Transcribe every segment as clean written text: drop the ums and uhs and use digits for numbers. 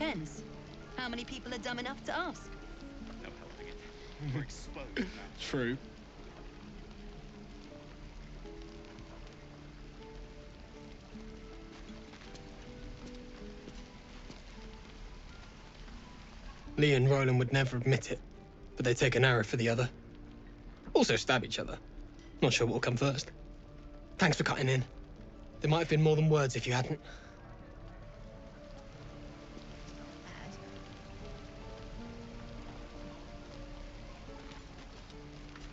Depends. How many people are dumb enough to ask? No helping it. We're exposed now. True. Lee and Roland would never admit it, but they take an arrow for the other. Also stab each other. Not sure what will come first. Thanks for cutting in. There might have been more than words if you hadn't.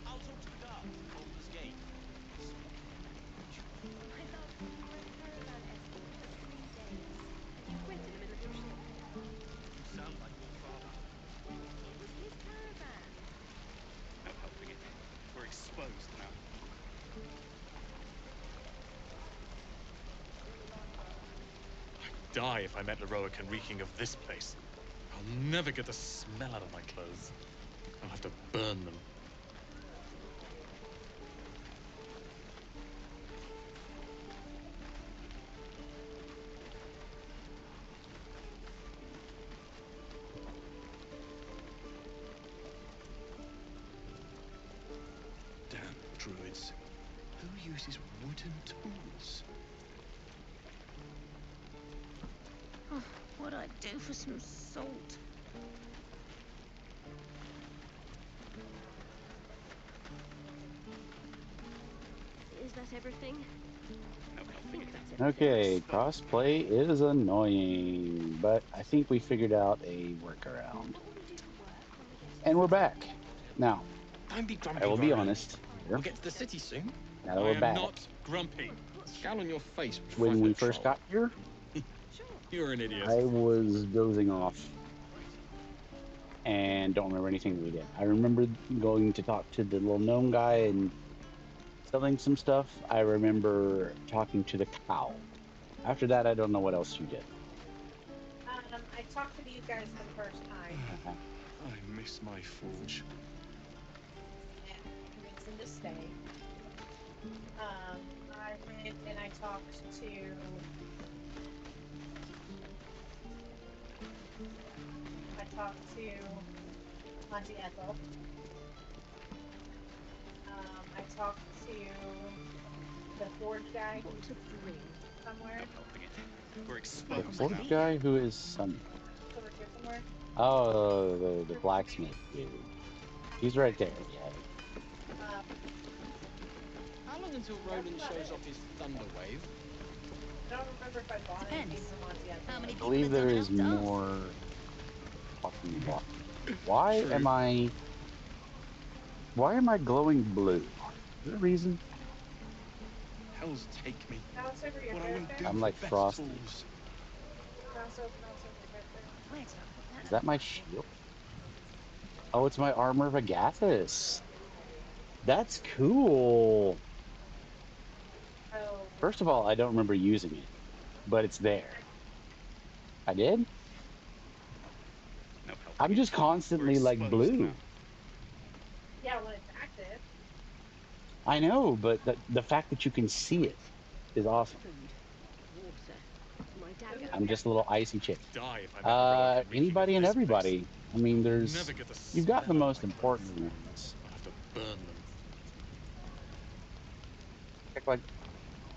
I'll talk to the guards. Boulder's Gate. I love you were in caravan escort for 3 days, and you quit in the middle of your shift. You sound like your father. It was his caravan. No helping it. We're exposed now. I'd die if I met Leroic and reeking of this place. I'll never get the smell out of my clothes. I'll have to burn them. Damn druids. Who uses wooden tools? Oh, what'd I do for some salt? Is that everything? No I helping think it. that's everything. Okay, crossplay is annoying, but I think we figured out a workaround. What will we do for work when we get to And we're back. Now, Don't be grumpy, I will be Roland. honest We'll here. get to the city soon. Now that I we're am back. not grumpy. Scowl on your face. would When frighten we a first troll. got here, Sure. You're an idiot. I was dozing off and don't remember anything we did. I remember going to talk to the little gnome guy and selling some stuff. I remember talking to the cow. After that, I don't know what else you did. I talked to these guys for the first time I miss my forge. and convinced them to stay. I went and I talked to Auntie Ethel. I talked to the forge guy What who's to bring? somewhere. No helping it. We're The exposed forge now. guy who is some. Over here somewhere. Oh, the blacksmith dude. He's right there. Yeah. How long until Roland shows off his thunder wave? I don't remember if I bought anything Depends. from Auntie Ethel. How many I people believe are there dumb is enough to ask? more fucking block. Why True. am I glowing blue? Is there a reason? Hells take me. Mouse over your What I wouldn't character. do I'm for like best Frosty. tools. Mouse over your character. Where did I put that? Is that my shield? Oh, it's my armor of Agathis. That's cool. Oh, First of all, I don't remember using it, but it's there. I did? No helping I'm it. just We're constantly like exposed blue. now. yeah, when it's active. I know, but the fact that you can see it is awesome. Food. Water. My dagger. I'm just a little icy chick. Die if I met Leroic and reeking Anybody of and this everybody. I mean, place. there's Never get the you've got the smell out of most my important clothes. ones. I'll have to burn them. Check like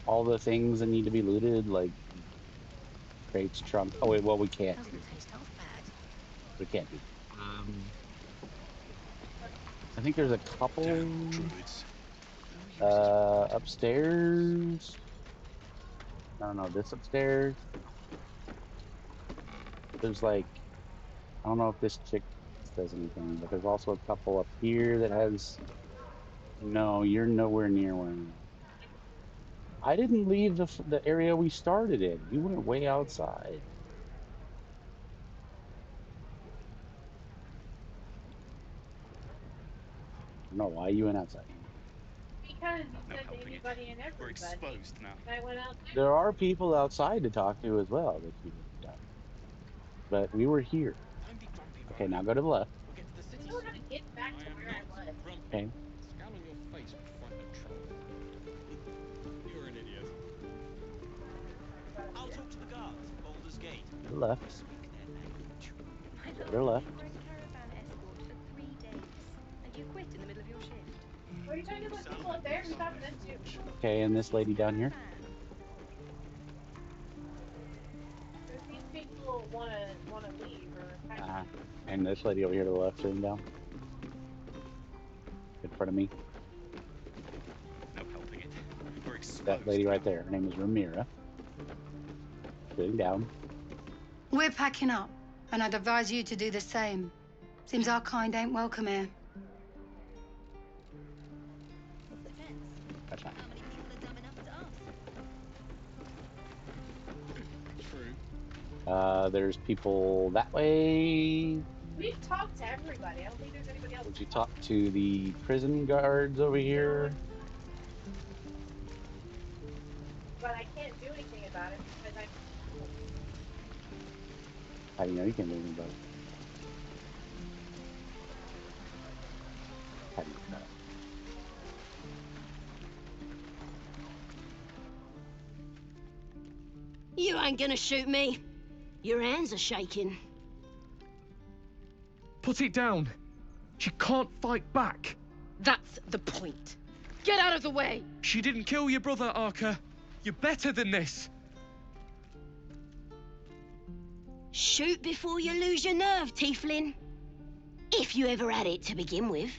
all the things that need to be looted, like crates, trunk. Oh wait, well we can't. Doesn't taste half bad. We can't do. I think there's a couple Damn druids. Who uses wooden upstairs. No, this upstairs. There's like I don't know if this chick does anything, but there's also a couple up here that has. No, you're nowhere near where I'm at. I didn't leave the area we started in. You went way outside. I don't know why you went outside. Because you No said helping it. anybody and We're everybody. exposed now. And I went out. There are people outside to talk to as well that you didn't talk to. But we were here. Don't be grumpy, Okay, Roland. now go to the left. We'll get to the I city don't know how to soon. get back I to am where I not was. grumpy. Okay. Scowl on your face would frighten a troll. You're an idiot. I'll talk to the guards. Boulder's Gate. To the left. Speak their language. To their left. You were a caravan escort for 3 days, and you quit in the middle of your shift. What are you talking about? People up there? Stop them too. Okay, and this lady down here. If these people wanna leave or And this lady over here to the left sitting down. In front of me. No helping it. We're exposed. That lady right there. Her name is Ramira. Sitting down. We're packing up, and I'd advise you to do the same. Seems our kind ain't welcome here. What's the chance? That's fine. How many people are dumb enough to ask? True. There's people that way. we've talked to everybody. I don't think there's anybody else. Would you talk to the prison guards over here? But I can't do anything about it because I. How do you know you can't do anything about it? How do you know? You ain't gonna shoot me. Your hands are shaking. Put it down. She can't fight back. That's the point. Get out of the way! She didn't kill your brother, Arca. You're better than this. Shoot before you lose your nerve, Tiefling. If you ever had it to begin with.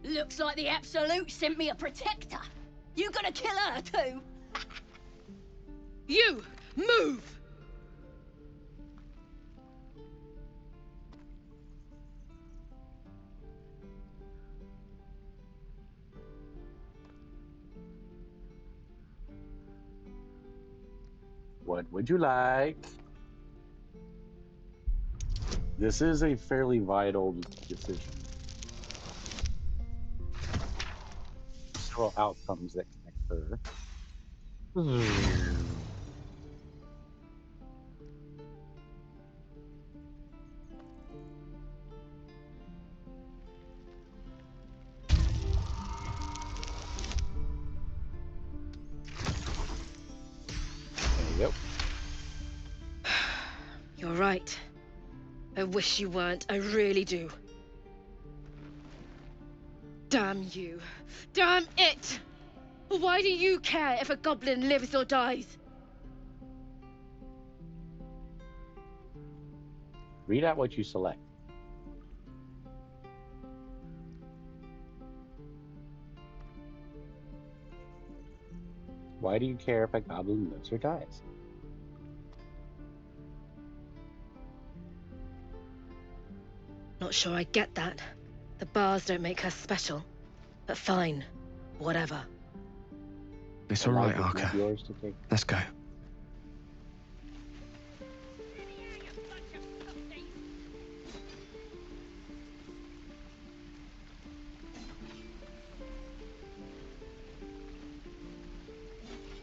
Looks like the Absolute sent me a protector. You gonna kill her too? You! Move! What would you like? This is a fairly vital decision. Several outcomes that can occur. There you go. You're right. I wish you weren't. I really do. Damn you. Damn it! Why do you care if a goblin lives or dies? Read out what you select. Why do you care if a goblin lives or dies? Not sure I get that. The bars don't make her special. But fine. Whatever. It's The all right, life is not Arca. yours to take. Let's go.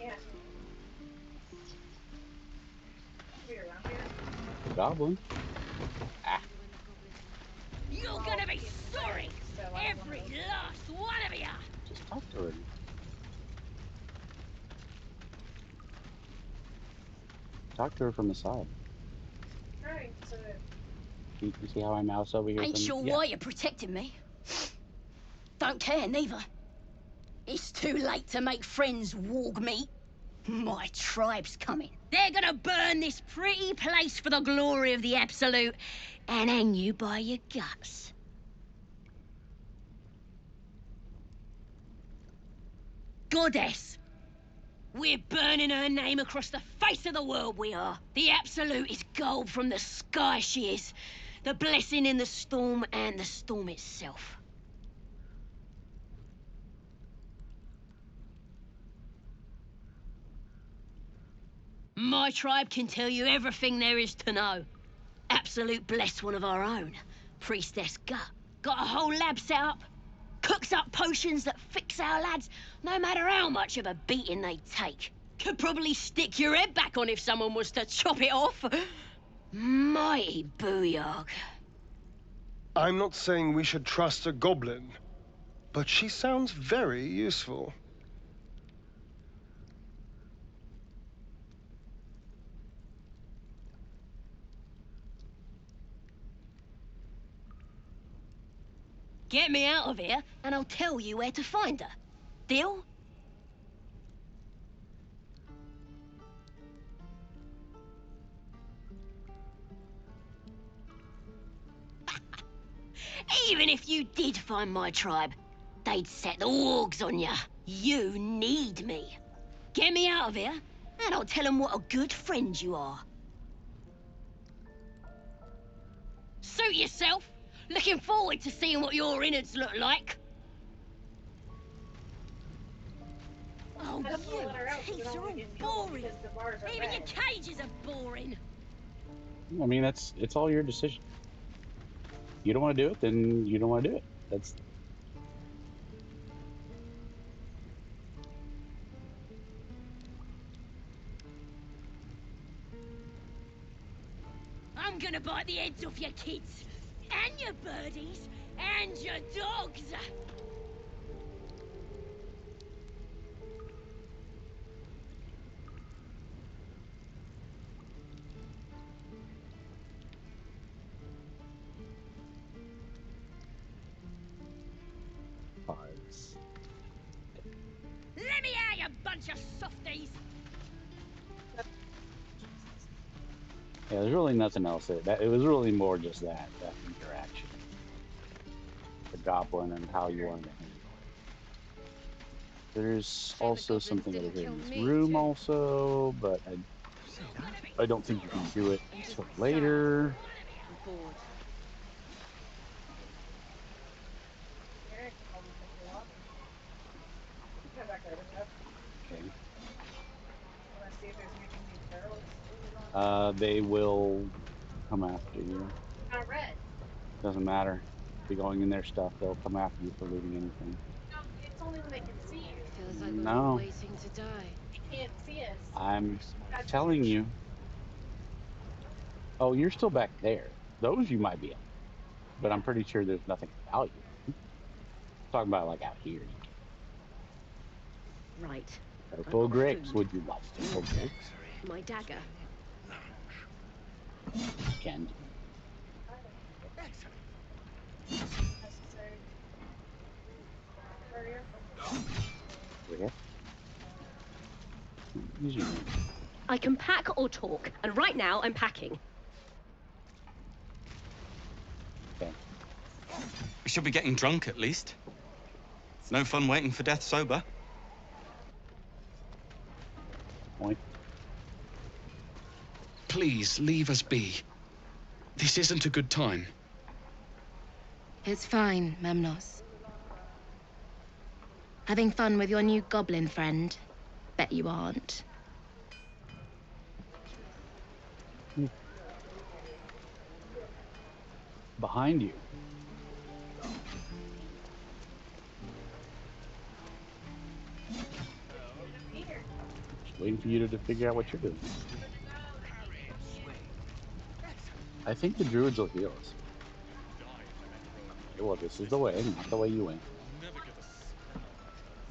Can't. Are we around here? Goblin. You're gonna be sorry! So I don't Every wanna- last one of you! Just talk to her. Talk to her from the side. Trying to. You see how my mouse over here? Ain't from... sure yeah. why you're protecting me. Don't care, neither. It's too late to make friends, warg meat. My tribe's coming. They're gonna burn this pretty place for the glory of the Absolute and hang you by your guts. Goddess! We're burning her name across the face of the world, we are. The Absolute is gold from the sky, she is. The blessing in the storm and the storm itself. My tribe can tell you everything there is to know. Absolute bless one of our own. Priestess Gut. Got a whole lab set up. Cooks up potions that fix our lads, no matter how much of a beating they take. Could probably stick your head back on if someone was to chop it off. Mighty booyog. I'm not saying we should trust a goblin, but she sounds very useful. Get me out of here, and I'll tell you where to find her. Deal? Even if you did find my tribe, they'd set the wargs on ya. You need me. Get me out of here, and I'll tell them what a good friend you are. Suit yourself. Looking forward to seeing what your innards look like. Oh, I don't wanna let her out you because I teeth don't are wanna all get in trouble boring. because the bars are Even your red. cages are boring. I mean, it's all your decision. You don't want to do it, then you don't want to do it. That's I'm gonna bite the heads off your kids, and your birdies, and your dogs. cards. Let me out, you bunch of softies. Yeah, there's really nothing else. It was really more just that interaction, the goblin, and how you wanted to handle it. There's also something over here in this room, also, but I don't think you can do it until later. I'm bored. Yeah, it can probably take a lot. Come back there, Jeff. Okay. Wanna see if there's anything in these barrels? They will come after you. Not red. Doesn't matter. Be going in their stuff. They'll come after you for looting anything. No, it's only when they can see you. Feels like we're No. all waiting to die. They can't see us. I'm That's telling you. Oh, you're still back there. Those you might be able, but I'm pretty sure there's nothing about you. Talking about like out here. Right. Purple grapes. Would you like purple grapes? My dagger. Can. necessary. Hurry up. Yeah. Use your- I can pack or talk, and right now I'm packing. Okay. We should be getting drunk at least. No fun waiting for death sober. Point. Please leave us be. This isn't a good time. It's fine, Memnos. Having fun with your new goblin friend? Bet you aren't. Behind you. Just waiting for you to figure out what you're doing. I think the druids will heal us. Okay, well, this is the way, not the way you went.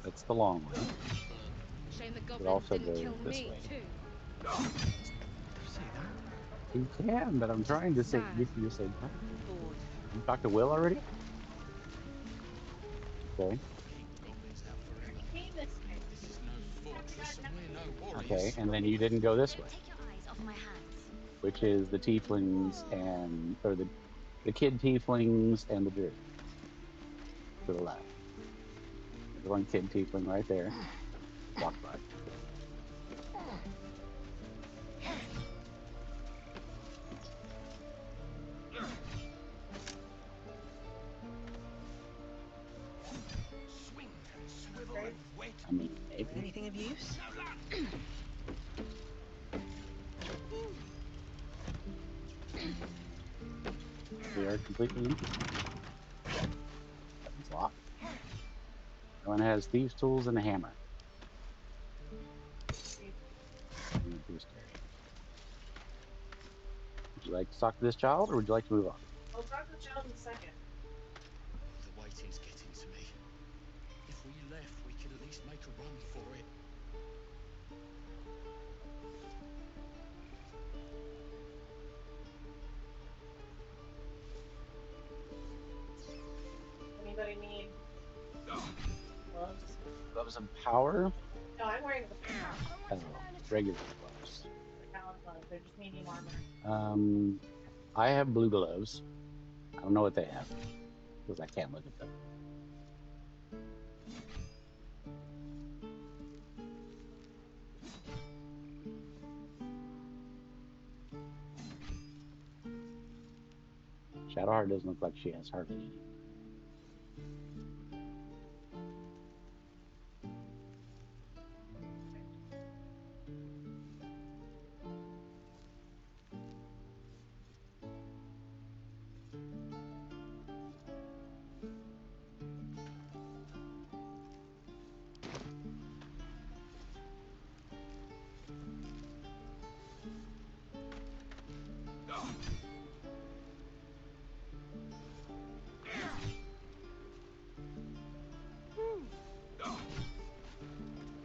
That's the long way. Shame the It goblins also didn't goes kill this me, way. too. You can, but I'm trying to say, Sad. get you to say, huh? Bored. You talked to Will already? Okay. Came this way. Okay, and then you didn't go this way, Take your eyes off my hands. which is the tieflings and, or the kid tieflings and the druid. To the left. There's one kid tiefling right there. Walk by. I mean, maybe. Anything of use? We are completely empty. Button's locked. One has thieves' tools and a hammer. Would you like to talk to this child, or would you like to move on? I'll talk to the child in a second. The waiting's getting to me. If we left, we could at least make a run for it. Anybody gloves of power? No, I'm wearing the Oh, regular gloves. power gloves. They're just medium armor. I have blue gloves. I don't know what they have because I can't look at them. Shadowheart doesn't look like she has hardly any.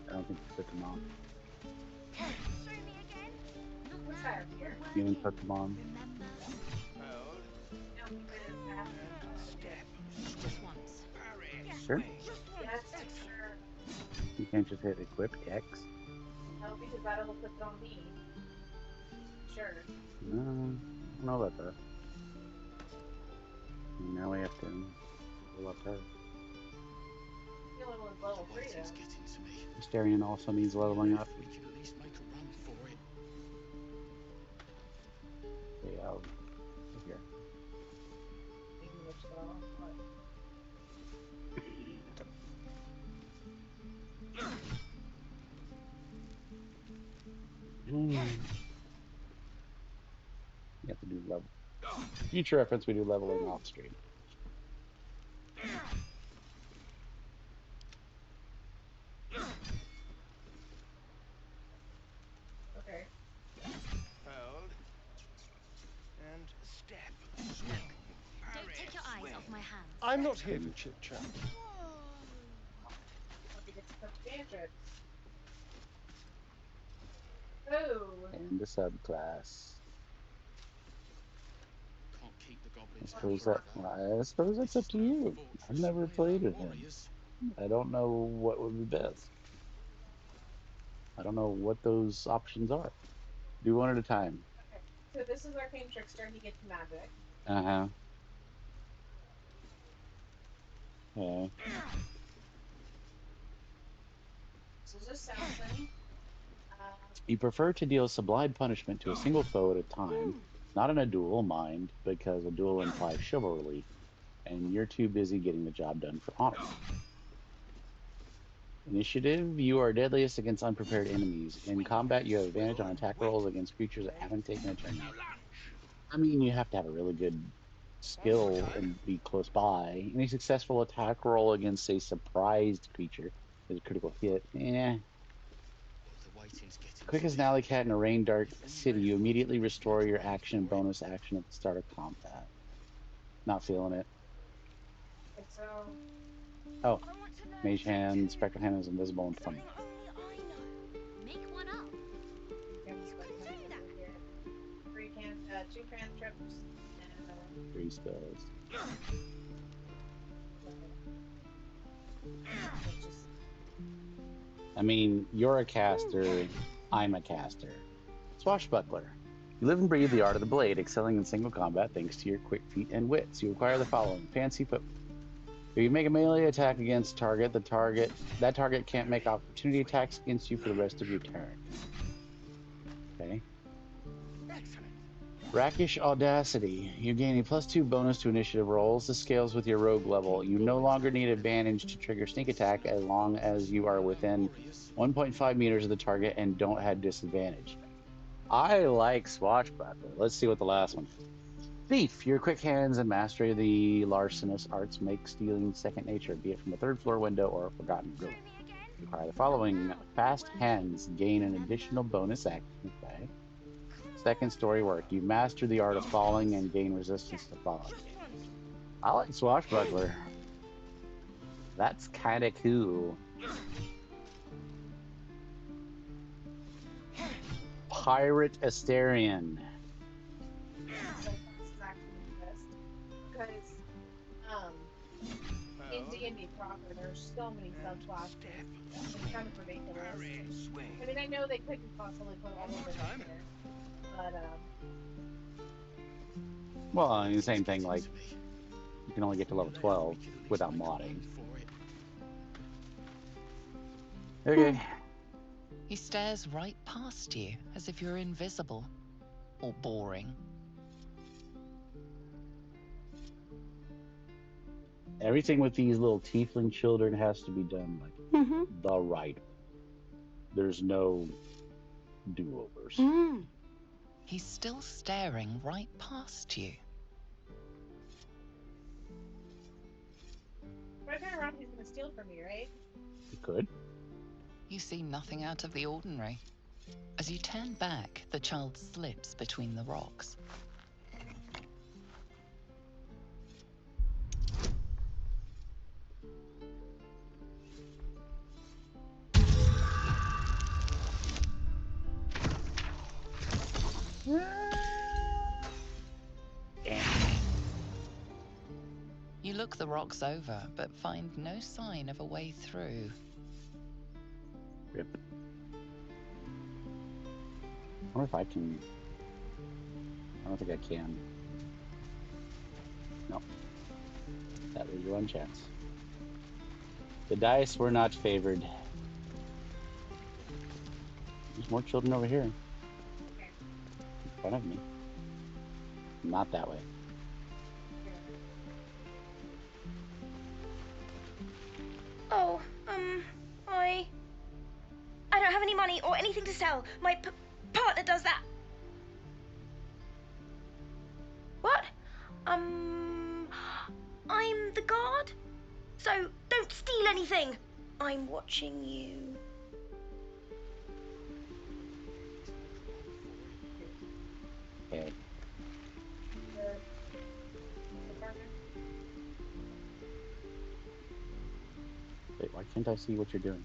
I don't think you put them on. Show me again. Not What's now. that here? You didn't put them on. Remember? Hold No, because that. and step. Just once. Parry. Sure. Just once. Yes, Excellent. sure. You can't just hit equip X. No, because that'll put it on me. Sure. No, I don't know about that. Now we have to level up her. The only one's level 3 Waiting's though. getting to me. Astarion also needs leveling up. We could at least make a run for it. Okay, I'll go here. English though. But You have to do level. Future reference, we do leveling off stream. okay. Hold and step. Don't take your eyes off my hands. I'm not here for chit chat. Let me get some cantrips. Oh. And the subclass. Can't keep the goblins I out suppose that, forever. well, I suppose that's up to you. I've never played with him. Warriors. I don't know what would be best. I don't know what those options are. Do one at a time. Okay. So this is Arcane Trickster. He gets magic. Uh-huh. Okay. This is assassin. You prefer to deal sublime punishment to a single foe at a time, not in a duel, mind, because a duel implies chivalry, and you're too busy getting the job done for honor. Initiative, you are deadliest against unprepared enemies. In combat, you have advantage on attack rolls against creatures that haven't taken a turn yet. I mean, you have to have a really good skill and be close by. Any successful attack roll against a surprised creature is a critical hit. The waiting's getting Quick to as an me. alley cat in a rain dark city, you immediately restore your action and bonus action at the start of combat. Not feeling it. And so Oh, I want to learn Mage Hand, Spectral Hand is invisible and 20. something only I know. Make one up. you You could do that. get 2 cantrips and 3 spells. just I mean, you're a caster, I'm a caster. Swashbuckler. You live and breathe the art of the blade, excelling in single combat thanks to your quick feet and wits. You acquire the following: fancy foot. If you make a melee attack against target, that target can't make opportunity attacks against you for the rest of your turn. Okay. Excellent. Rakish Audacity. You gain a +2 bonus to initiative rolls. This scales with your rogue level. You no longer need advantage to trigger sneak attack as long as you are within 1.5 meters of the target and don't have disadvantage. I like Swashbuckler. Let's see what the last one is. Thief. Your quick hands and mastery of the larcenous arts make stealing second nature, be it from a third floor window or a forgotten room. You acquire the following: fast hands. Gain an additional bonus action. Okay. Second story work. You master the art of falling and gain resistance to falling. I like Swashbuckler. That's kind of cool. Pirate Astarion. so this is actually the best because in D&D proper, there's so many subclasses. It's kind of ridiculous. I mean, I know they couldn't possibly put all of them in there, but Well, I mean, the same thing, like, you can only get to level 12 without modding. Okay. He stares right past you, as if you're invisible. Or boring. Everything with these little tiefling children has to be done, like, the right way. There's no do-overs. He's still staring right past you. if I turn around, he's gonna steal from me, right? You could. You see nothing out of the ordinary. As you turn back, the child slips between the rocks. You look the rocks over, but find no sign of a way through. Rip. I wonder if I can. I don't think I can. No. That was your one chance. The dice were not favored. There's more children over here. In front of me. Not that way. Oh, I don't have any money or anything to sell. My partner does that. What? I'm the guard. So don't steal anything. I'm watching you. Okay. Wait, why can't I see what you're doing?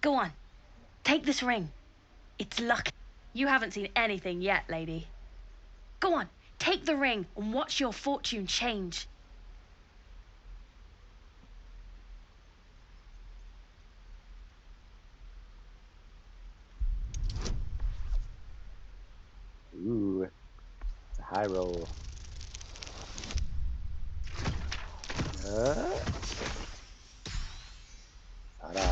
Go on. Take this ring. It's lucky. You haven't seen anything yet, lady. Go on. Take the ring and watch your fortune change. Ooh. It's a high roll. Ta-da.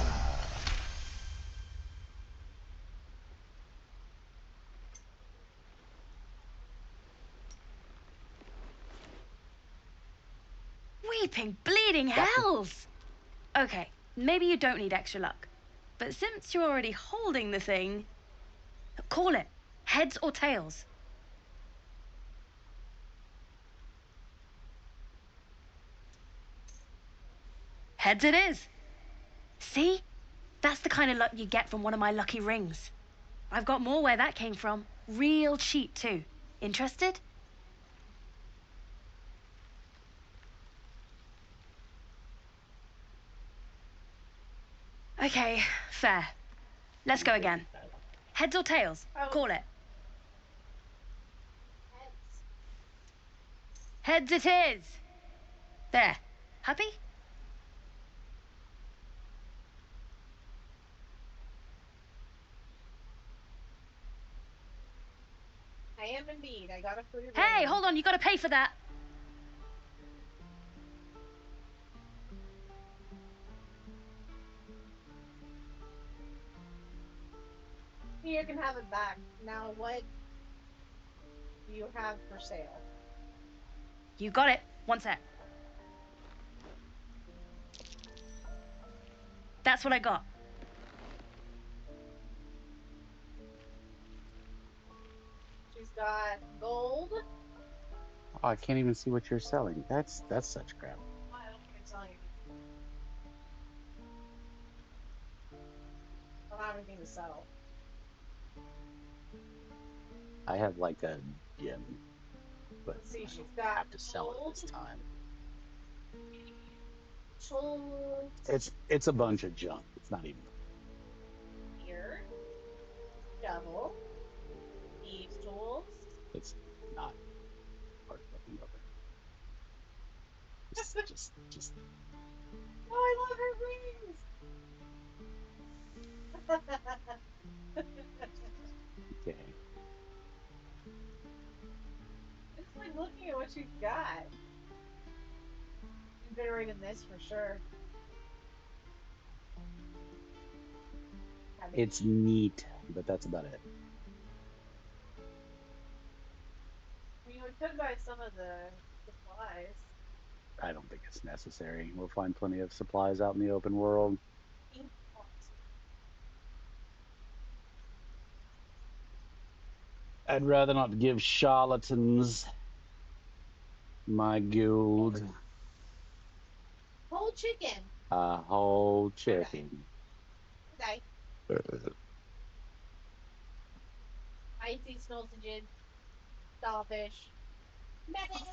Weeping, bleeding hells! Okay, maybe you don't need extra luck. But since you're already holding the thing, call it. Heads or tails? Heads it is. See? That's the kind of luck you get from one of my lucky rings. I've got more where that came from. Real cheap, too. Interested? Okay, fair. Let's go again. Heads or tails? Call it. Heads it is. There. Happy? I am indeed. I got a free ring. Hey, hold on. You gotta pay for that. You can have it back. Now, what do you have for sale? You got it. One sec. That's what I got. She's got gold. Oh, I can't even see what you're selling. That's such crap. I don't think I'm selling anything. I don't have anything to sell. I have like a gem, but Let's see, I she's don't got have to sell it gold. this time. Gold It's a bunch of junk. It's not even. here. Double. Thieves tools. It's not worth looking over. Just. Oh, I love her rings. Okay. It's like looking at what you've got. Invigorating this for sure. It's neat, but that's about it. I mean, we could buy some of the supplies. I don't think it's necessary. We'll find plenty of supplies out in the open world. I'd rather not give charlatans my gold. Whole chicken. A whole chicken. Okay. Icy sausages, starfish, melon.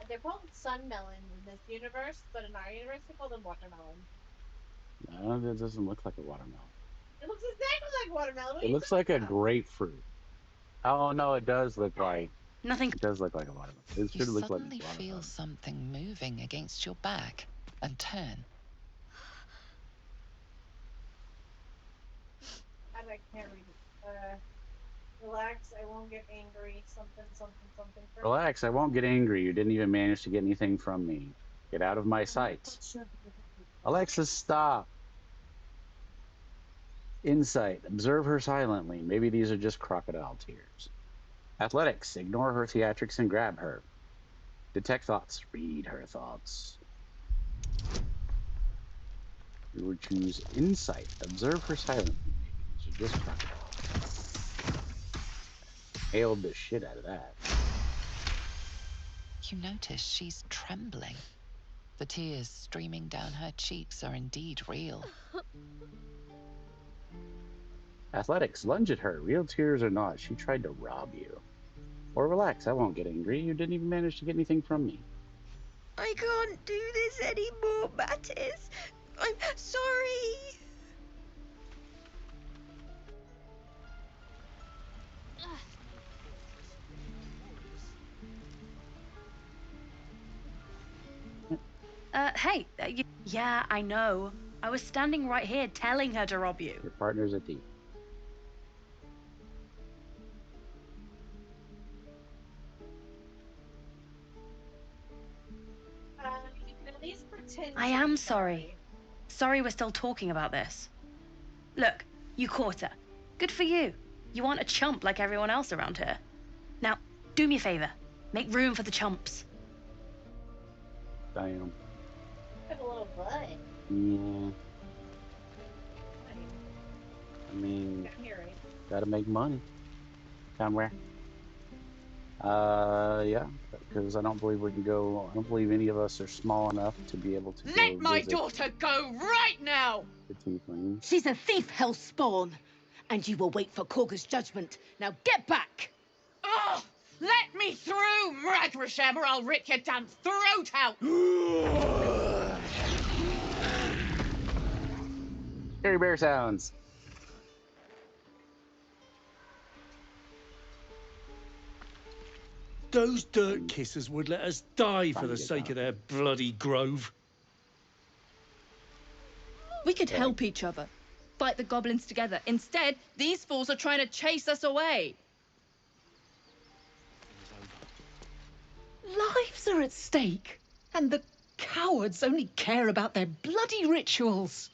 They're called sun melons in this universe, but in our universe, they call them watermelon. No, that doesn't look like a watermelon. It looks exactly like watermelon. What It looks like a grapefruit. Oh no, it does look like. Nothing. It does look like a watermelon. It You should look like suddenly a feel watermelon. something moving against your back and turn. I can't read it. Relax, I won't get angry. Something. Relax, I won't get angry. You didn't even manage to get anything from me. Get out of my sight. Alexis, stop. Insight. Observe her silently. Maybe these are just crocodile tears. Athletics. Ignore her theatrics and grab her. Detect thoughts. Read her thoughts. We would choose insight. Observe her silently. Maybe these are just crocodile. Hailed the shit out of that. You notice she's trembling. The tears streaming down her cheeks are indeed real. Athletics. Lunge at her. Real tears or not, she tried to rob you. Or relax, I won't get angry. You didn't even manage to get anything from me. I can't do this anymore, Mattis. I'm sorry. Hey, yeah, I know. I was standing right here telling her to rob you. Your partner's a thief. You can at least pretend. I am sorry. Sorry we're still talking about this. Look, you caught her. Good for you. You aren't a chump like everyone else around here. Now, do me a favor. Make room for the chumps. Damn. Have a little butt. Yeah. I mean, gotta make money. Somewhere. Yeah, because I don't believe we can go. I don't believe any of us are small enough to be able to Let go my visit daughter go right now! the Tieflings. She's a thief, hellspawn. And you will wait for Korga's judgment. Now get back! Oh, let me through, Mragrasham, or I'll rip your damn throat out! Scary bear sounds. Those dirt kissers would let us die for the sake of their bloody grove. We could help each other. Fight the goblins together. Instead, these fools are trying to chase us away. Lives are at stake, and the cowards only care about their bloody rituals.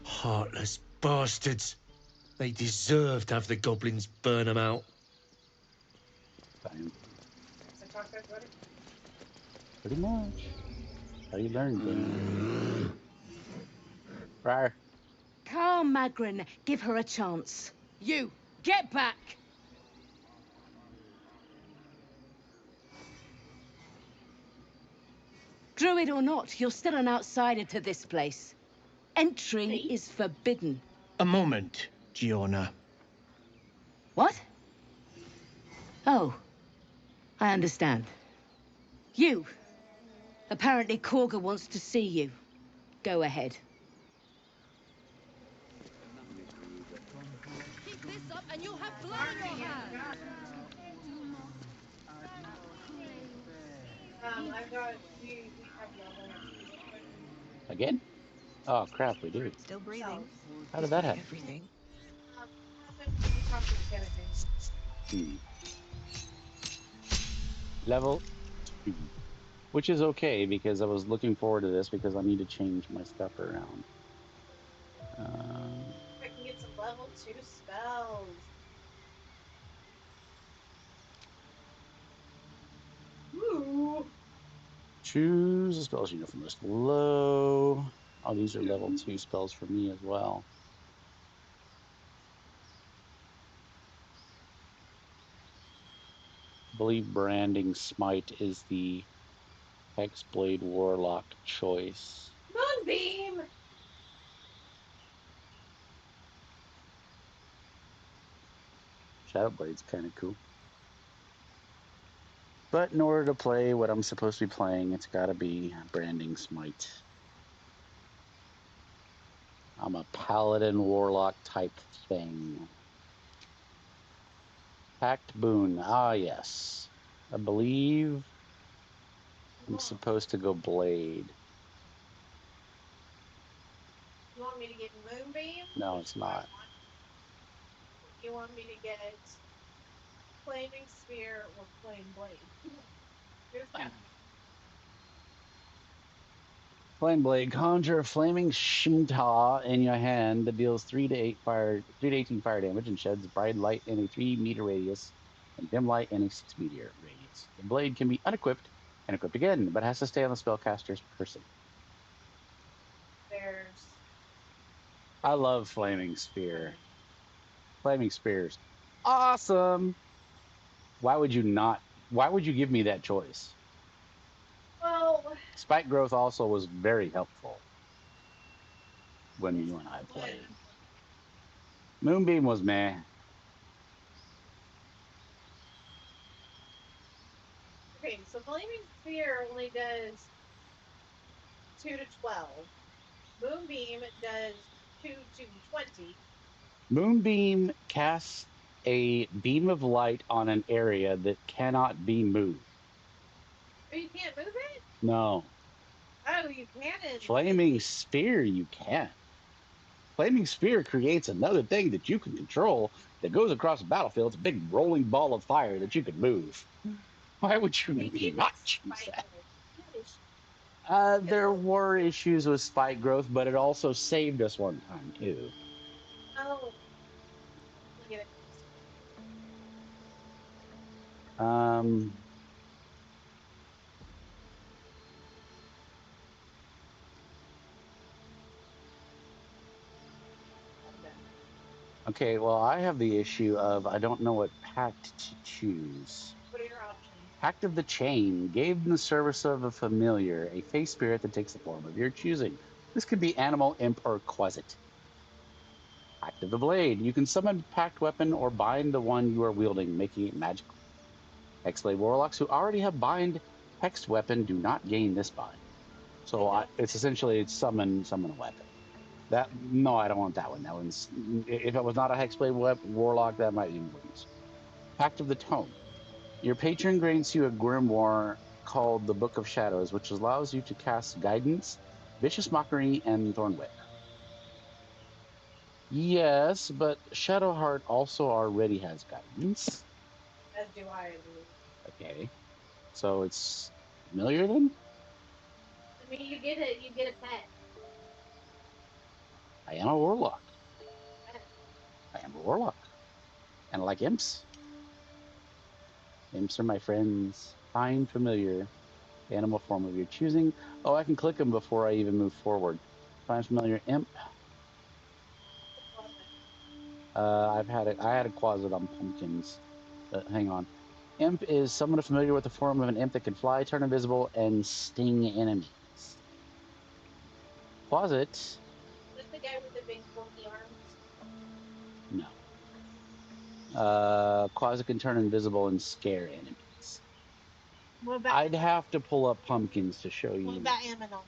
Heartless bastards. They deserve to have the goblins burn them out. Pretty much. How you learn things. Rar. Calm, Magrin. Give her a chance. You, get back! Druid or not, you're still an outsider to this place. Entry is forbidden. A moment, Giona. What? Oh, I understand. You. Apparently Korga wants to see you. Go ahead. Keep this this up and you'll have blood on your hands. I've got, we have level 2 switch. Again? Oh crap, we do. Still breathing. How did that happen? Everything. Happened when you talked to Kennedy. Level 2. Which is okay because I was looking forward to this because I need to change my stuff around. I can get some level 2 spells. Ooh. Choose the spells you know from list below. Oh, these are level 2 spells for me as well. I believe Branding Smite is the Hexblade Warlock choice. Moonbeam! Shadowblade's kind of cool. But in order to play what I'm supposed to be playing, it's got to be Branding Smite. I'm a Paladin Warlock type thing. Pact Boon. Ah, yes. I believe I'm supposed to go Blade. You want me to get Moonbeam? No, it's not. You want me to get Flaming Spear or Flame Blade? Here's that. Flame Blade. Conjure a flaming Shimta in your hand that deals 3 to 18 fire damage and sheds bright light in a 3-meter radius and dim light in a 6-meter radius. The blade can be unequipped and equipped again, but has to stay on the spellcaster's person. There's. I love Flaming Spear. Flaming Spear's awesome. Why would you not? Why would you give me that choice? Well, Spike growth also was very helpful when you and I played. Moonbeam was meh. okay, so Flaming Spear only does 2 to 12. Moonbeam does 2 to 20. Moonbeam casts a beam of light on an area that cannot be moved. Oh, you can't move it? No. Oh, you can. Flaming Spear, you can. Flaming Spear creates another thing that you can control that goes across the battlefield. It's a big rolling ball of fire that you can move. Why would you not choose that? There were issues with spike growth, but it also saved us one time too. Oh. Get it. Okay, well, I have the issue of I don't know what pact to choose. What are your options? Pact of the Chain. Gave in the service of a familiar, a face spirit that takes the form of your choosing. This could be animal, imp, or quasit. Pact of the Blade. You can summon a pact weapon or bind the one you are wielding, making it magical. Hexblade Warlocks who already have bind hexed weapon do not gain this bind. So it's essentially summon a weapon. No, I don't want that one. That one's, if it was not a Hexblade Warlock, that might be more useful. Pact of the Tome. Your patron grants you a grimoire called the Book of Shadows, which allows you to cast Guidance, Vicious Mockery, and Thornwhip. Yes, but Shadowheart also already has Guidance. As do I believe. Okay, so it's familiar then? I mean, you get a pet. I am a Warlock. I am a Warlock. And I like imps. Imps are my friends. Find familiar. Animal form of your choosing. Oh, I can click them before I even move forward. Find familiar imp. I had a closet on pumpkins. Hang on. Imp is someone familiar with the form of an imp that can fly, turn invisible, and sting enemies. Closet. Is this the guy with the big pointy arms? No. Closet can turn invisible and scare enemies. What about I'd have to pull up pumpkins to show you. What about Aminal?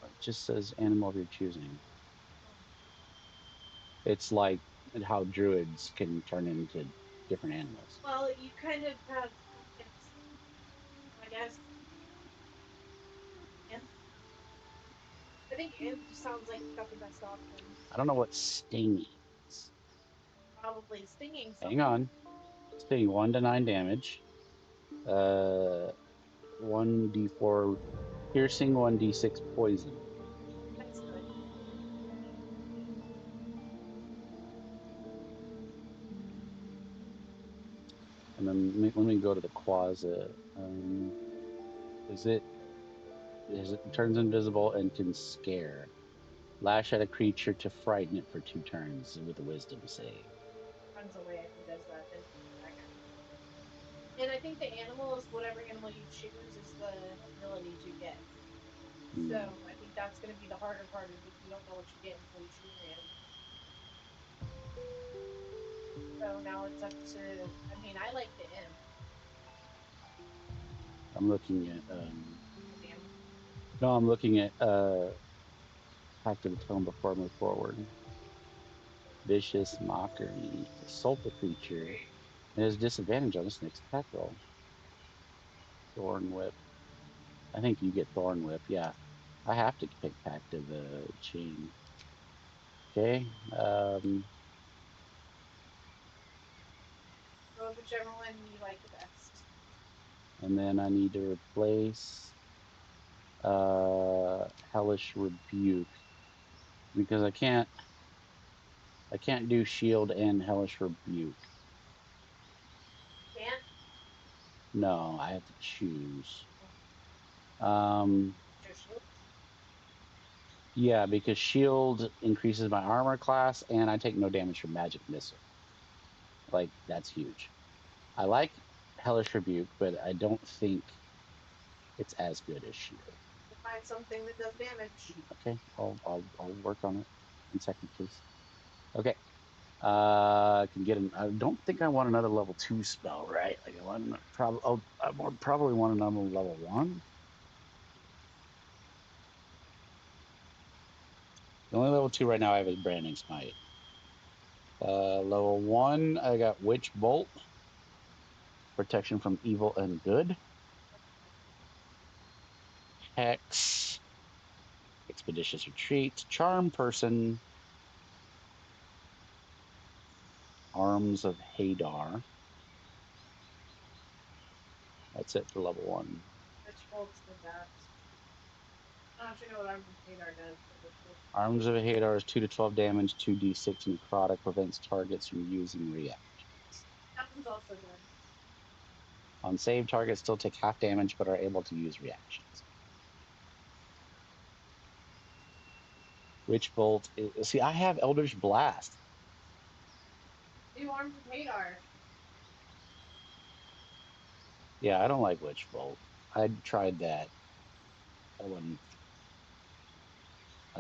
It just says animal of your choosing. It's like and how druids can turn into different animals. Well, you kind of have, I guess, imp. I think imp sounds like got the best option. I don't know what sting is. Probably stinging Hang someone. on. Sting 1 to 9 damage. 1d4 piercing, 1d6 poison. That's good. And then let me go to the quaza. It turns invisible and can scare. Lash at a creature to frighten it for 2 turns with a wisdom save. Runs away if he does that, then back. And I think the animal is whatever animal you choose is the ability to get. So I think that's going to be the harder part is if you don't know what you get until you choose the animal. So now it's up to, I mean, I like the imp. I'm looking at Damn. no, I'm looking at Pact of the Tone before I move forward. Vicious Mockery. Assault the creature. It has disadvantage on its next attack roll. Thorn Whip. I think you get Thorn Whip, yeah. I have to pick Pact of the Chain. Okay. Go whichever one you like the best. And then I need to replace Hellish Rebuke. Because I can't do shield and Hellish Rebuke. Can't? No, I have to choose. Your shield? Yeah, because shield increases my armor class and I take no damage from magic missile. Like, that's huge. I like Hellish Rebuke, but I don't think it's as good as shield. Find something that does damage. Okay, I'll work on it. 1 second, please. Okay. I can get I don't think I want another level 2 spell, right? Like I probably want another level 1. The only level 2 right now I have is Branding Smite. Level 1, I got Witch Bolt. Protection from evil and good. Hex. Expeditious Retreat. Charm Person. Arms of Hadar. That's it for level 1. Which bolts the best? I don't actually know what Arms of Hadar does. Arms of Hadar is 2 to 12 damage, 2d6 necrotic, prevents targets from using react. That one's also good. On save, targets still take half damage but are able to use reactions. Witch Bolt. See, I have Eldritch Blast. Do Arms of Hadar. Yeah, I don't like Witch Bolt. I tried that. I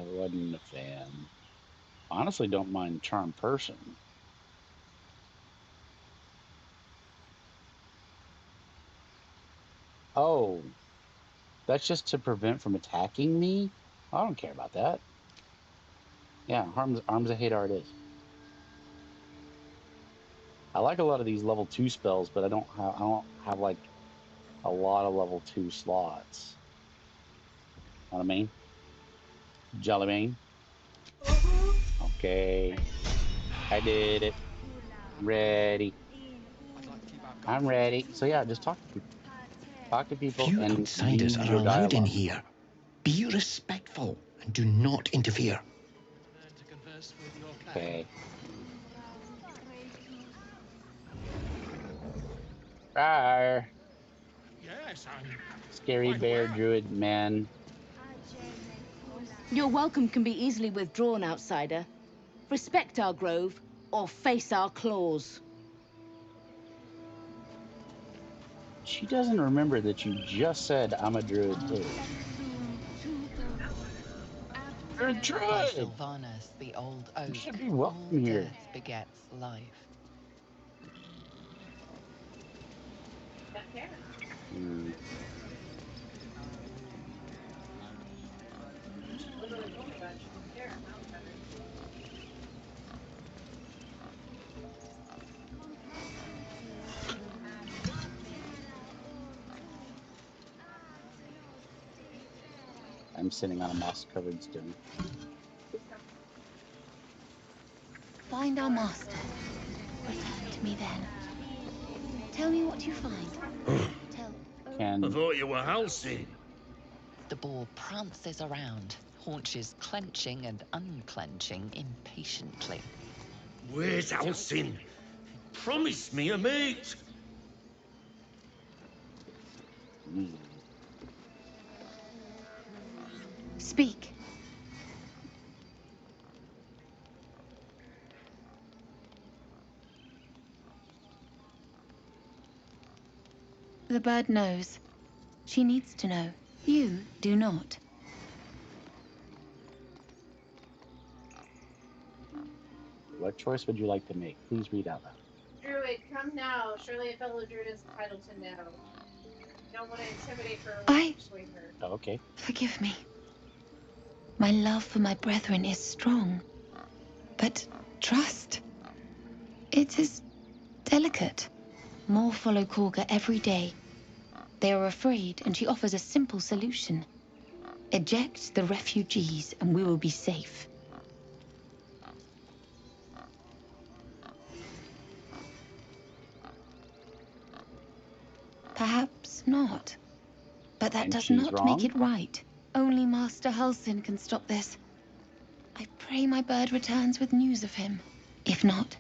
wasn't a fan. Honestly, don't mind Charm Person. Oh, that's just to prevent from attacking me? I don't care about that. Yeah, Arms of Hadar it is. I like a lot of these level 2 spells, but I don't have like a lot of level 2 slots. Know what I mean? Jellybean. Okay. I did it. I'm ready. I'm ready. So yeah, just talk to people. Talk to people Few and outsiders use are your allowed in dialogue. here. Be respectful and do not interfere. Okay. Rawr. Yes, I'm Scary quite bear aware. druid man. Your welcome can be easily withdrawn, outsider. Respect our grove, or face our claws. She doesn't remember that you just said I'm a druid too. You're a By druid! Sylvanas, the old oak, You should be all welcome here. death begets life. That can. She literally told me that. She didn't care. Now it's better. am sitting on a moss-covered stone. Find our master. Return to me then. Tell me what you find. Can I thought you were Halcyon. The boar prances around, haunches clenching and unclenching impatiently. Where's Halcyon? Promise me a mate. Speak. The bird knows. She needs to know. You do not. What choice would you like to make? Please read out loud. Druid, come now. Surely a fellow druid is entitled to know. Don't want to intimidate her or persuade her. Oh, okay. Forgive me. My love for my brethren is strong. But trust, it is delicate. More follow Korga every day. They are afraid, and she offers a simple solution. Eject the refugees, and we will be safe. Perhaps not. But that does not make it right. Only Master Halcyon can stop this. I pray my bird returns with news of him. If not,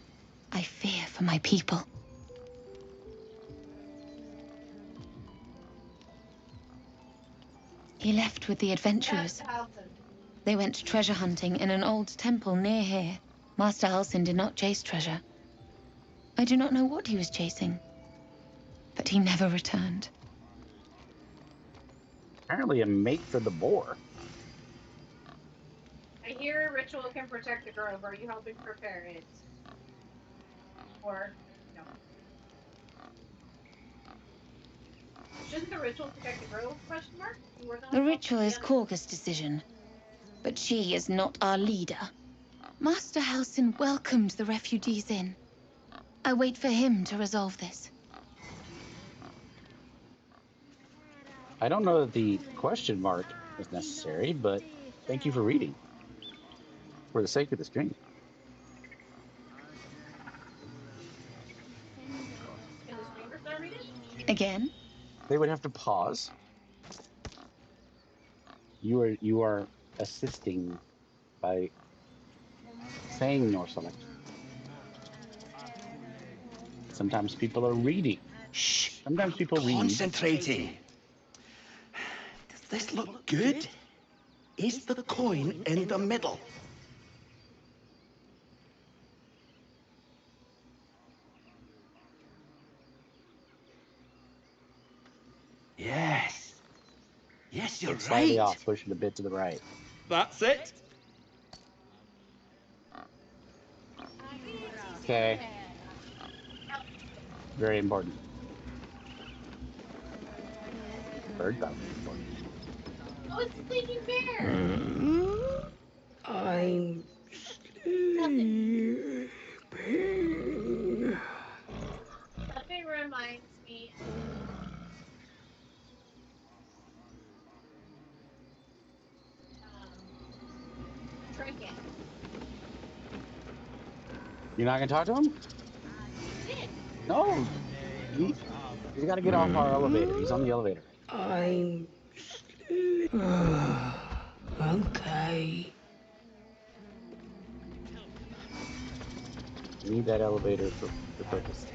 I fear for my people. He left with the adventurers. They went treasure hunting in an old temple near here. Master Halcyon did not chase treasure. I do not know what he was chasing, but he never returned. Apparently a mate for the boar. I hear a ritual can protect the grove. Are you helping prepare it? Or, no. Shouldn't the ritual protect the grove? Question mark? You were not The ritual is Korga's decision, but she is not our leader. Master Halcyon welcomed the refugees in. I wait for him to resolve this. I don't know that the question mark is necessary, but thank you for reading. For the sake of the stream. Can the streamers not read it? Again? They would have to pause. You are assisting by saying nor select. Sometimes people are reading. Shh. Sometimes people read. Concentrating. Does this look good? Is the coin in the middle? Yes. Yes, you're It's slightly right. off. Push it a bit to the right. That's it. Okay. Very important. Bird thought it was important. Oh, it's the thinking bear! I'm sleeping. Something reminds me. Trinket. You're not gonna talk to him? Did. No. He's got to get off our elevator. He's on the elevator. I'm okay. We need that elevator for purpose.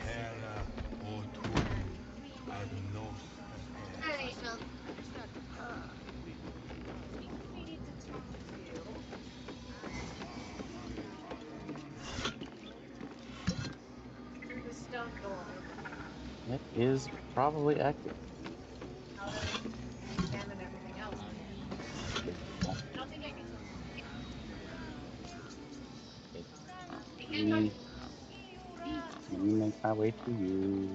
Alright, well. We need to talk to. Through the stone door. It is probably active. How to examine everything else. I don't think I can talk. Let me make my way to you.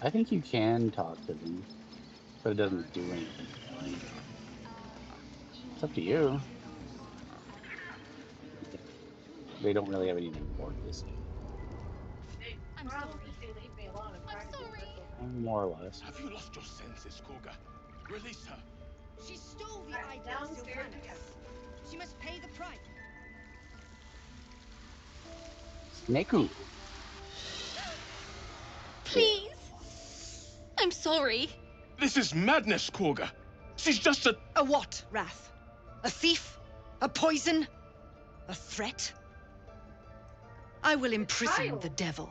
I think you can talk to them, but it doesn't do anything really. It's up to you. They don't really have anything for this. I'm sorry. They leave me alone. I'm trying to do ritual. More or less. Have you lost your senses, Korga? Release her. She stole the idol of Downstairs Sylvanas. again. She must pay the price. Snaku. Please. I'm sorry. This is madness, Korga. She's just a... A what, Wrath? A thief? A poison? A threat? I will imprison the devil.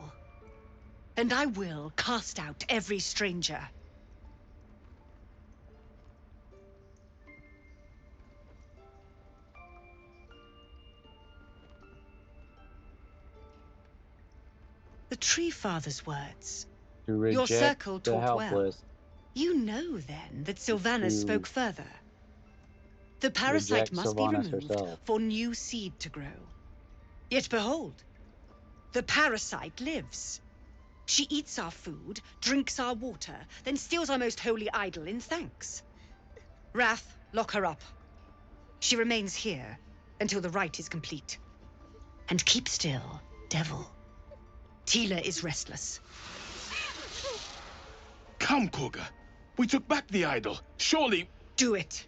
And I will cast out every stranger. The Tree Father's words. To Your reject circle the taught well. helpless. You know, then, that Sylvanas To spoke further. The parasite reject must be Sylvanas removed herself. for new seed to grow. Yet behold, the parasite lives. She eats our food, drinks our water, then steals our most holy idol in thanks. Wrath, lock her up. She remains here until the rite is complete. And keep still, devil. Tila is restless. Come, Korga. We took back the idol. Surely... Do it.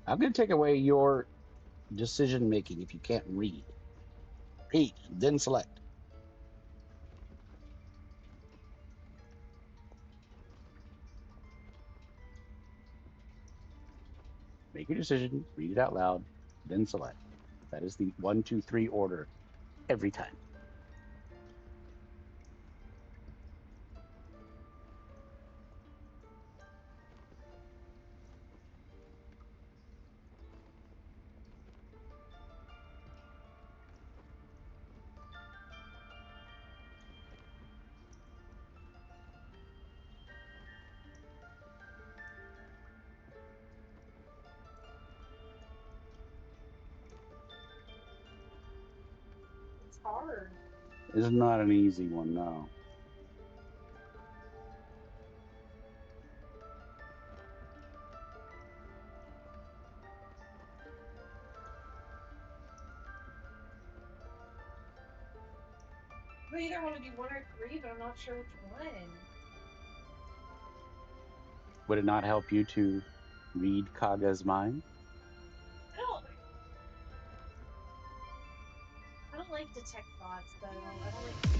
I'm going to take away your decision making if you can't read. Read, then select. Make your decision, read it out loud, then select. That is the 1, 2, 3 order every time. It's hard. It's not an easy one, no. I either want to do 1 or 3, but I'm not sure which one. Would it not help you to read Kaga's mind? I don't like detect thoughts, though. I don't like.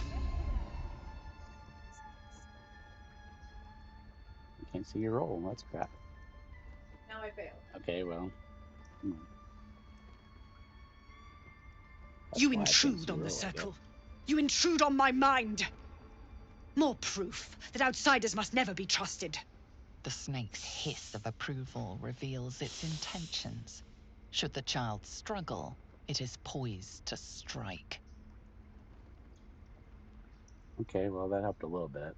You can't see your roll. That's crap. Now I failed. Okay, well. You why I can't see intrude on your the roll, I guess. circle. You intrude on my mind. More proof that outsiders must never be trusted. The snake's hiss of approval reveals its intentions. Should the child struggle, it is poised to strike. Okay, well, that helped a little bit.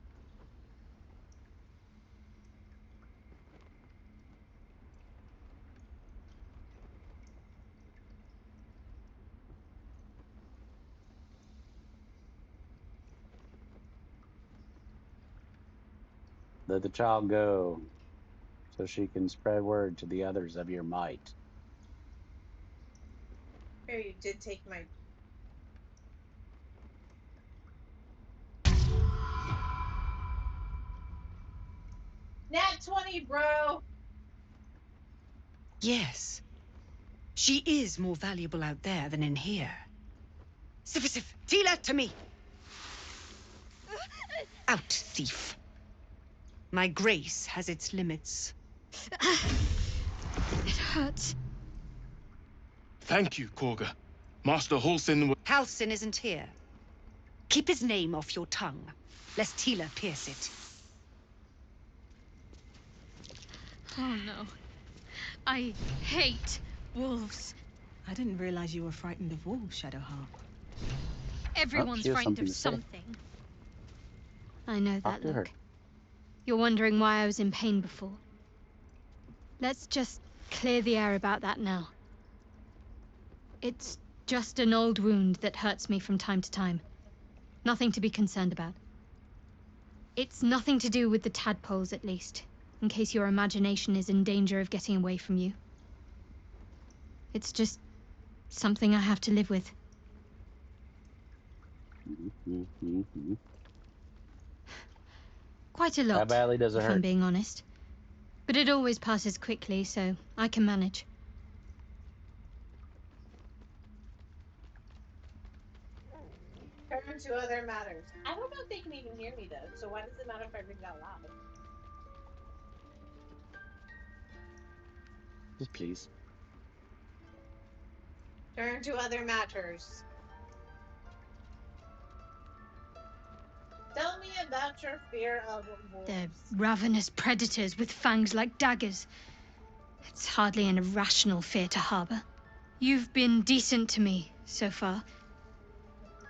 Let the child go, so she can spread word to the others of your might. Here, you did take my. Nat 20, bro! Yes. She is more valuable out there than in here. Sif, Tila, to me! Out, thief. My grace has its limits. It hurts. Thank you, Korga. Master Halsin... Halsin isn't here. Keep his name off your tongue, lest Tila pierce it. Oh no. I hate wolves. I didn't realize you were frightened of wolves, Shadowheart. Everyone's she has frightened something of to say. something. I know Talk that to her. look. You're wondering why I was in pain before. Let's just clear the air about that now. It's just an old wound that hurts me from time to time. Nothing to be concerned about. It's nothing to do with the tadpoles, at least, in case your imagination is in danger of getting away from you. It's just something I have to live with. Quite a How lot, badly does it if hurt? I'm being honest. But it always passes quickly, so I can manage. Turn to other matters. I don't know if they can even hear me though, so why does it matter if I read it out loud? Just please. Turn to other matters. Tell me about your fear of wolves. They're ravenous predators with fangs like daggers. It's hardly an irrational fear to harbor. You've been decent to me so far.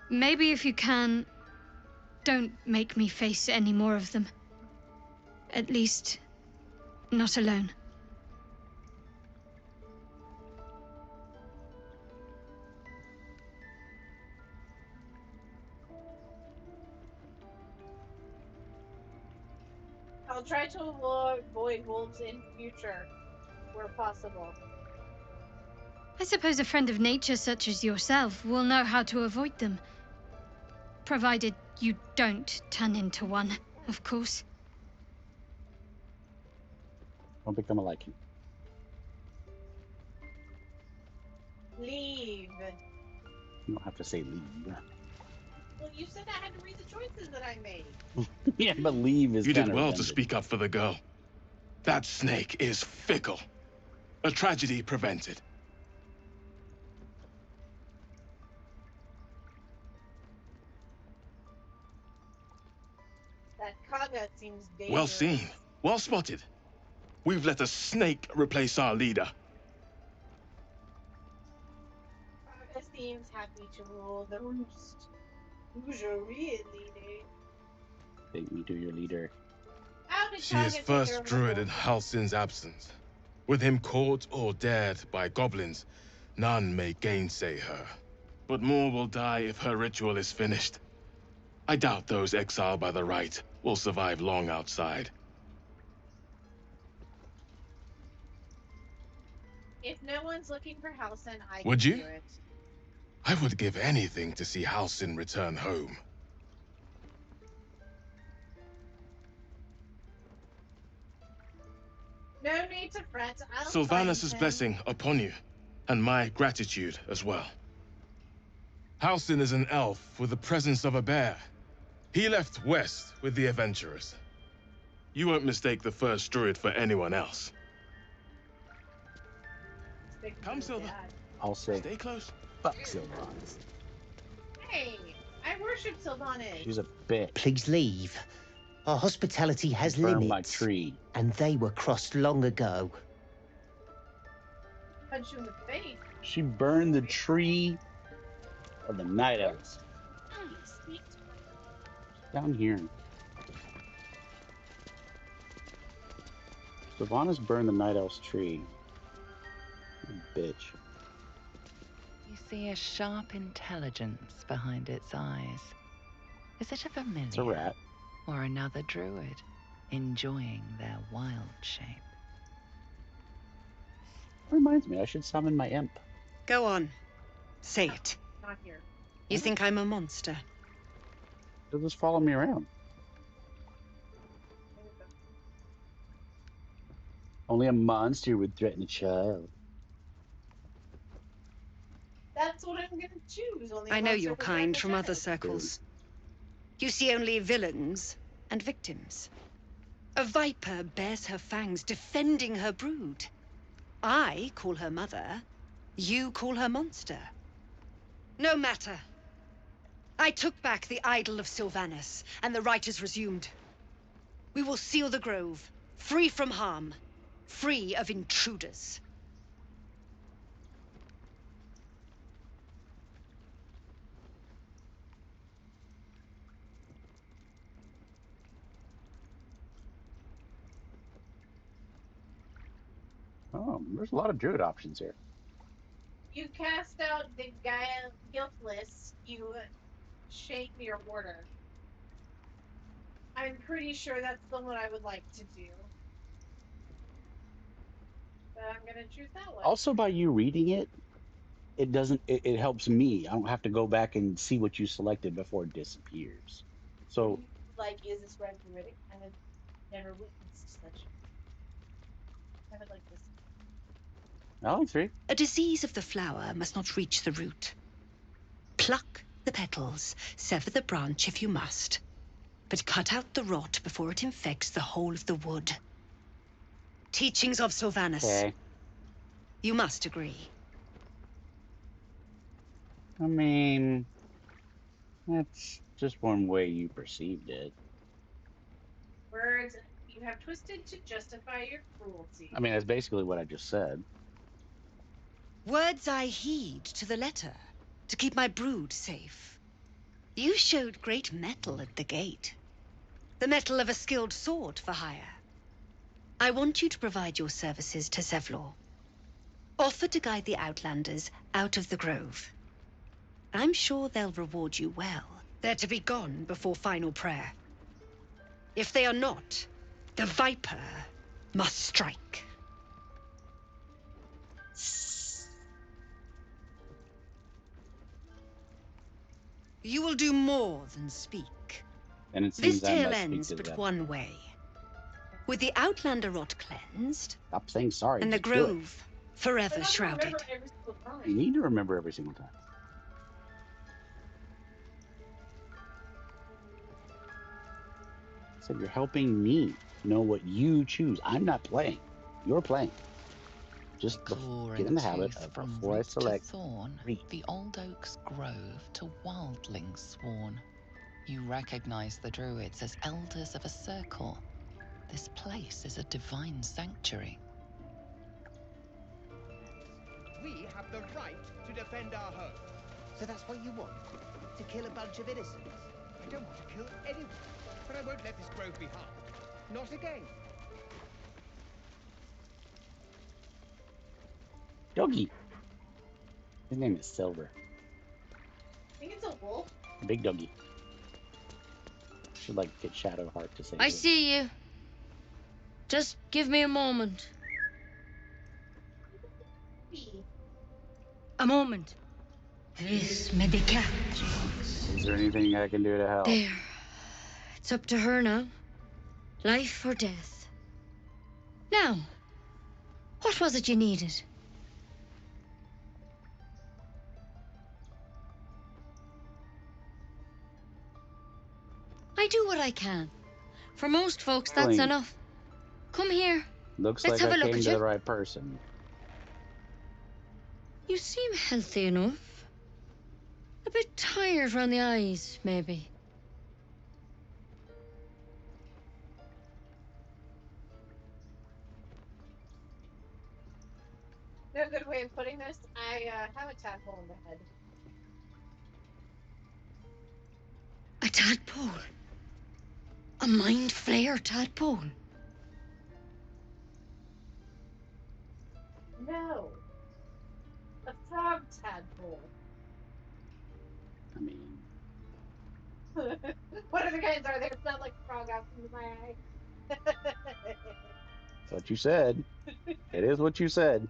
Maybe if you can, don't make me face any more of them. At least, not alone. I'll try to avoid wolves in future, where possible. I suppose a friend of nature such as yourself will know how to avoid them. Provided you don't turn into one, of course. Don't become a liking. Leave. You don't have to say leave. Well, you said I had to read the choices that I made. Yeah, but leave is You did kind of well to redundant. speak up for the girl. That snake is fickle. A tragedy prevented. That Kaga seems dangerous. Well seen. Well spotted. We've let a snake replace our leader. Kaga seems happy to rule the roost. Who's your real leader? Take me to your leader. How did She is Kaga take first over druid the in Halsin's absence. With him caught or dared by goblins, none may gainsay her. But more will die if her ritual is finished. I doubt those exiled by the right will survive long outside. If no one's looking for Halsin, I Would can you? do it. I would give anything to see Halsin return home. No need to fret. I'll Sylvanus' find him. blessing upon you, and my gratitude as well. Halsin is an elf with the presence of a bear. He left west with the adventurers. You won't mistake the first druid for anyone else. Come, Silva. I'll say, Stay close. fuck Sylvanas. Hey, I worship Sylvanas. She's a bitch. Please leave. Our hospitality has Burn limits. my tree. And they were crossed long ago. Punch you in the face. She burned the tree of the night elves. Down here. Sylvanas burned the night elf's tree. You bitch. You see a sharp intelligence behind its eyes. Is it a familiar? It's a rat. Or another druid, enjoying their wild shape? Reminds me, I should summon my imp. Go on. Say it. Not here. You think I'm a monster? They'll just follow me around. Only a monster would threaten a child. That's what I'm gonna choose. Only I know monster your for kind Dragon from other Child. circles. You see only villains and victims. A viper bears her fangs defending her brood. I call her mother. You call her monster. No matter. I took back the idol of Sylvanus, and the rite is resumed. We will seal the grove, free from harm, free of intruders. Oh, there's a lot of druid options here. You cast out the guy guiltless. You shake your order. I'm pretty sure that's the one I would like to do. But I'm gonna choose that one. Also, by you reading it, it doesn't. It helps me. I don't have to go back and see what you selected before it disappears. So Like, is this red druidic? I have never witnessed such. I would like this. I like 3. A disease of the flower must not reach the root. Pluck the petals, sever the branch if you must, but cut out the rot before it infects the whole of the wood. Teachings of Sylvanus. Okay. You must agree. I mean, that's just one way you perceived it. Words you have twisted to justify your cruelty. I mean, that's basically what I just said. Words I heed to the letter, to keep my brood safe. You showed great mettle at the gate. The mettle of a skilled sword for hire. I want you to provide your services to Zevlor. Offer to guide the Outlanders out of the grove. I'm sure they'll reward you well. They're to be gone before final prayer. If they are not, the Viper must strike. You will do more than speak. And it This seems I tale must speak ends to but them. one way. With the Outlander rot cleansed, Stop saying sorry. and the just do it. grove forever But I shrouded. remember every single time. You need to remember every single time. So you're helping me know what you choose. I'm not playing. You're playing. Just Core get in and the habit tooth of from before I root to select. thorn, read. the old oak's grove to wildlings sworn. You recognize the Druids as elders of a circle. This place is a divine sanctuary. We have the right to defend our home. So that's what you want? To kill a bunch of innocents? I don't want to kill anyone, but I won't let this grove be harmed. Not again. Doggy. His name is Silver. I think it's a wolf. Big doggy. Should like get Shadowheart to say. I this. see you. Just give me a moment. A moment. Vis medicat. Is there anything I can do to help? There. It's up to her now. Life or death. Now, what was it you needed? I do what I can. For most folks, that's Really? enough. Come here. Looks Let's like have I a look came at to you. the right person. You seem healthy enough. A bit tired round the eyes, maybe. No good way of putting this. I have a tadpole in the head. A tadpole. A mind flayer tadpole. No. A frog tadpole. I mean, What other kinds are there? It's not like frog out into my eye. that's what you said. It is what you said.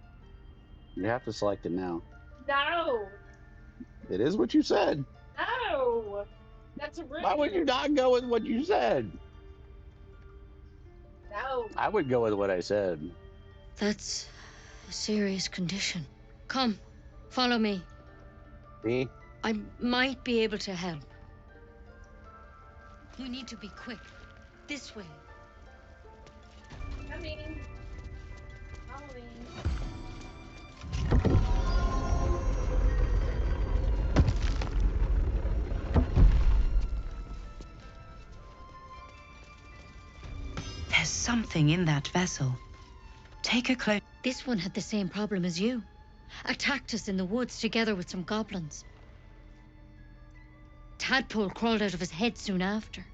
You have to select it now. No. It is what you said. No. That's rude. Why would you not go with what you said? No. I would go with what I said. That's a serious condition. Come, follow me. See? I might be able to help. We need to be quick. This way. Coming. Following. There's something in that vessel. Take a close. This one had the same problem as you. Attacked us in the woods together with some goblins. Tadpole crawled out of his head soon after.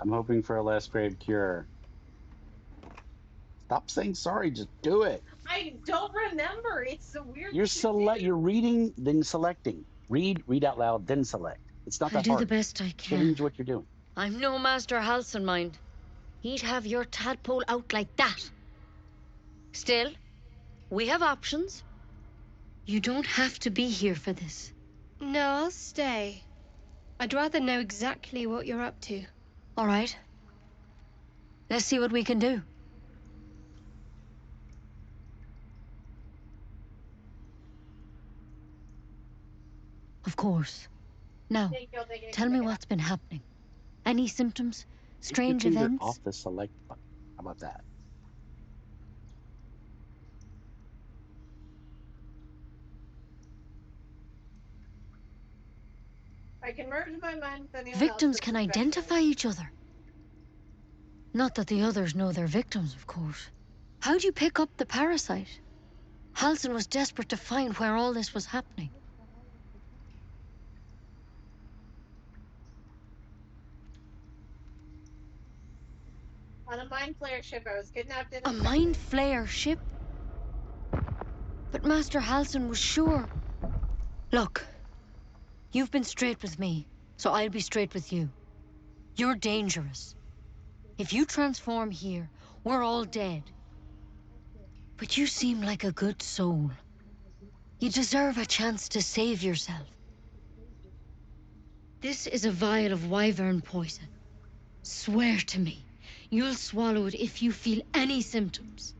I'm hoping for a less grave cure. Stop saying sorry, just do it. I don't remember. It's so weird. You're reading, then selecting. Read out loud, then select. It's not I that do hard. the best I can. Change what you're doing. I'm no master Halcyon mind. He'd have your tadpole out like that. Still, We have options. You don't have to be here for this. No, I'll stay. I'd rather know exactly what you're up to. All right. Let's see what we can do. Of course. Now, tell me what's been happening. Any symptoms? Strange Keep your finger events? off the select button. How about that? I can merge my mind with anyone Victims else can that's identify each other. Not that the others know they're victims, of course. How'd you pick up the parasite? Halsin was desperate to find where all this was happening. on a mind flayer ship. I was kidnapped in A mind flayer ship? But Master Halsin was sure. Look, you've been straight with me, so I'll be straight with you. You're dangerous. If you transform here, we're all dead. But you seem like a good soul. You deserve a chance to save yourself. This is a vial of wyvern poison. Swear to me, you'll swallow it if you feel any symptoms.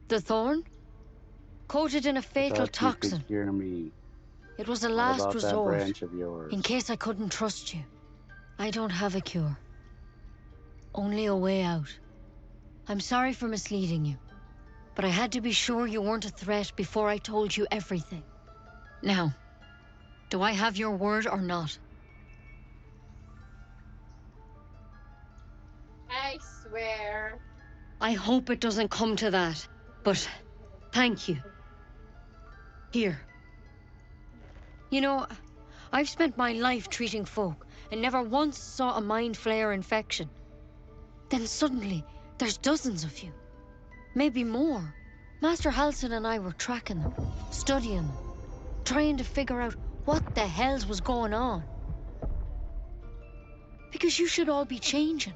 The thorn? Coated in a fatal toxin. Hear me. It was a What last about that resort. branch of yours? In case I couldn't trust you. I don't have a cure. Only a way out. I'm sorry for misleading you, but I had to be sure you weren't a threat before I told you everything. Now, do I have your word or not? I swear. I hope it doesn't come to that, but thank you. Here. You know, I've spent my life treating folk and never once saw a mind flayer infection. Then suddenly, there's dozens of you. Maybe more. Master Halsin and I were tracking them, studying them, trying to figure out what the hells was going on. Because you should all be changing.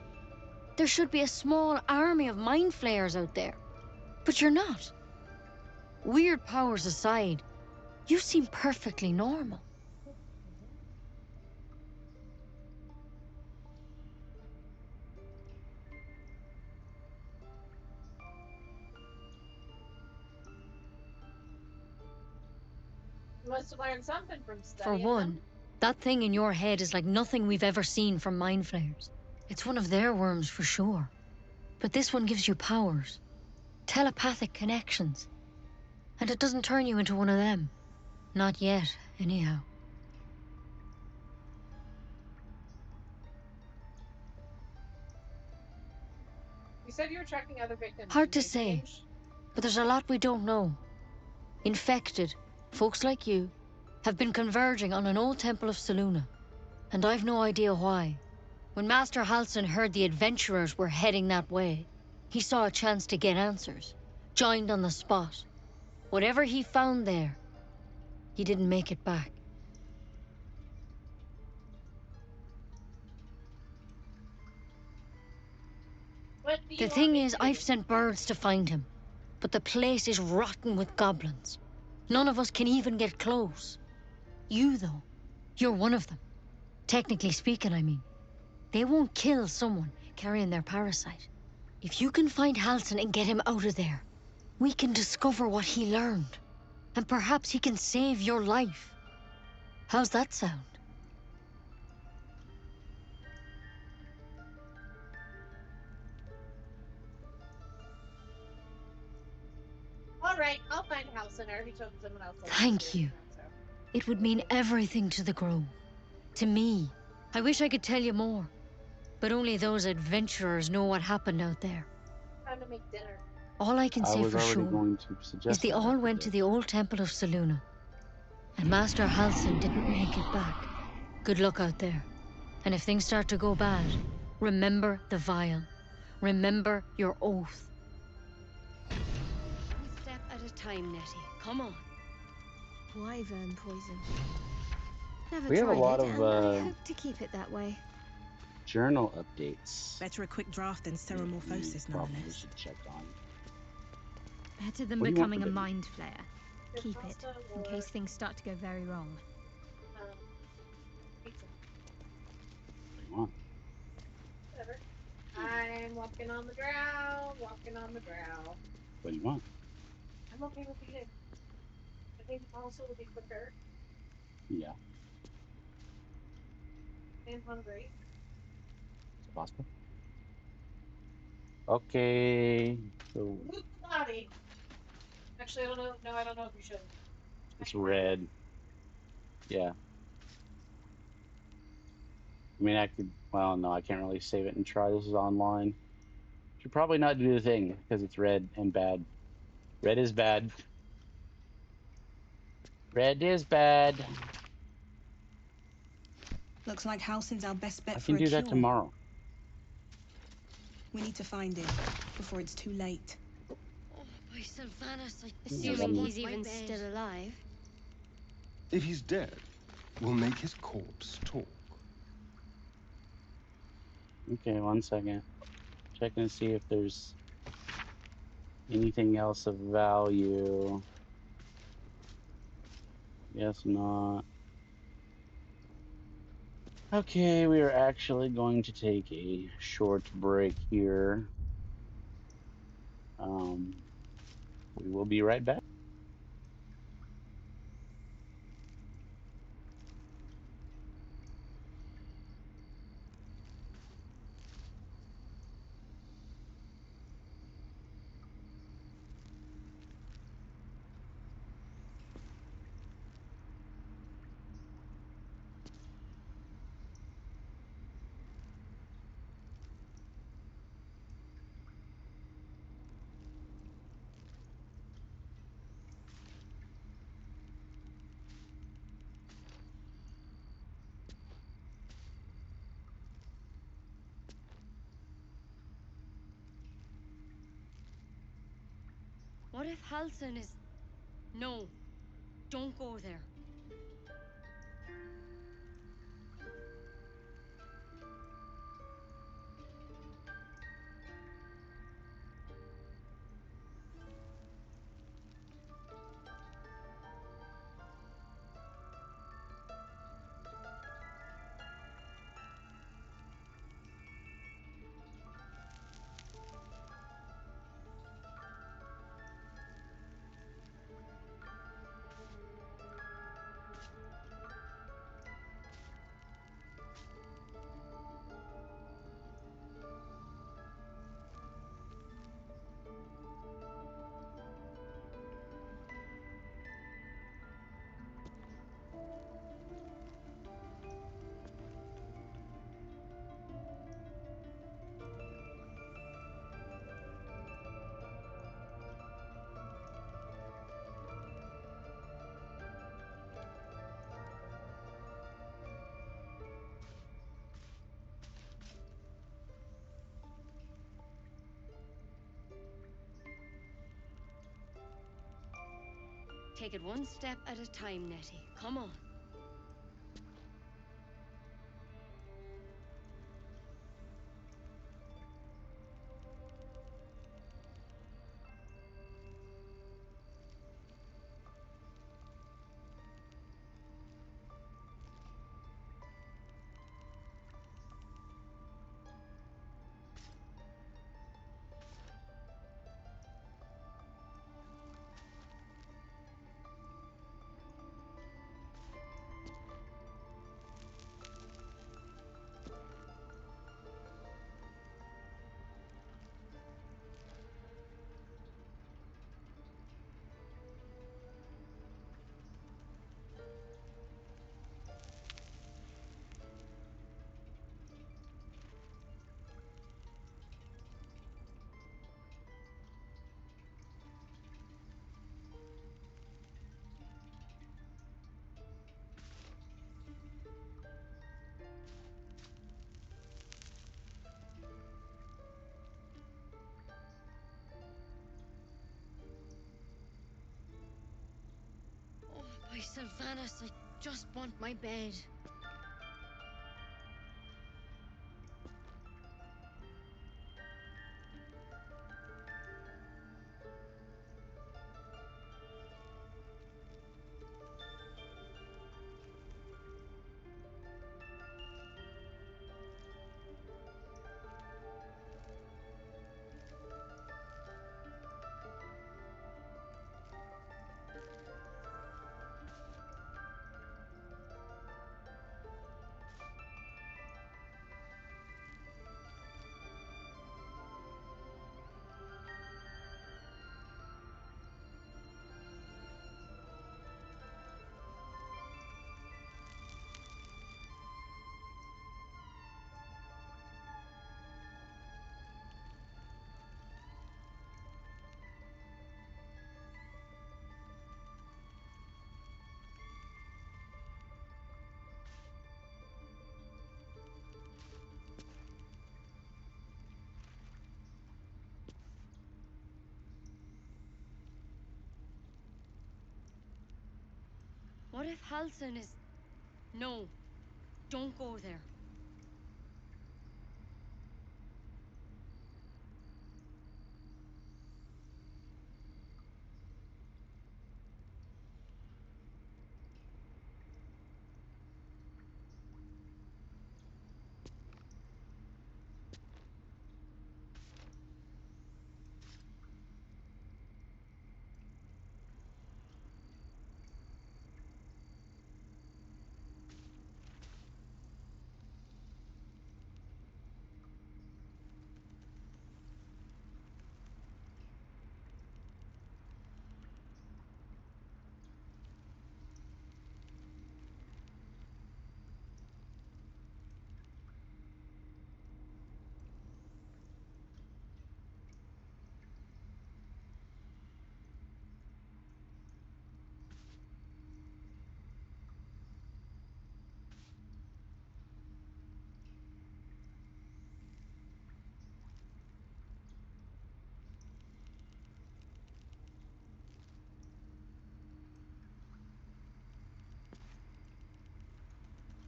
There should be a small army of mind flayers out there. But you're not. Weird powers aside, you seem perfectly normal. You must have learned something from For studying one, them. that thing in your head is like nothing we've ever seen from mind flayers. It's one of their worms for sure. But this one gives you powers. Telepathic connections. And it doesn't turn you into one of them. Not yet, anyhow. You said you were tracking other victims. Hard Did to they say, change? but there's a lot we don't know. Infected, folks like you, have been converging on an old temple of Selûne. And I've no idea why. When Master Halsin heard the adventurers were heading that way, he saw a chance to get answers. Joined on the spot. Whatever he found there, he didn't make it back. What do you The want thing me is, to do? I've sent birds to find him. But the place is rotten with goblins. None of us can even get close. You, though, you're one of them. Technically speaking, I mean. They won't kill someone carrying their parasite. If you can find Halsin and get him out of there, we can discover what he learned. And perhaps he can save your life. How's that sound? All right, I'll find Halsin. I already told someone else. Thank you. It would mean everything to the Grove. To me. I wish I could tell you more. But only those adventurers know what happened out there. Time to make dinner. All I can I say was for already sure going to is suggest they that all after went to this. the old temple of Selûne. And Master Halsin didn't make it back. Good luck out there. And if things start to go bad, remember the vial. Remember your oath. One step at a time, Nettie. Come on. wyvern poison. Never We have a tried lot it, of and I hope to keep it that way. journal updates. Better a quick draft than ceremorphosis, Probably nonetheless. should check on. Better than What do you want becoming for a dinner? mind flayer. Keep it, in case things start to go very wrong. Pizza. What do you want? Whatever. I'm walking on the ground, walking on the ground. What do you want? I'm okay with eating. I think also will be quicker. Yeah. I'm hungry. Is it possible? Okay. So Move the body. Actually, I don't know. No, I don't know if you should. it's red. Yeah. I mean, I could. Well, no, I can't really save it and try. This is online. Should probably not do the thing because it's red and bad. Red is bad. Red is bad. Looks like Halsin's our best bet I for can a do cure. that tomorrow. We need to find him before it's too late. Oh, by Sylvanas, Assuming he's even still alive. If he's dead, we'll make his corpse talk. Okay, 1 second. Checking to see if there's anything else of value. Guess not. Okay, we are actually going to take a short break here. We will be right back. What if Halsin is... No, don't go there. Take it one step at a time, Nettie. Come on. Sylvanas, I just want my bed. What if Halsin is... No, don't go there.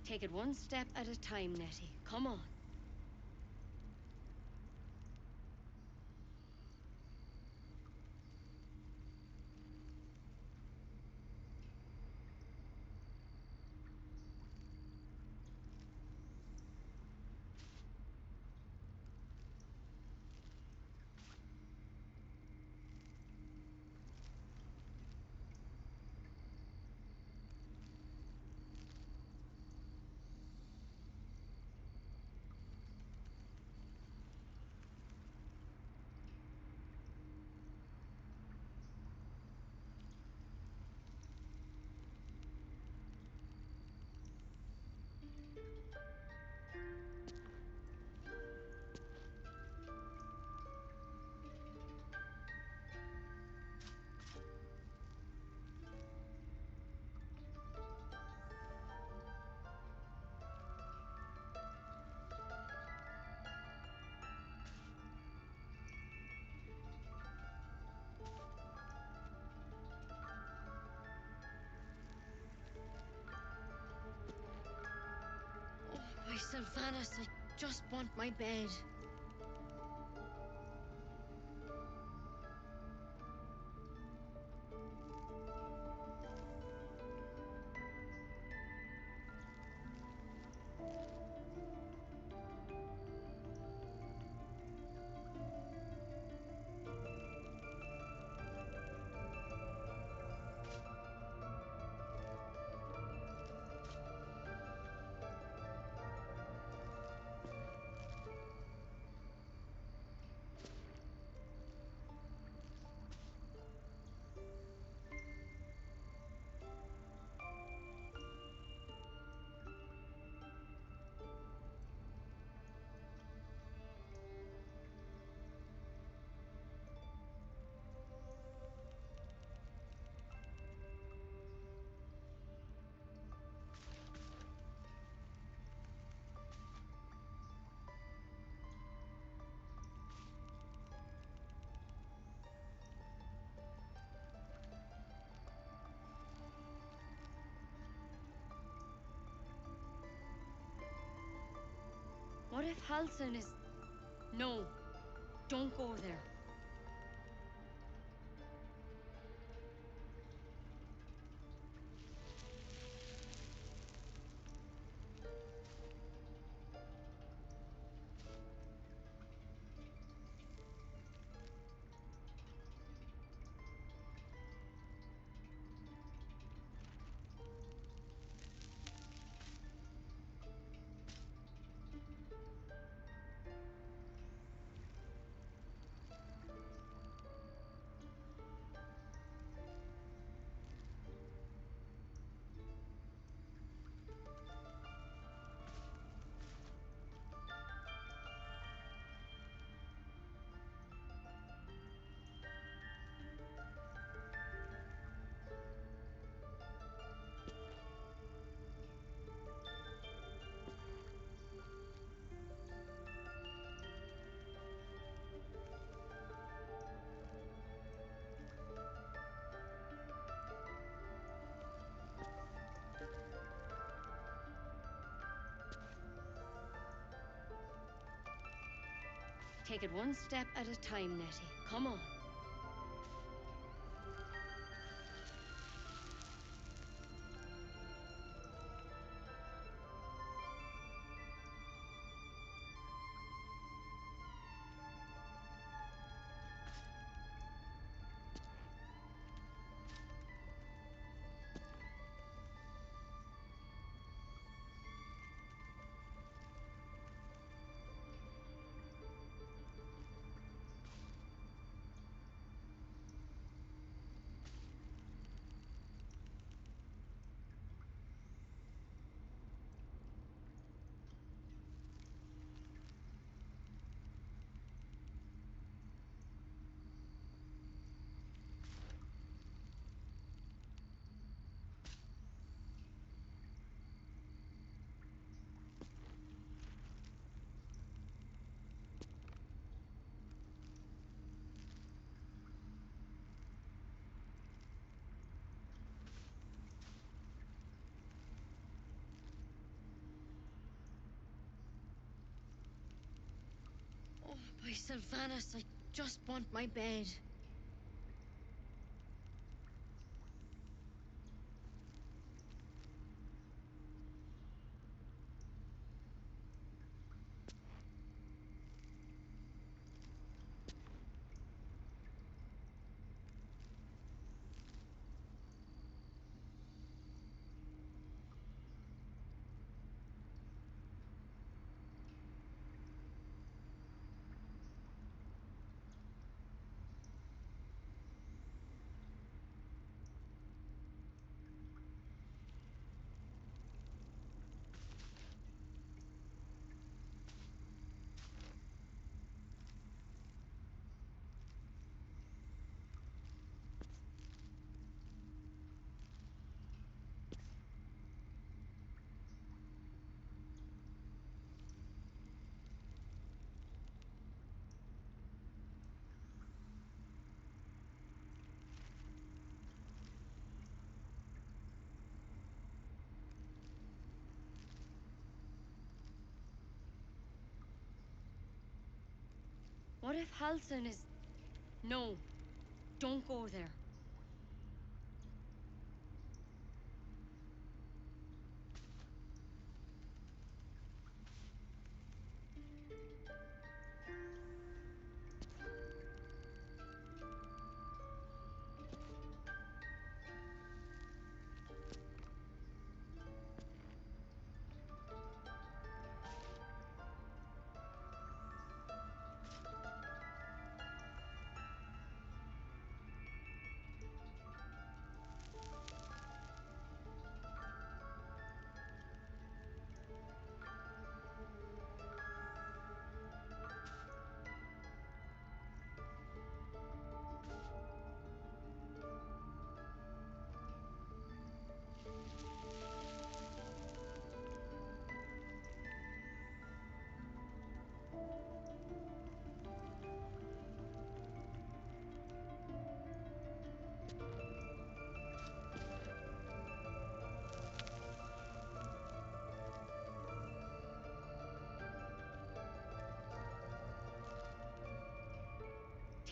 Take it one step at a time, Nettie. Come on. My Sylvanas, I just want my bed. if Halsin is... No, don't go there. Take it one step at a time, Nettie. Come on. Oh, by Sylvanas, I just want my bed. What if Halsin is... No, don't go there.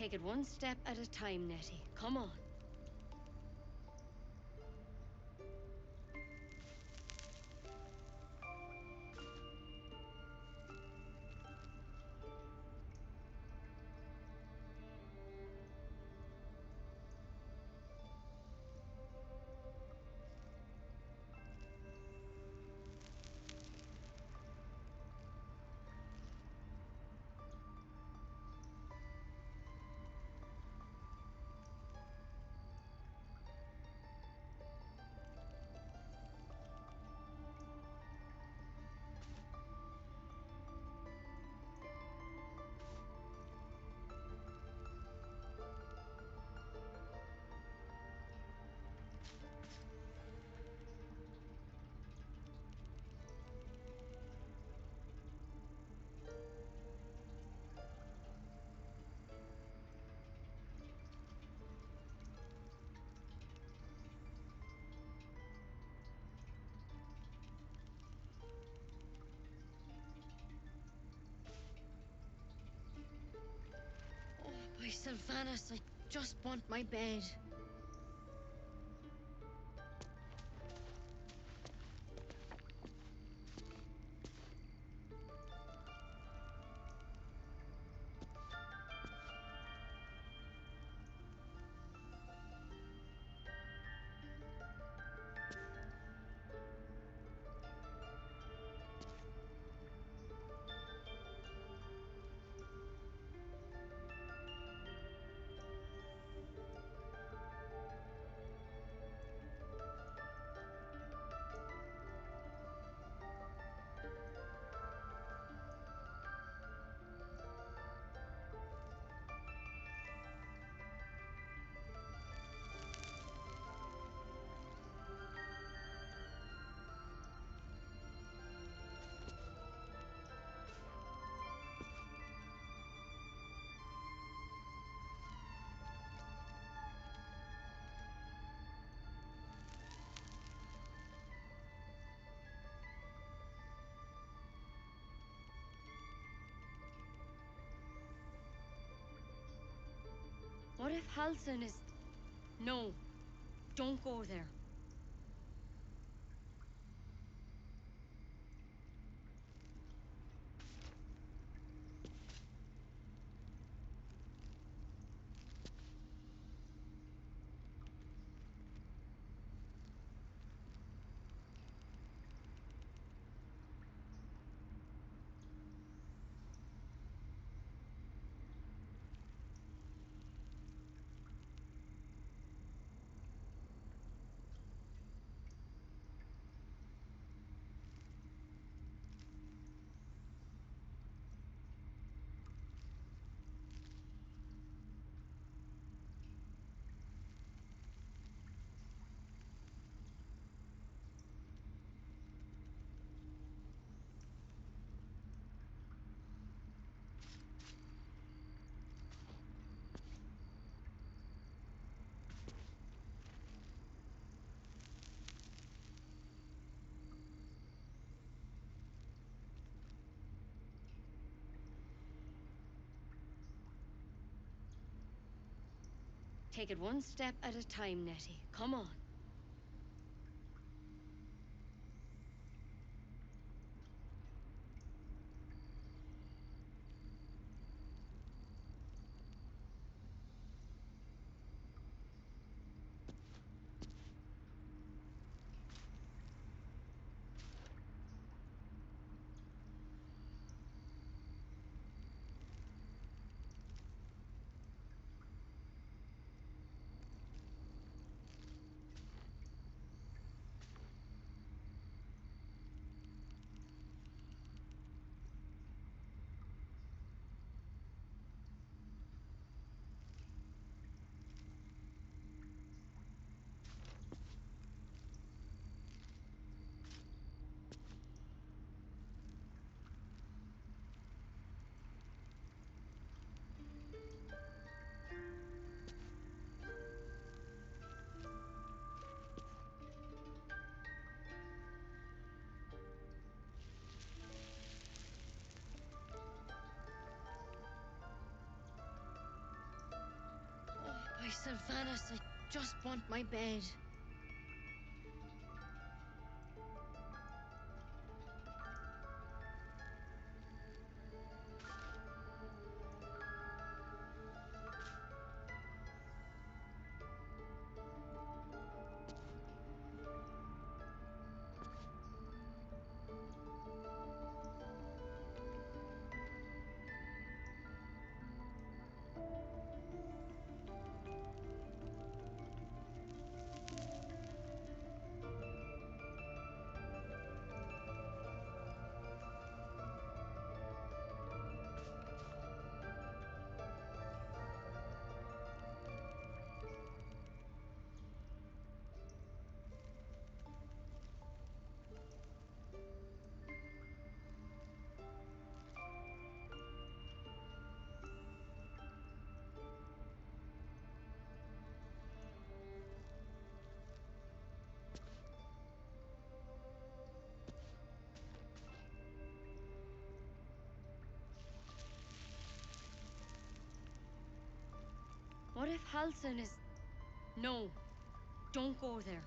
Take it one step at a time, Nettie. Come on. Oh, by Sylvanas, I just want my bed. What if Halsin is... No, don't go there. Take it one step at a time, Nettie. Come on. by Sylvanas, I just want my bed. What if Halsin is... No, don't go there.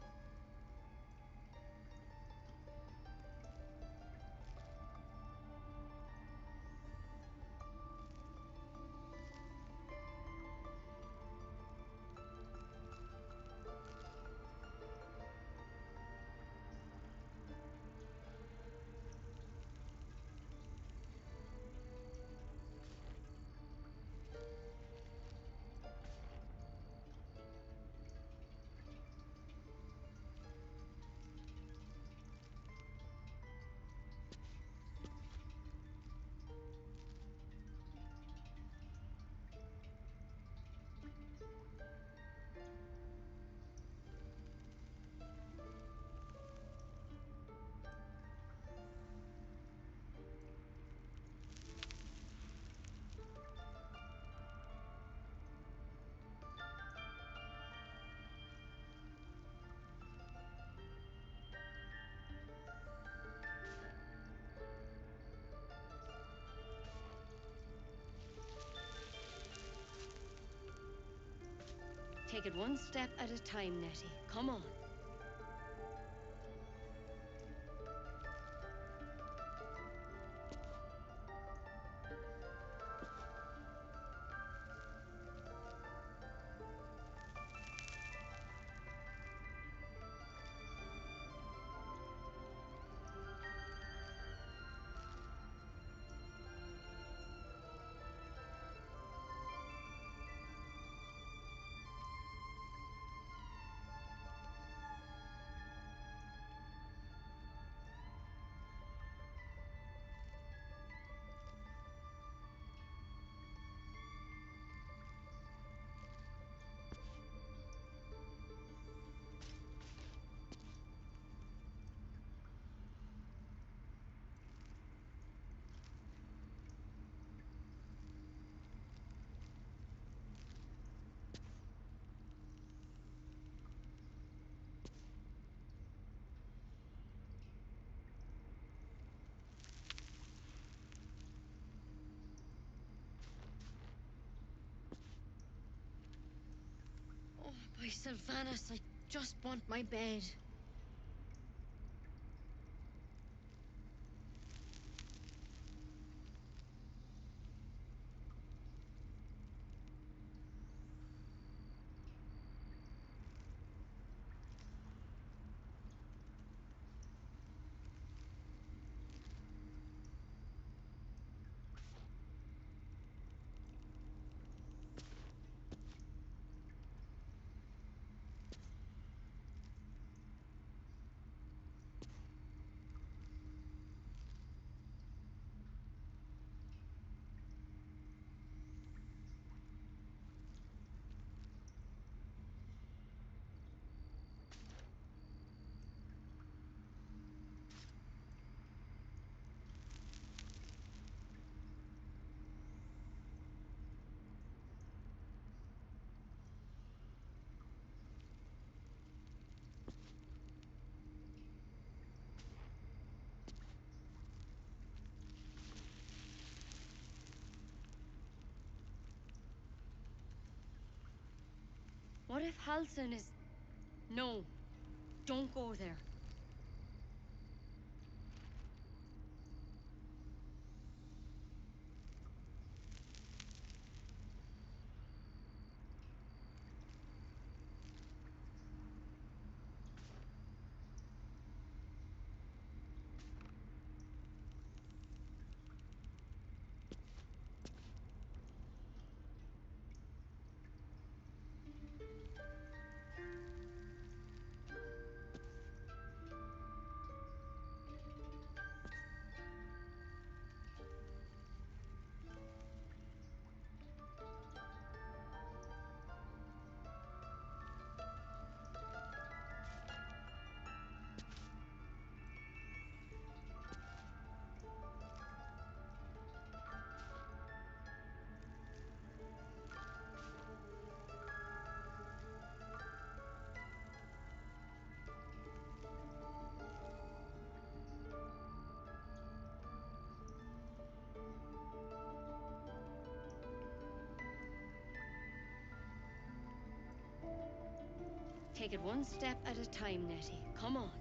Take it one step at a time, Nettie. Come on. Oh, by Sylvanas, I just want my bed. What if Halsin is... No, don't go there. Take it one step at a time, Nettie. Come on.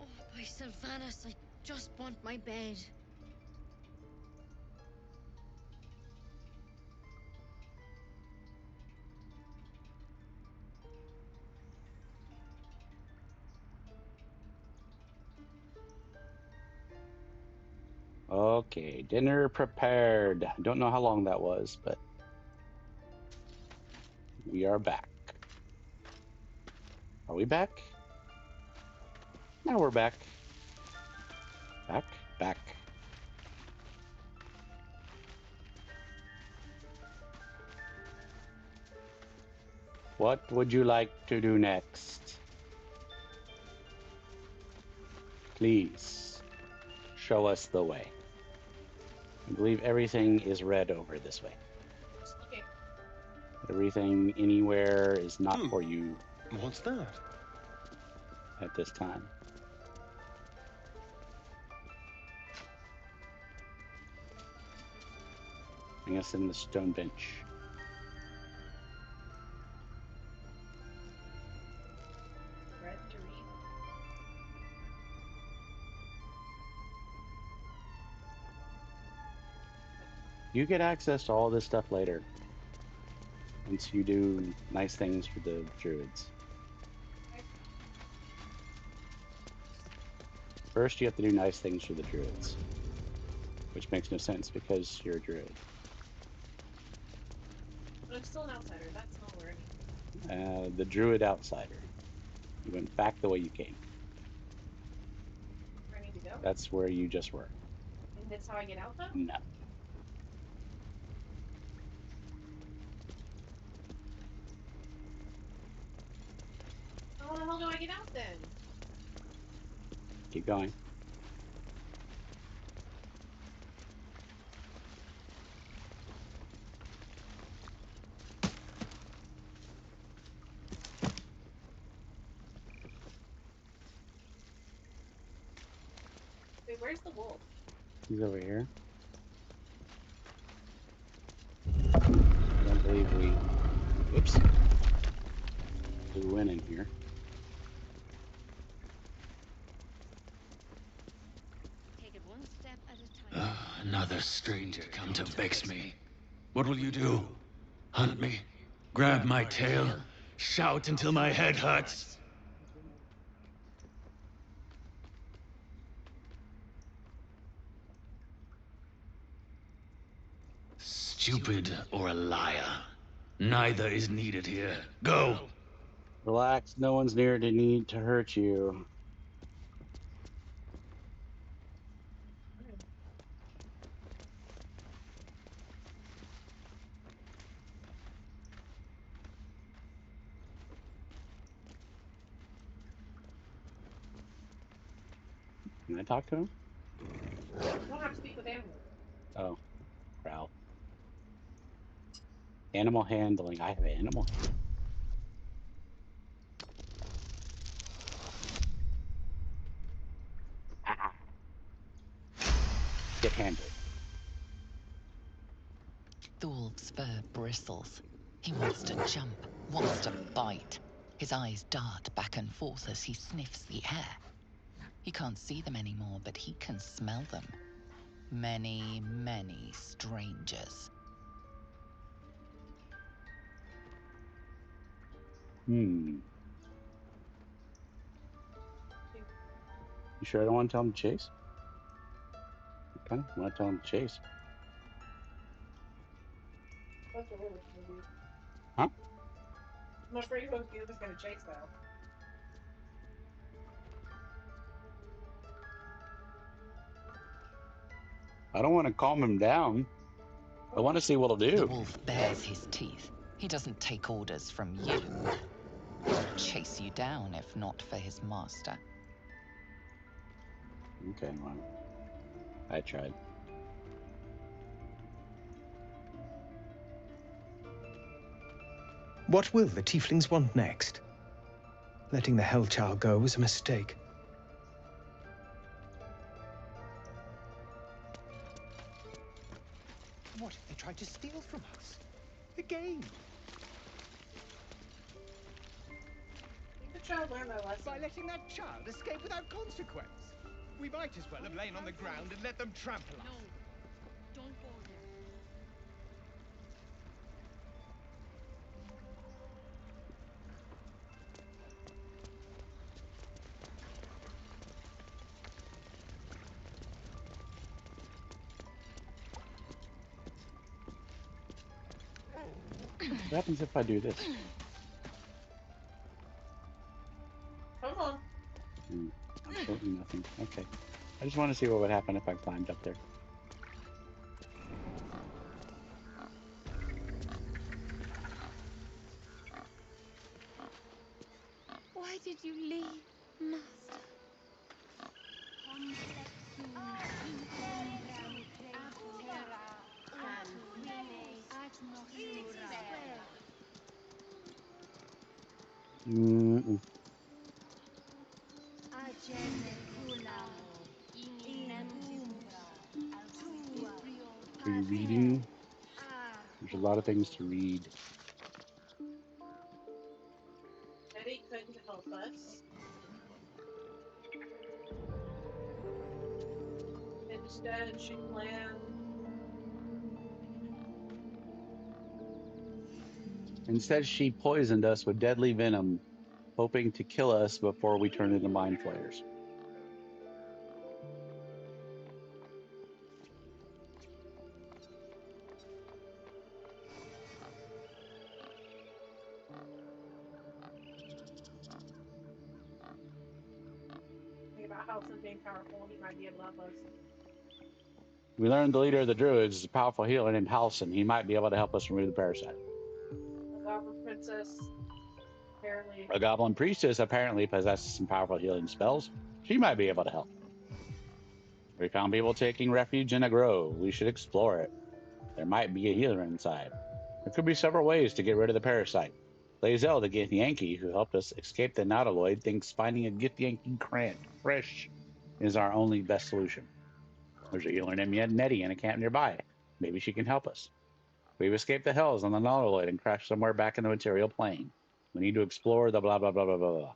Oh, by Sylvanas, I just want my bed. Okay, dinner prepared. Don't know how long that was, but we are back. Are we back? Now we're back. Back. What would you like to do next? Please, show us the way. I believe everything is red over this way. Okay. Everything anywhere is not for you. What's that? At this time. Bring us in the stone bench. Red to read. You get access to all this stuff later. Once you do nice things for the druids. First, you have to do nice things for the druids. Which makes no sense because you're a druid. But I'm still an outsider. That's not where I mean. The druid outsider. You went back the way you came. Where I need to go? That's where you just were. And that's how I get out, though? No. How the hell do I get out then? Keep going. Wait, where's the wolf? He's over here. I don't believe we... Whoops. We went in here. Another stranger come to vex me. What will you do? Hunt me? Grab my tail? Shout until my head hurts? Stupid or a liar. Neither is needed here. Go! Relax, no one's near to need to hurt you. Can I talk to him? You don't have to speak with animals. Oh, growl. Animal handling. I have animal. Ah. Get handled. Thorv's fur bristles. He wants to jump, wants to bite. His eyes dart back and forth as he sniffs the air. He can't see them anymore, but he can smell them. Many, many strangers. You sure I don't want to tell him to chase? Okay, I want to tell him to chase. That's what we're gonna do. Huh? I'm afraid he was gonna chase though. I don't want to calm him down. I want to see what he'll do. The wolf bares his teeth. He doesn't take orders from you. He'll chase you down if not for his master. Okay, well, I tried. What will the Tieflings want next? Letting the Hellchild go was a mistake. What if they tried to steal from us? Again? The child learned their lesson. By letting that child escape without consequence. We might as well have lain on the ground and let them trample us. No, don't go there. What happens if I do this? Come on. Absolutely nothing. Okay. I just want to see what would happen if I climbed up there. Why did you leave, Master? Are you reading? There's a lot of things to read. Eddie couldn't help us. Instead, she planned. Instead, she poisoned us with deadly venom, hoping to kill us before we turn into mind flayers. Think about how something powerful he might be able to help us. We learned the leader of the Druids is a powerful healer named Halsin. He might be able to help us remove the parasite. The Goblin Princess apparently. A goblin priestess apparently possesses some powerful healing spells. She might be able to help. We found people taking refuge in a grove. We should explore it. There might be a healer inside. There could be several ways to get rid of the parasite. Lae'zel, the Githyanki, who helped us escape the Nautiloid, thinks finding a Githyanki fresh is our only best solution. There's a healer named Nettie in a camp nearby. Maybe she can help us. We've escaped the hells on the Nautiloid and crashed somewhere back in the material plane. We need to explore the blah, blah, blah, blah, blah, blah.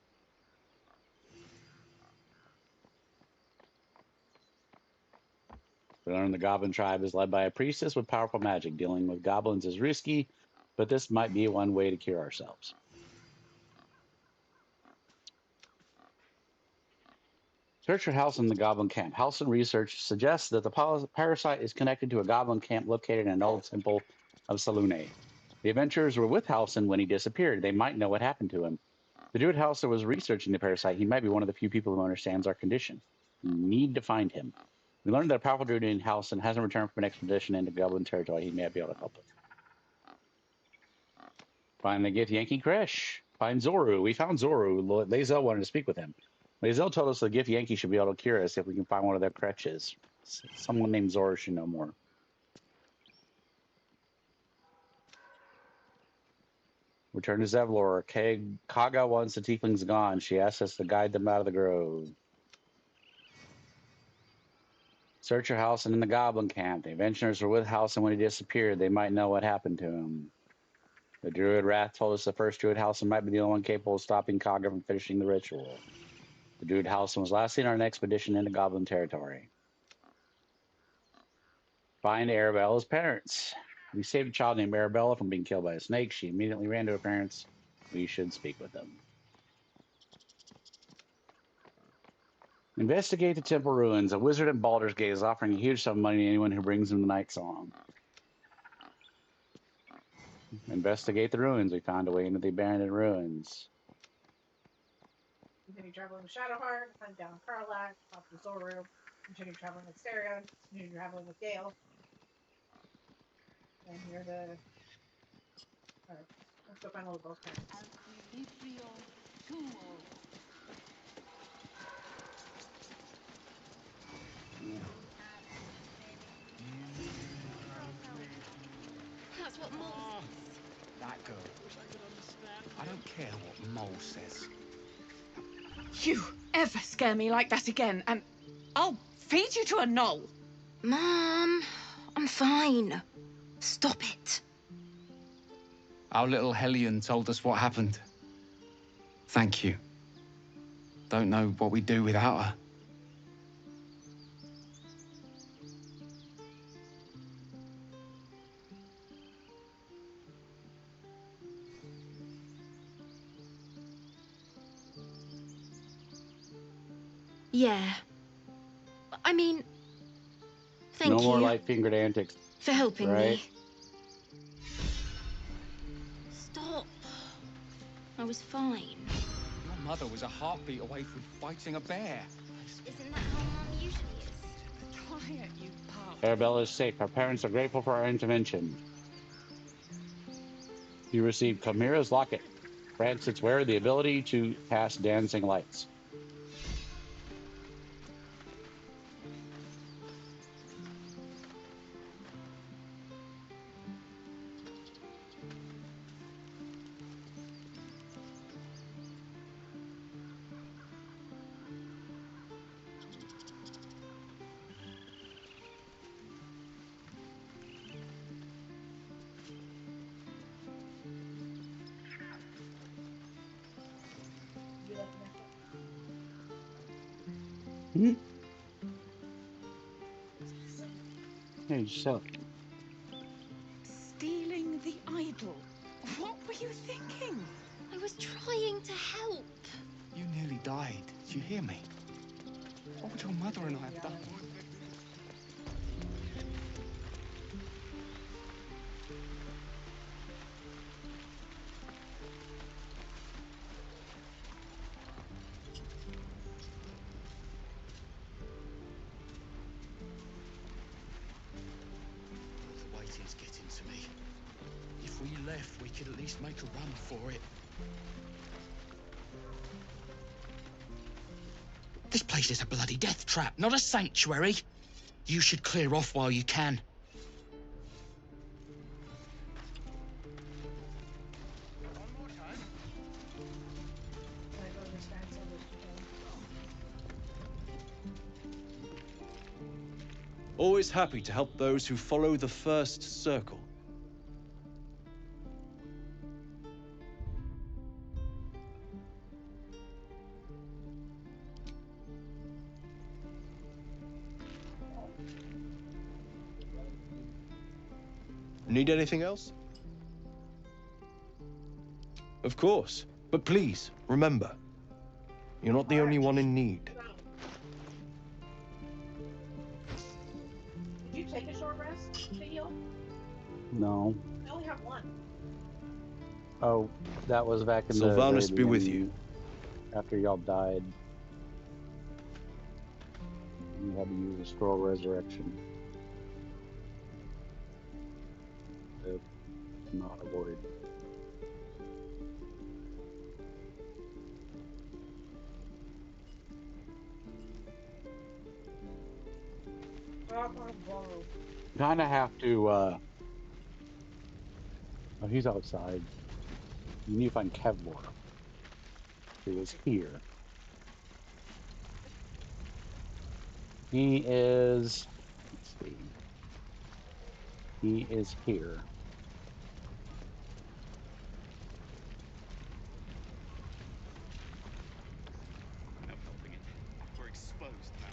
We learn the goblin tribe is led by a priestess with powerful magic. Dealing with goblins is risky, but this might be one way to cure ourselves. Search for house in the goblin camp. Halcyon research suggests that the parasite is connected to a goblin camp located in an old temple of Salune. The adventurers were with Halcyon when he disappeared. They might know what happened to him. The Druid Halcyon was researching the parasite. He might be one of the few people who understands our condition. We need to find him. We learned that a powerful druid in Halcyon hasn't returned from an expedition into goblin territory. He may be able to help us. Find the gift Yankee Kresh. Find Zoru. We found Zoru. Lae'zel wanted to speak with him. Lae'zel told us the gift Yankee should be able to cure us if we can find one of their crutches. Someone named Zoru should know more. Return to Zevlor. Kaga wants the Tieflings gone. She asks us to guide them out of the grove. Search your house and in the goblin camp. The adventurers were with Halcyon when he disappeared. They might know what happened to him. The Druid Wrath told us the first Druid Halcyon might be the only one capable of stopping Kaga from finishing the ritual. The Druid Halcyon was last seen on an expedition into goblin territory. Find Arabella's parents. We saved a child named Arabella from being killed by a snake. She immediately ran to her parents. We should speak with them. Investigate the temple ruins. A wizard in Baldur's Gate is offering a huge sum of money to anyone who brings him the night song. Investigate the ruins. We found a way into the abandoned ruins. Continue traveling with Shadowheart, hunt down Karlak, talk to Zoru, continue traveling with Steria, continue traveling with Gale. And here are the... Alright, let's go find all the girls' parents. That's what Mole That girl. I don't care what Mole says. You ever scare me like that again, and I'll feed you to a knoll. Mom, I'm fine. Stop it. Our little Hellion told us what happened. Thank you. Don't know what we'd do without her. Yeah. I mean, thank you. No more light-fingered antics. For helping right? me. Stop. I was fine. Your mother was a heartbeat away from fighting a bear. Isn't that how Mum usually is? Quiet, you pup. Arabella is safe. Our parents are grateful for our intervention. You received Chimera's Locket. Grants its wearer the ability to cast dancing lights. Hey, so. Stealing the idol. What were you thinking? I was trying to help. You nearly died. Did you hear me? What would your mother and I have done? The waiting's getting to me. If we left, we could at least make a run for it. This place is a bloody death trap, not a sanctuary. You should clear off while you can. Always happy to help those who follow the first circle. Need anything else? Of course. But please, remember, you're not the only one in need. Did you take a short rest to heal? No. I only have one. Oh, that was back in the Sylvanus very be with beginning, you. after y'all died. You had to use a scroll resurrection. If not avoid. Kind of have to, oh, he's outside. You need to find Kevlar. He was here. He is, let's see. He is here. We're exposed now.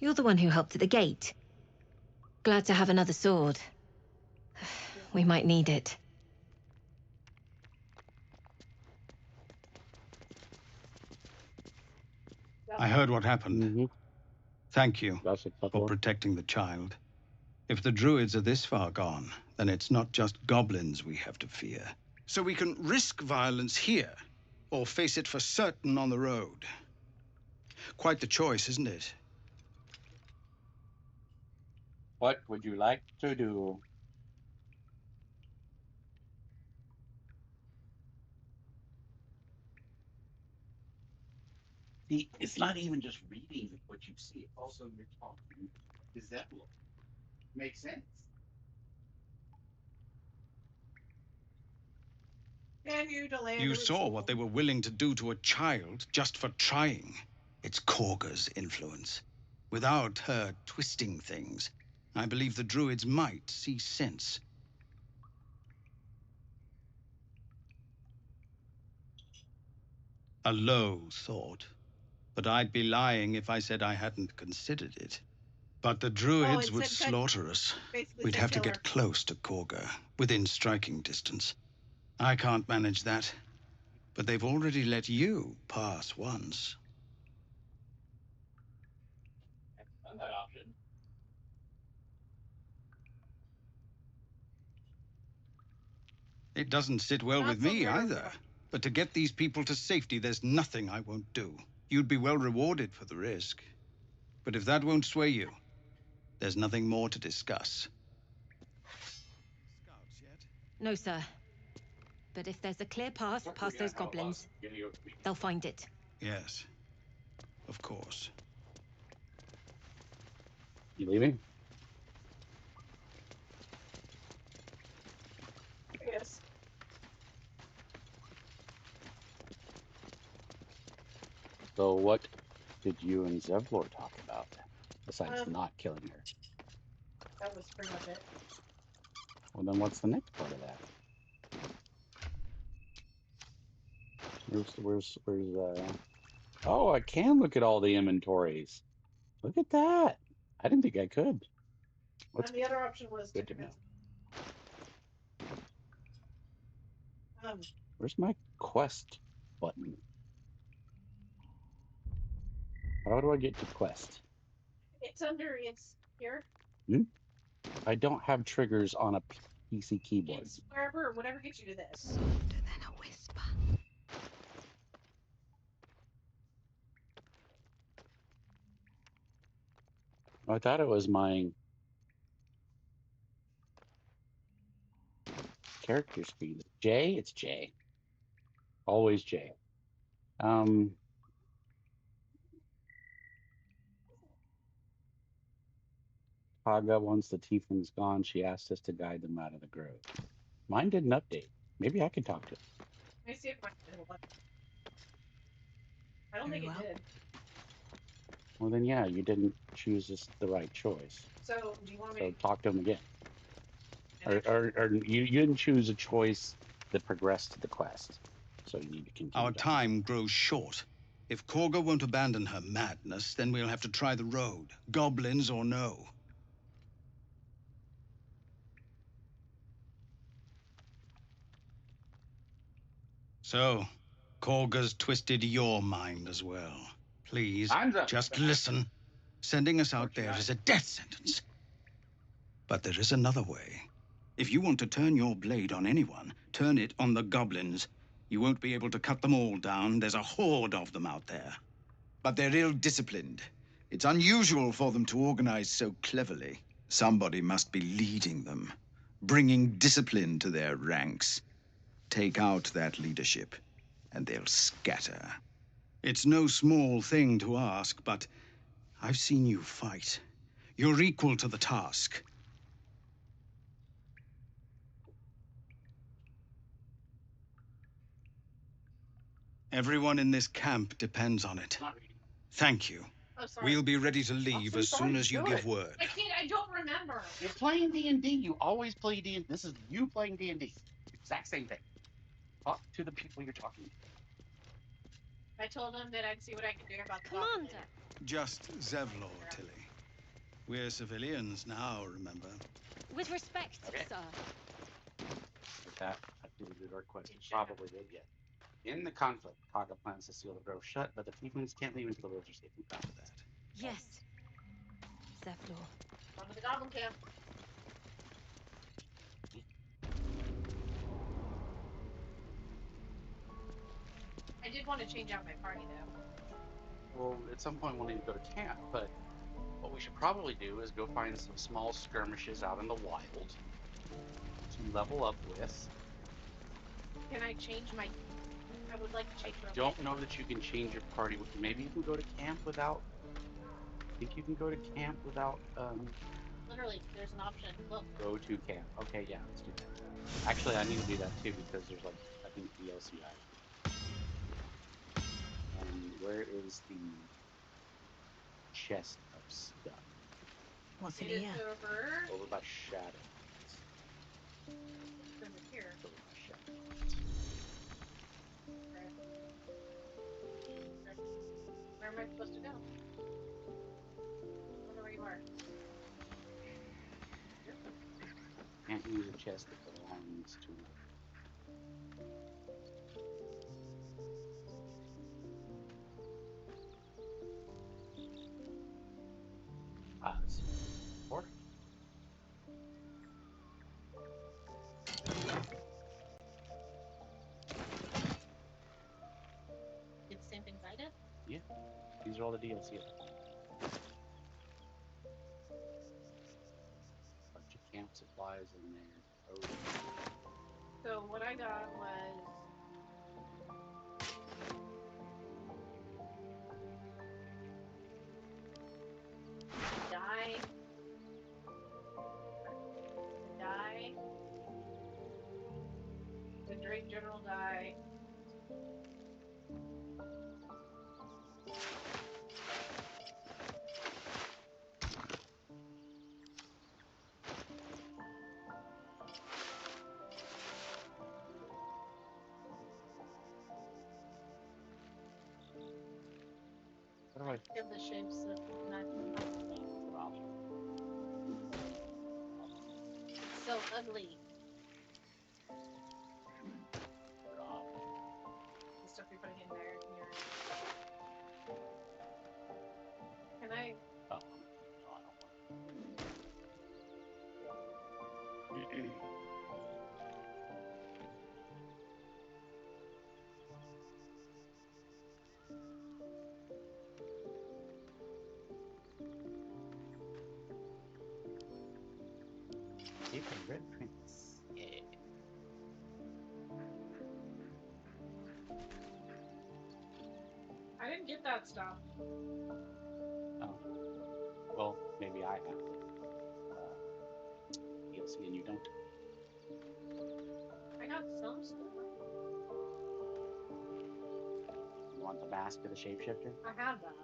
You're the one who helped at the gate. Glad to have another sword. We might need it. I heard what happened. Thank you for protecting the child. If the Druids are this far gone, then it's not just goblins we have to fear. So we can risk violence here, or face it for certain on the road. Quite the choice, isn't it? What would you like to do? See, it's not even just reading what you see, it's also you're talking to Zebulon. Makes sense. Can you delay You the saw ritual? what they were willing to do to a child just for trying. It's Korga's influence. Without her twisting things, I believe the Druids might see sense. A low thought, but I'd be lying if I said I hadn't considered it. But the Druids would slaughter us. We'd have to get close to Korga, within striking distance. I can't manage that, but they've already let you pass once. That option. It doesn't sit well with me either. But to get these people to safety, there's nothing I won't do. You'd be well rewarded for the risk. But if that won't sway you, there's nothing more to discuss. No, sir. But if there's a clear path past those goblins, they'll find it. Yes, of course. You leaving? Yes. So what did you and Zevlor talk about, besides not killing her? That was pretty much it. Well, then what's the next part of that? Where's oh, I can look at all the inventories. Look at that. I didn't think I could. What's And the other option was good to know? Um, Where's my quest button? How do I get to quest? it's here. I don't have triggers on a PC keyboard. It's wherever, whatever gets you to this. I thought it was my character speed. J? It's J. Always J. Paga, once the Tieflings gone, she asked us to guide them out of the grove. Mine didn't update. Maybe I can talk to it. Let me see if mine did. Hold on. I don't think it did. Well, then, yeah, you didn't choose the right choice. So, do you want me So to... talk to him again. Or you didn't choose a choice that progressed to the quest. So you need to continue. Our time grows short. If Korga won't abandon her madness, then we'll have to try the road, goblins or no. So, Korga's twisted your mind as well. Please, just listen. Sending us out there is a death sentence. But there is another way. If you want to turn your blade on anyone, turn it on the goblins. You won't be able to cut them all down. There's a horde of them out there. But they're ill-disciplined. It's unusual for them to organize so cleverly. Somebody must be leading them, bringing discipline to their ranks. Take out that leadership, and they'll scatter. It's no small thing to ask, but I've seen you fight. You're equal to the task. Everyone in this camp depends on it. Thank you. Oh, sorry. We'll be ready to leave as soon as you give word. I can't, I don't remember. You're playing D&D. You always play D&D. This is you playing D&D. Exact same thing. Talk to the people you're talking to. I told him that I'd see what I could do about the Commander. Just Zevlor, Tilly. We're civilians now, remember? With respect, sir. With that, I deleted our quest. Probably did, yeah. In the conflict, Kaga plans to seal the grove shut, but the Tieflings can't leave until the roads are safe and found. That. Yes. Zevlor. On to the goblin camp. I did want to change out my party, though. Well, at some point we'll need to go to camp, but what we should probably do is go find some small skirmishes out in the wild to level up with. Can I change my... I would like to change my... I don't know that you can change your party. Maybe you can go to camp without... I think you can go to camp without... Literally, there's an option. Look. Go to camp. Okay, yeah, let's do that. Actually, I need to do that too because there's like, I think DLC items. And where is the chest of stuff? What's in It is here? Over by Shadow. It's over here. Over by Shadow. Where am I supposed to go? I wonder where you are. Can't use a chest that belongs to another. Let's see. 4. Did the same things I did? Yeah. These are all the DLC. Bunch of camp supplies in there. Oh. So what I got was... Die. The Drake General die. What do I... Give the shapes of It's so ugly. The stuff you're putting in there. Can I? Oh, no, I don't want Cape and Red Prince. Yeah. I didn't get that stuff. Oh. Well, maybe I have the DLC and you don't. I got some stuff. You want the mask of the shapeshifter? I have that.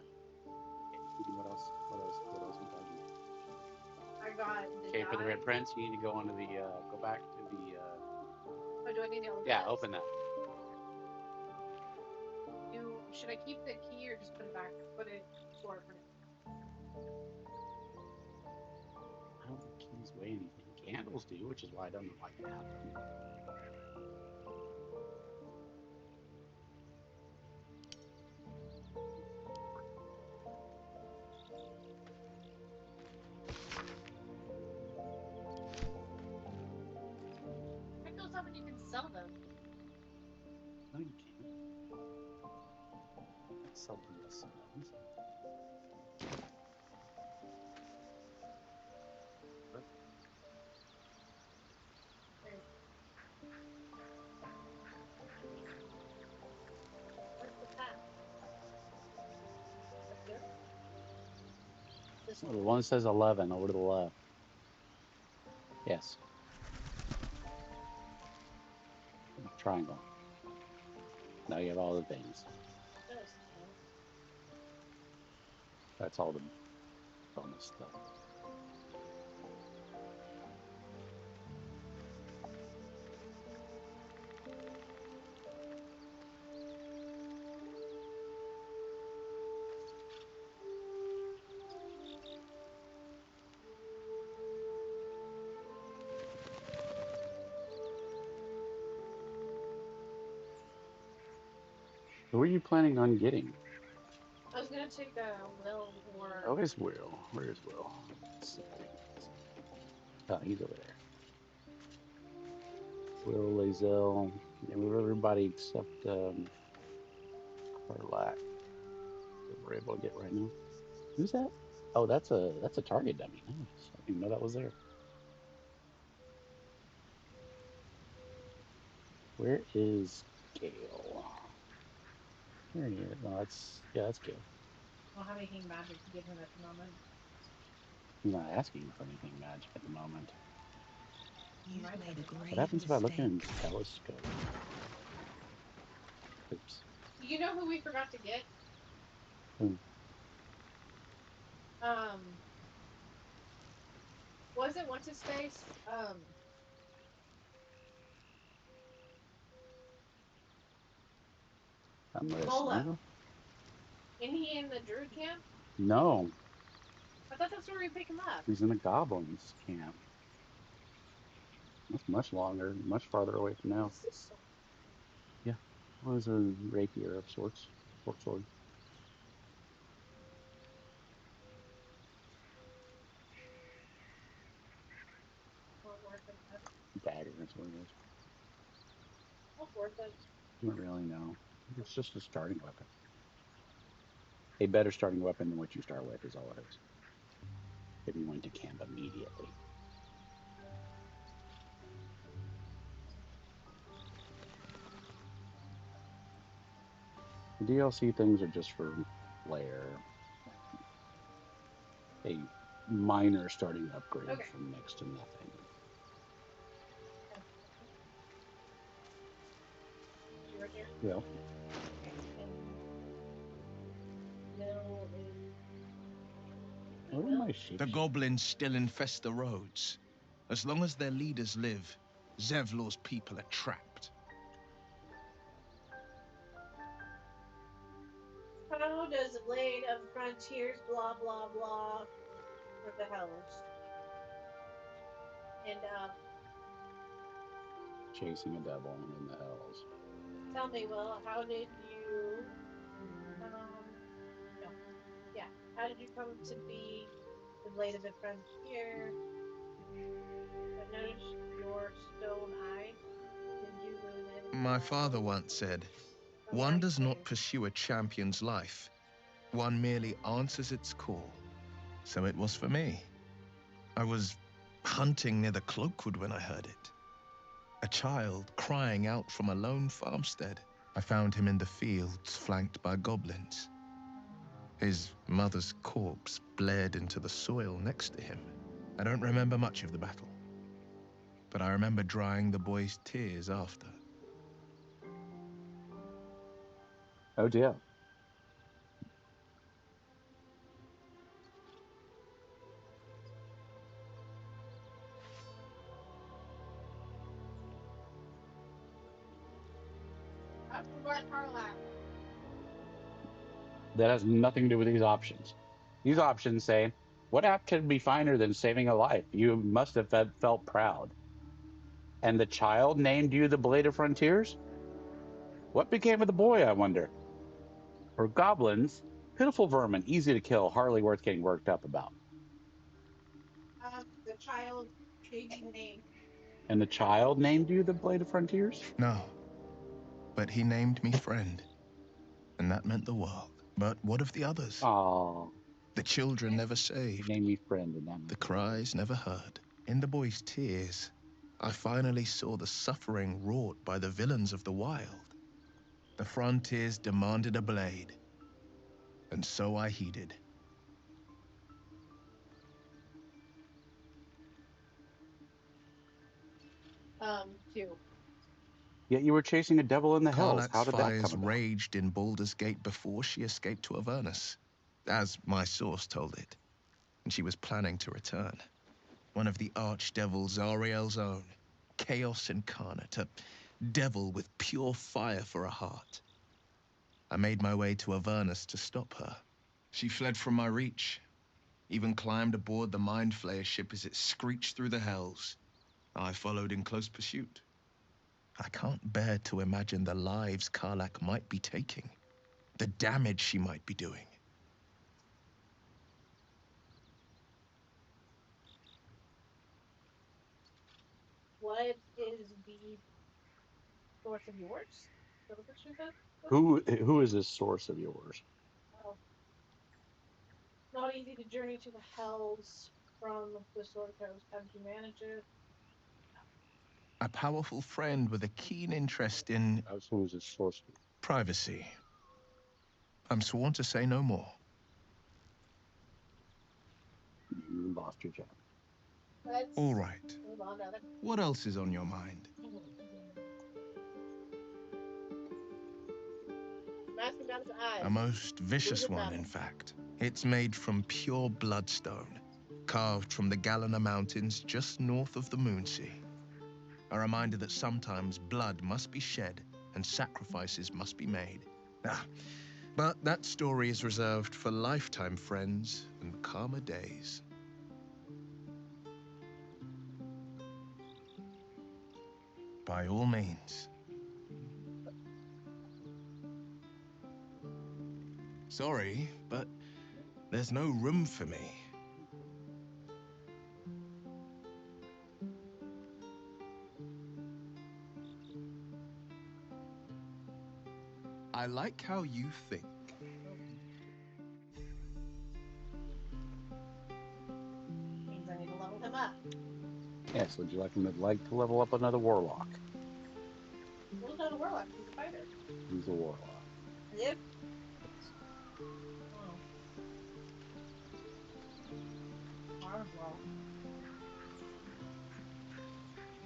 Okay, What else? What else? What else you got? I got the Okay, for the red die. prints, you need to go onto the, go back to the, Oh, do I need to open yeah, this? open that. Should I keep the key or just put it back? Put it store for now. I don't think keys weigh anything. Candles do, which is why I don't know why you have them. Pick those up and you can sell them. No, you can't. That's something else. Where's the path? Up here? This Well, one. the one that says 11 over to the left. Yes. Triangle. Now you have all the things. That's all the bonus stuff. Who are you planning on getting? I was gonna take Will or. Oh, it's Will. Where is Will? Let's see. Oh, he's over there. Will, Lazelle. Yeah, we have everybody except Carlac that we're able to get right now. Who's that? Oh, that's a target dummy. Nice. I didn't know that was there. Where is Gale? Here he is. No, that's that's Gale. I don't have anything magic to give him at the moment. He's not asking for anything magic at the moment. You've made a grave What happens if I look in mistake. his telescope? Oops. You know who we forgot to get? Who? Was it what's his face? I'm Lola. listening. Isn't he in the Druid camp? No, I thought that's where we pick him up. he's in the Goblins camp. That's much longer, much farther away from now. What's this? Yeah, well, it was a rapier of sorts, short sword. Not worth it. Dagger, that's what it is. Not worth it. Not really, no. It's just a starting weapon. A better starting weapon than what you start with is all it is. If you went to camp immediately. The DLC things are just for flair. A minor starting upgrade from next to nothing. You right here? Yeah. The goblins still infest the roads. As long as their leaders live, Zevlor's people are trapped. How does Blade of Frontiers blah blah blah for the hells? And Chasing a devil in the hells. tell me, Will, how did you no. Yeah. How did you come to be the Blade of the Frontier? I noticed your stone eye. Did you lose it? My father once said, one does not pursue a champion's life. One merely answers its call. So it was for me. I was hunting near the Cloakwood when I heard it. A child crying out from a lone farmstead. I found him in the fields, flanked by goblins. His mother's corpse bled into the soil next to him. I don't remember much of the battle, but I remember drying the boy's tears after. Oh dear. That has nothing to do with these options. These options say, what act could be finer than saving a life? You must have felt proud. And the child named you the Blade of Frontiers? What became of the boy, I wonder? Or goblins, pitiful vermin, easy to kill, hardly worth getting worked up about. The child gave you the name. And the child named you the Blade of Frontiers? No. But he named me friend. And that meant the world. But what of the others? Oh. The children never saved. Name me friend and that. The cries never heard. In the boy's tears, I finally saw the suffering wrought by the villains of the wild. The frontiers demanded a blade. And so I heeded. Two. Yet you were chasing a devil in the hills. How Karlak's did that fires come about? raged in Baldur's Gate before she escaped to Avernus, as my source told it. And she was planning to return. One of the archdevils Ariel's own, chaos incarnate, a devil with pure fire for a heart. I made my way to Avernus to stop her. She fled from my reach, even climbed aboard the Mind Flayer ship as it screeched through the hells. I followed in close pursuit. I can't bear to imagine the lives Karlak might be taking, the damage she might be doing. What is the source of yours? Is that what you said? Who is this source of yours? Oh. Not easy to journey to the hells from the Sword Coast. How did you manage it? A powerful friend with a keen interest in privacy. I'm sworn to say no more. You lost your job. All right. What else is on your mind? A most vicious one, in fact. It's made from pure bloodstone, carved from the Galena Mountains just north of the Moonsea. A reminder that sometimes blood must be shed and sacrifices must be made. But that story is reserved for lifetime friends and calmer days. By all means. Sorry, but there's no room for me. I like how you think. Means I need to level him up. Yes, would you like him to level up another warlock? Well, he's not a warlock. He's a fighter. He's a warlock. Yep. Oh. Well.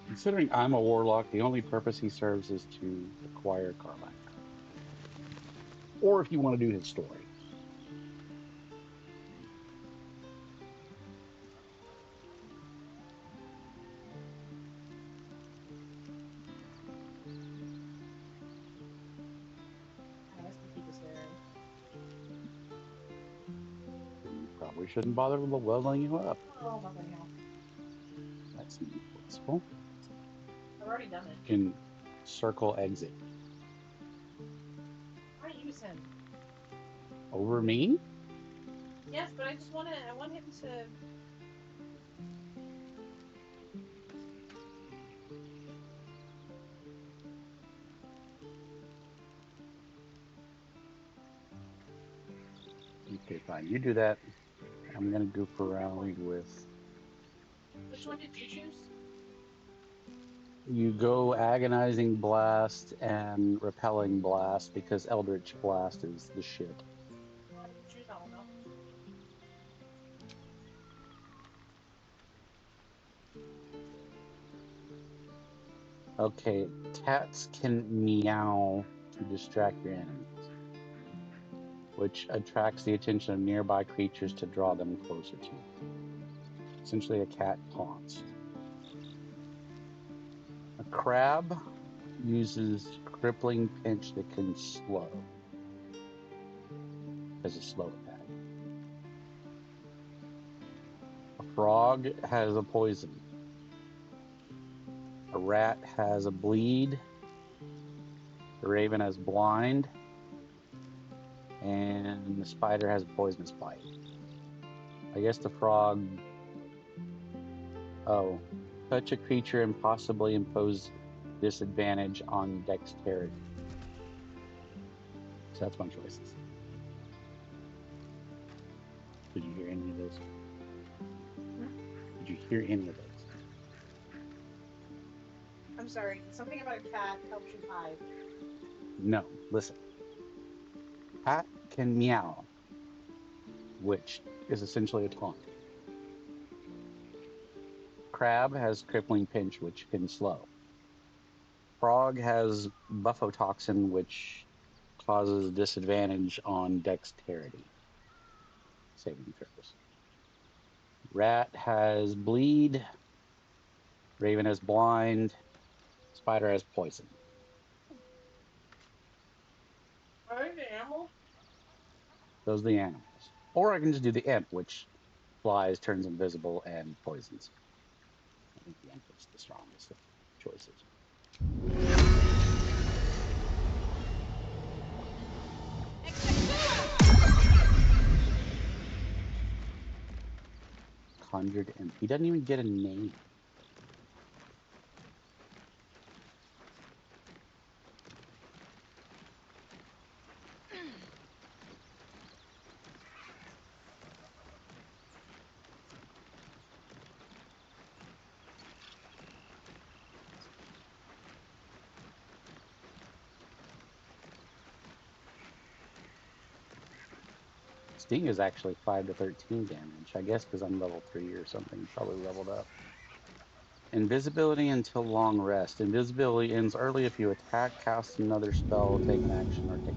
Considering I'm a warlock, the only purpose he serves is to acquire Karlak. Or if you want to do his story. I guess we'll keep this there. You probably shouldn't bother leveling you up. Oh, what the hell. That's wasteful. I've already done it. In circle exit. I use him. Over me? Yes, but I want him to. Okay, fine. You do that. I'm gonna goof around with. Which one did you choose? You go agonizing blast and repelling blast because Eldritch Blast is the shit. Why did you choose that one though? Okay, cats can meow to distract your enemies, which attracts the attention of nearby creatures to draw them closer to you. Essentially, a cat taunts. A crab uses crippling pinch that can slow. As a slow attack. A frog has a poison. A rat has a bleed. The raven has blind. And the spider has a poisonous bite. I guess the frog... Oh. Touch a creature and possibly impose disadvantage on dexterity. So that's my choices. Did you hear any of those? Did you hear any of those? I'm sorry. Something about a cat helps you hide. No. Listen. Cat can meow, which is essentially a taunt. Crab has crippling pinch, which can slow. Frog has buffotoxin, which causes disadvantage on dexterity saving throws. Rat has bleed. Raven has blind. Spider has poison. Are they the animals? Those are the animals. Or I can just do the imp, which flies, turns invisible, and poisons. I think the imp is the strongest of choices. Conjured imp. He doesn't even get a name. Sting is actually 5 to 13 damage. I guess because I'm level 3 or something. Probably leveled up. Invisibility until long rest. Invisibility ends early if you attack, cast another spell, take an action, or take...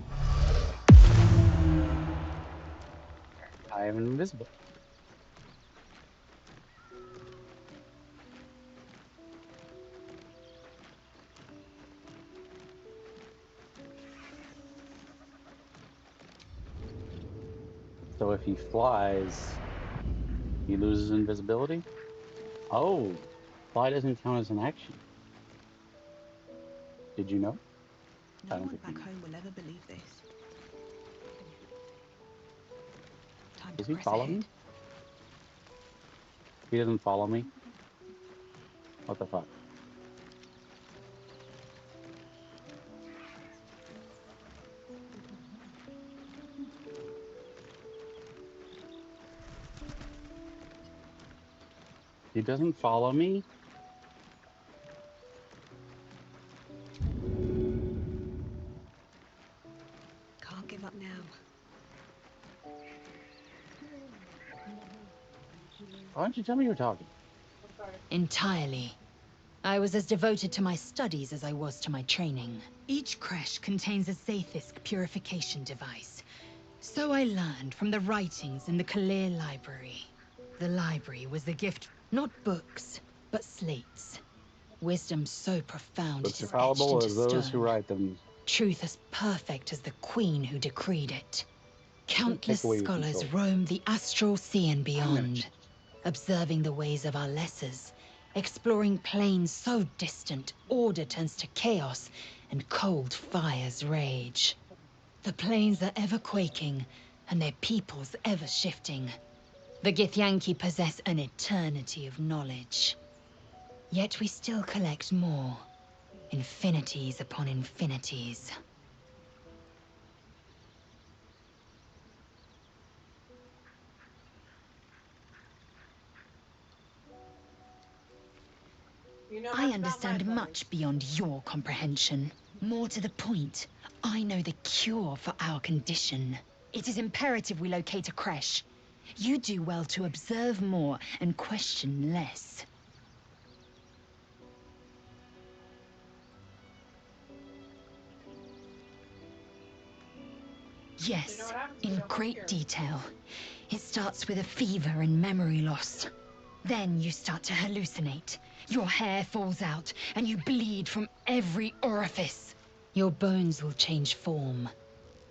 I am invisible. So if he flies, he loses invisibility? Oh, fly doesn't count as an action. Did you know? No one back home will ever believe this. Time Does to he press follow ahead. me? He doesn't follow me? What the fuck? He doesn't follow me? Can't give up now. Why don't you tell me you're talking? Entirely. I was as devoted to my studies as I was to my training. Each creche contains a Zaithisk purification device. So I learned from the writings in the Kalir library. The library was the gift, not books, but slates. Wisdom so profound Books it are is etched fallible into as those who stone. write them. Truth as perfect as the queen who decreed it. Countless Take away your scholars control. roam the astral sea and beyond, observing the ways of our lessers, exploring planes so distant, order turns to chaos, and cold fires rage. The planes are ever quaking, and their peoples ever shifting. The Githyanki possess an eternity of knowledge. Yet we still collect more. Infinities upon infinities. I understand much beyond your comprehension. More to the point, I know the cure for our condition. It is imperative we locate a creche. You do well to observe more and question less. Yes, in great detail. It starts with a fever and memory loss. Then you start to hallucinate, Your hair falls out, and you bleed from every orifice. Your bones will change form.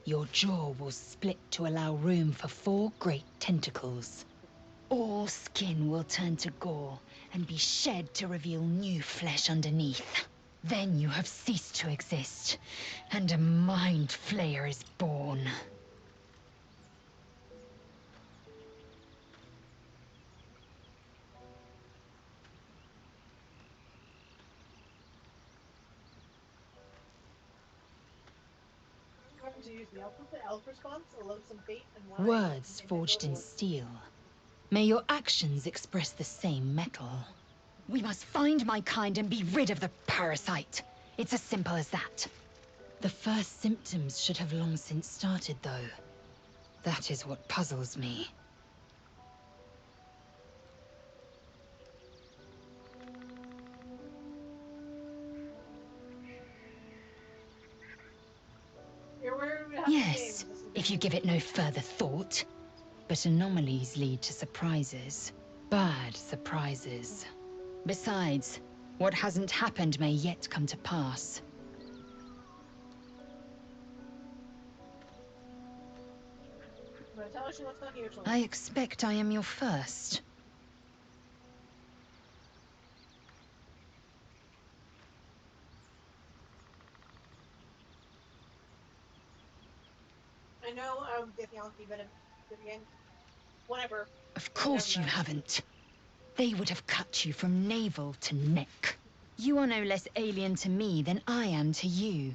Your jaw will split to allow room for 4 great tentacles. All skin will turn to gore and be shed to reveal new flesh underneath. Then you have ceased to exist, and a mind flayer is born. To use the elf response, a loathsome fate, and one Words forged in steel. May your actions express the same metal. We must find my kind and be rid of the parasite. It's as simple as that. The first symptoms should have long since started, though. That is what puzzles me. Yes, if you give it no further thought. But anomalies lead to surprises. Bad surprises. Besides, what hasn't happened may yet come to pass. Tell her she looks like usual. I expect I am your first. I know Githyanki, but again, whatever. Of course you haven't. They would have cut you from navel to neck. You are no less alien to me than I am to you.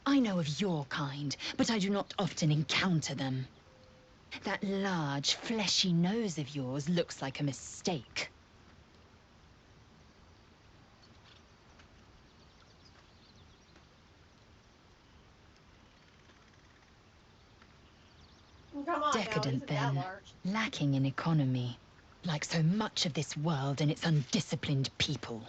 I know of your kind, but I do not often encounter them. That large, fleshy nose of yours looks like a mistake. Come on Decadent, now, then. Lacking in economy. Like so much of this world and its undisciplined people.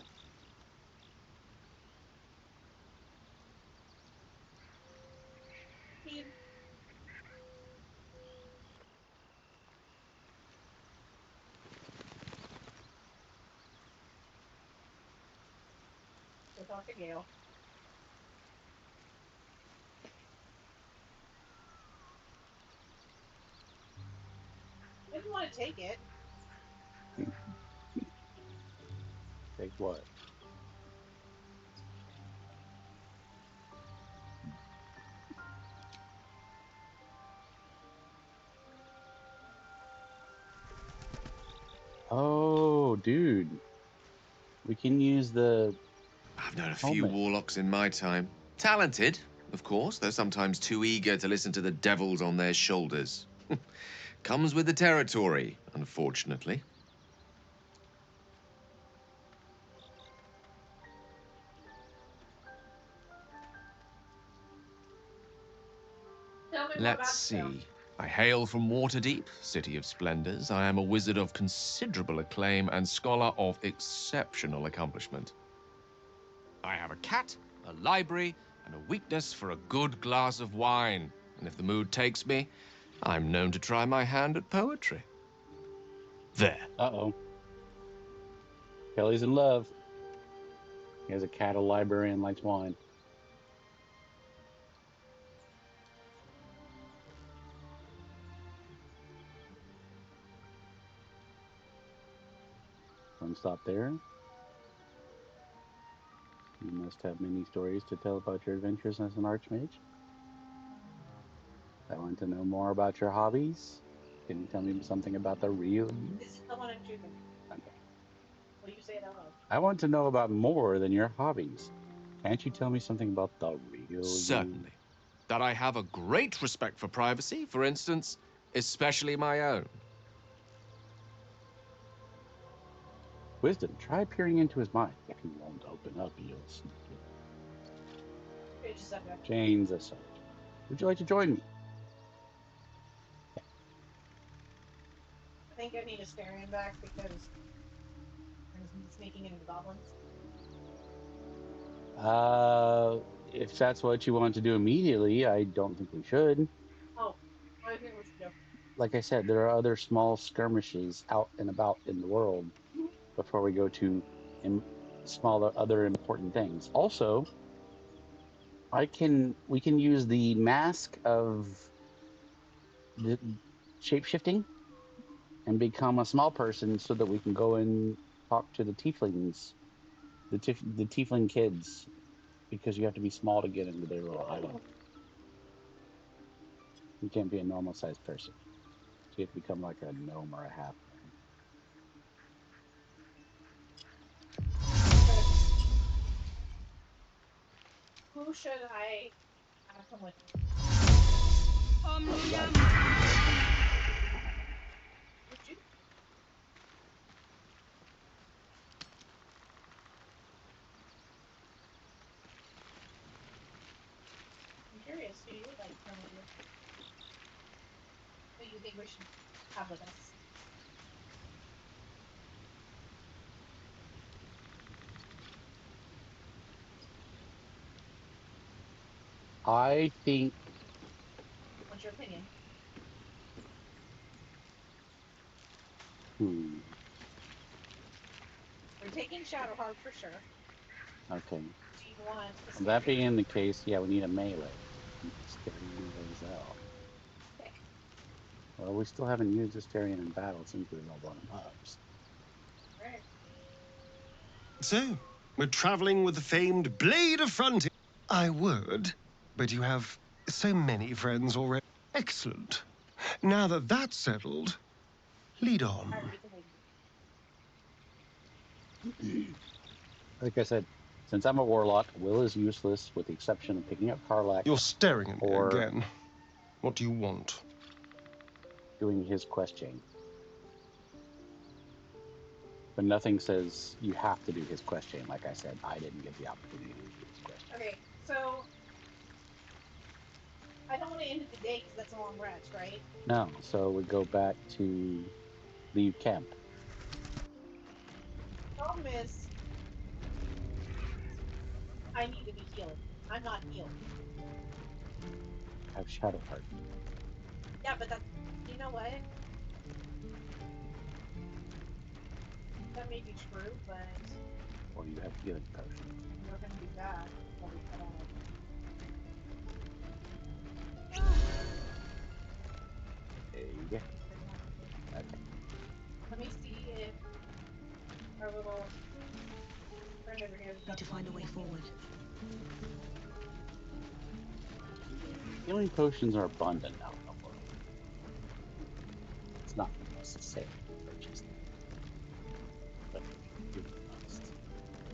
Go talk to Gale. I didn't want to take it. Take what? Oh, dude. We can use the... I've known a few warlocks in my time. Talented, of course, though sometimes too eager to listen to the devils on their shoulders. Comes with the territory, unfortunately. Let's see. I hail from Waterdeep, city of splendors. I am a wizard of considerable acclaim and scholar of exceptional accomplishment. I have a cat, a library, and a weakness for a good glass of wine. And if the mood takes me, I'm known to try my hand at poetry. There. Uh-oh. Kelly's in love. He has a cat, a library, and likes wine. Don't stop there. You must have many stories to tell about your adventures as an archmage. I want to know more about your hobbies. Can you tell me something about the real you? This is the one I'm choosing. Okay. Will you say it out loud? I want to know about more than your hobbies. Can't you tell me something about the real Certainly. you? That I have a great respect for privacy, for instance, especially my own. Wisdom, try peering into his mind. If he won't open up, you'll sneak in. Jane's a subject. Would you like to join me? I think I need a Sparian back because I'm sneaking into the goblins. If that's what you want to do immediately, I don't think we should. Oh, I think we should go. Like I said, there are other small skirmishes out and about in the world before we go to smaller other important things. Also, we can use the mask of the shape-shifting and become a small person so that we can go and talk to the tieflings, the tiefling kids, because you have to be small to get into their little island. You can't be a normal-sized person. So you have to become like a gnome or a halfling. Who should I come with? Would you? I'm curious who you would like to come with you. Who you think we should have with us? I think. What's your opinion? We're taking Shadowheart for sure. Okay. Do you want Well, that being the case, yeah, we need a melee. Astarion or Zell. Pick. Well, we still haven't used Astarion in battle since we leveled him up. Right. So, we're traveling with the famed Blade of Frontier. I would, but you have so many friends already. Excellent. Now that that's settled, lead on. Like I said, since I'm a warlock, will is useless with the exception of picking up Karlach. You're staring at me or again. What do you want? Doing his quest chain. But nothing says you have to do his quest chain. Like I said, I didn't get the opportunity to do his quest chain. Okay, so I don't want to end it today because that's a long rest, right? No, so we go back to leave camp. Problem is, I need to be healed. I'm not healed. Have Shadowheart. Yeah, but that's, you know what? That may be true, but Or you have healing potion. we're going to be back before we cut out. There you go. Okay. Let me see if our little friend over here Need to find a way forward. Healing potions are abundant out in the world. It's not necessary to purchase them. But you must.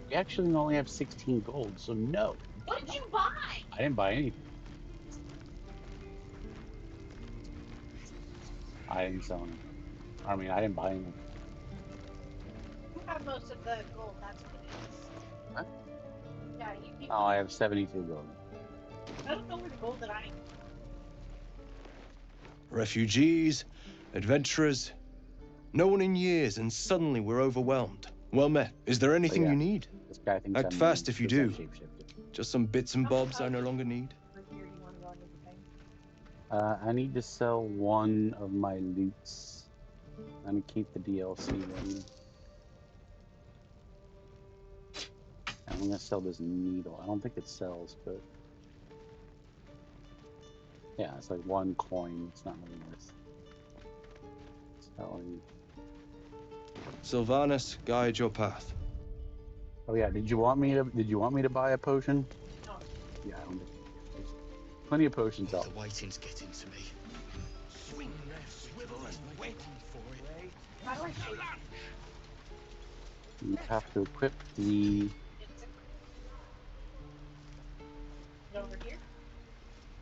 We actually only have 16 gold, so no. What did you buy? I didn't buy anything. I didn't sell anything. I mean, I didn't buy anything. You have most of the gold, that's what it is. Huh? Yeah, you keep. Oh, I have 72 gold. I don't know where the gold that I. Refugees, adventurers, no one in years, and suddenly we're overwhelmed. Well met. Is there anything you need? This guy thinks Act I'm fast if you do. shapeshifter. Just some bits and bobs I no longer need. I need to sell one of my loots. I'm gonna keep the DLC running. I'm gonna sell this needle. I don't think it sells, but yeah, it's like 1 coin. It's not really worth selling. Sylvanas, guide your path. Oh yeah, did you want me to buy a potion? No. Yeah, I don't think there's plenty of potions out. The waiting's getting to me. Swing left, swivel and wait for it. How do I shape? You have to equip the Over here?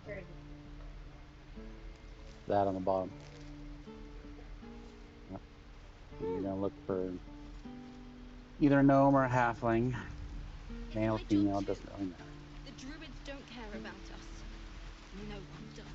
Where is it? that on the bottom. Yep. You're gonna look for either a gnome or a halfling. Male, female, doesn't really matter. The Druids don't care about us. No one does.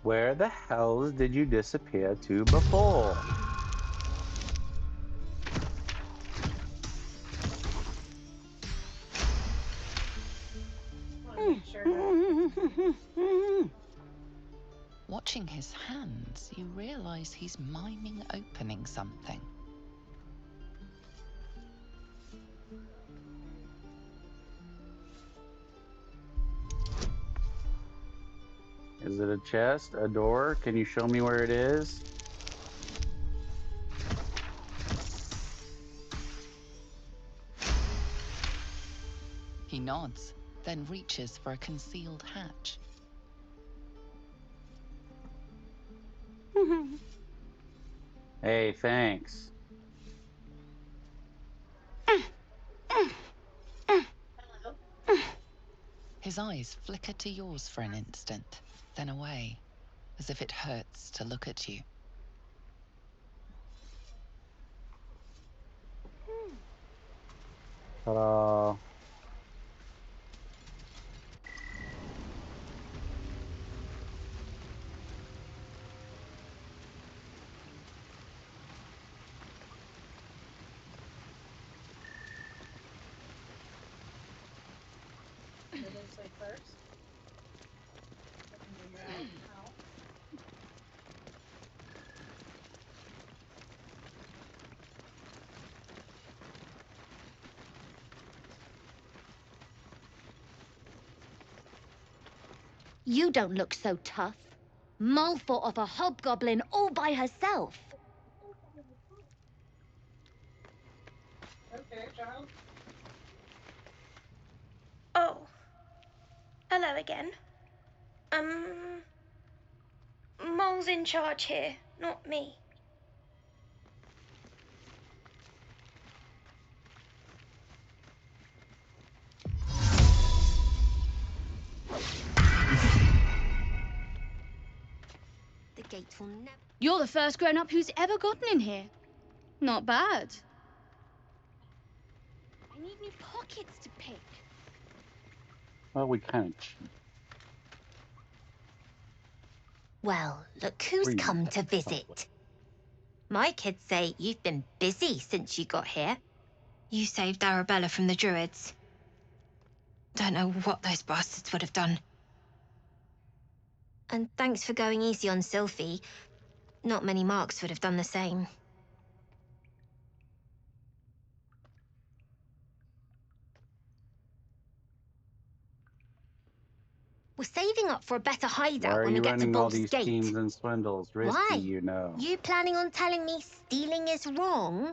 Where the hell did you disappear to before? Watching his hands, you realize he's miming opening something. Is it a chest? A door? Can you show me where it is? He nods, then reaches for a concealed hatch. Hey, thanks. His eyes flicker to yours for an instant, then away, as if it hurts to look at you. Ta-da. You don't look so tough. Mole fought off a hobgoblin all by herself. Okay, child. Oh. Hello again. Mole's in charge here, not me. The gate will never... You're the first grown-up who's ever gotten in here. Not bad. I need new pockets to pick. Well, we kind of cheat. Well, look who's come to visit. My kids say you've been busy since you got here. You saved Arabella from the Druids. Don't know what those bastards would have done. And thanks for going easy on Sylphie. Not many Marks would have done the same. We're saving up for a better Why hideout are when we you get to running all Baldur's these Gate. schemes and swindles? Risky, Why? you know. You planning on telling me stealing is wrong?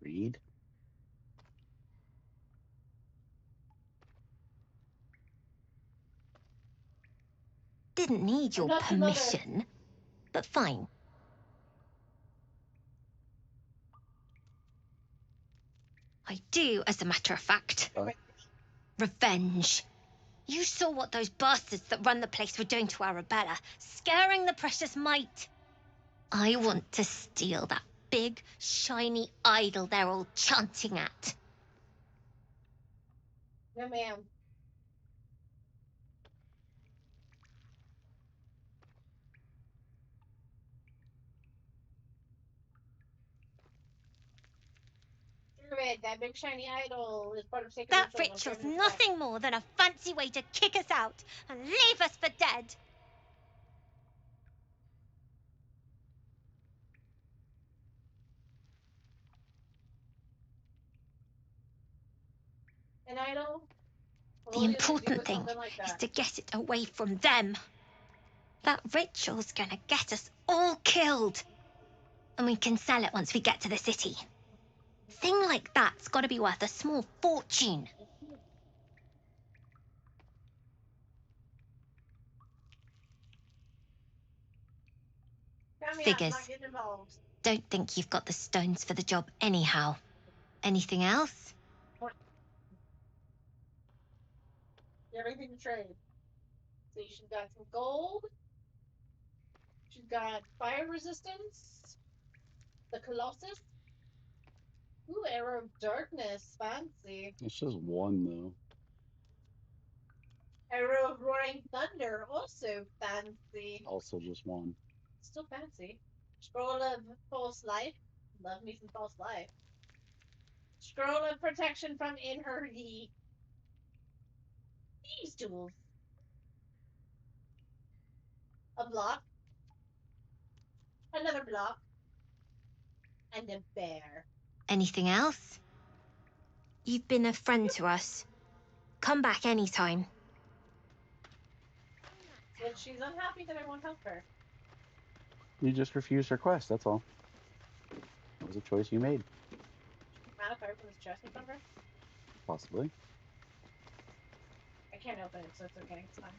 Read. Didn't need your permission, but fine. I do, as a matter of fact. Revenge. You saw what those bastards that run the place were doing to Arabella, scaring the precious mite. I want to steal that big, shiny idol they're all chanting at. No, ma'am. Druid, that big shiny idol is part of sacred That rituals. ritual's nothing more than a fancy way to kick us out and leave us for dead. An idol? The important thing is to get it away from them. That ritual's gonna get us all killed. And we can sell it once we get to the city. Thing like that's gotta be worth a small fortune. Figures. Don't think you've got the stones for the job anyhow. Anything else? Everything to trade. See, she's got some gold. She's got fire resistance. The Colossus. Ooh, Arrow of Darkness. Fancy. It's just one, though. Arrow of Roaring Thunder. Also fancy. Also just one. Still fancy. Scroll of False Life. Love me some False Life. Scroll of Protection from Inherdy. Thieves' Tools. A block. Another block. And a bear. Anything else? You've been a friend to us. Come back anytime. But she's unhappy that I won't help her. You just refused her quest, that's all. It was a choice you made. Mind if I open this chest in front of her? Possibly. I can't open it, so it's okay. It's fine.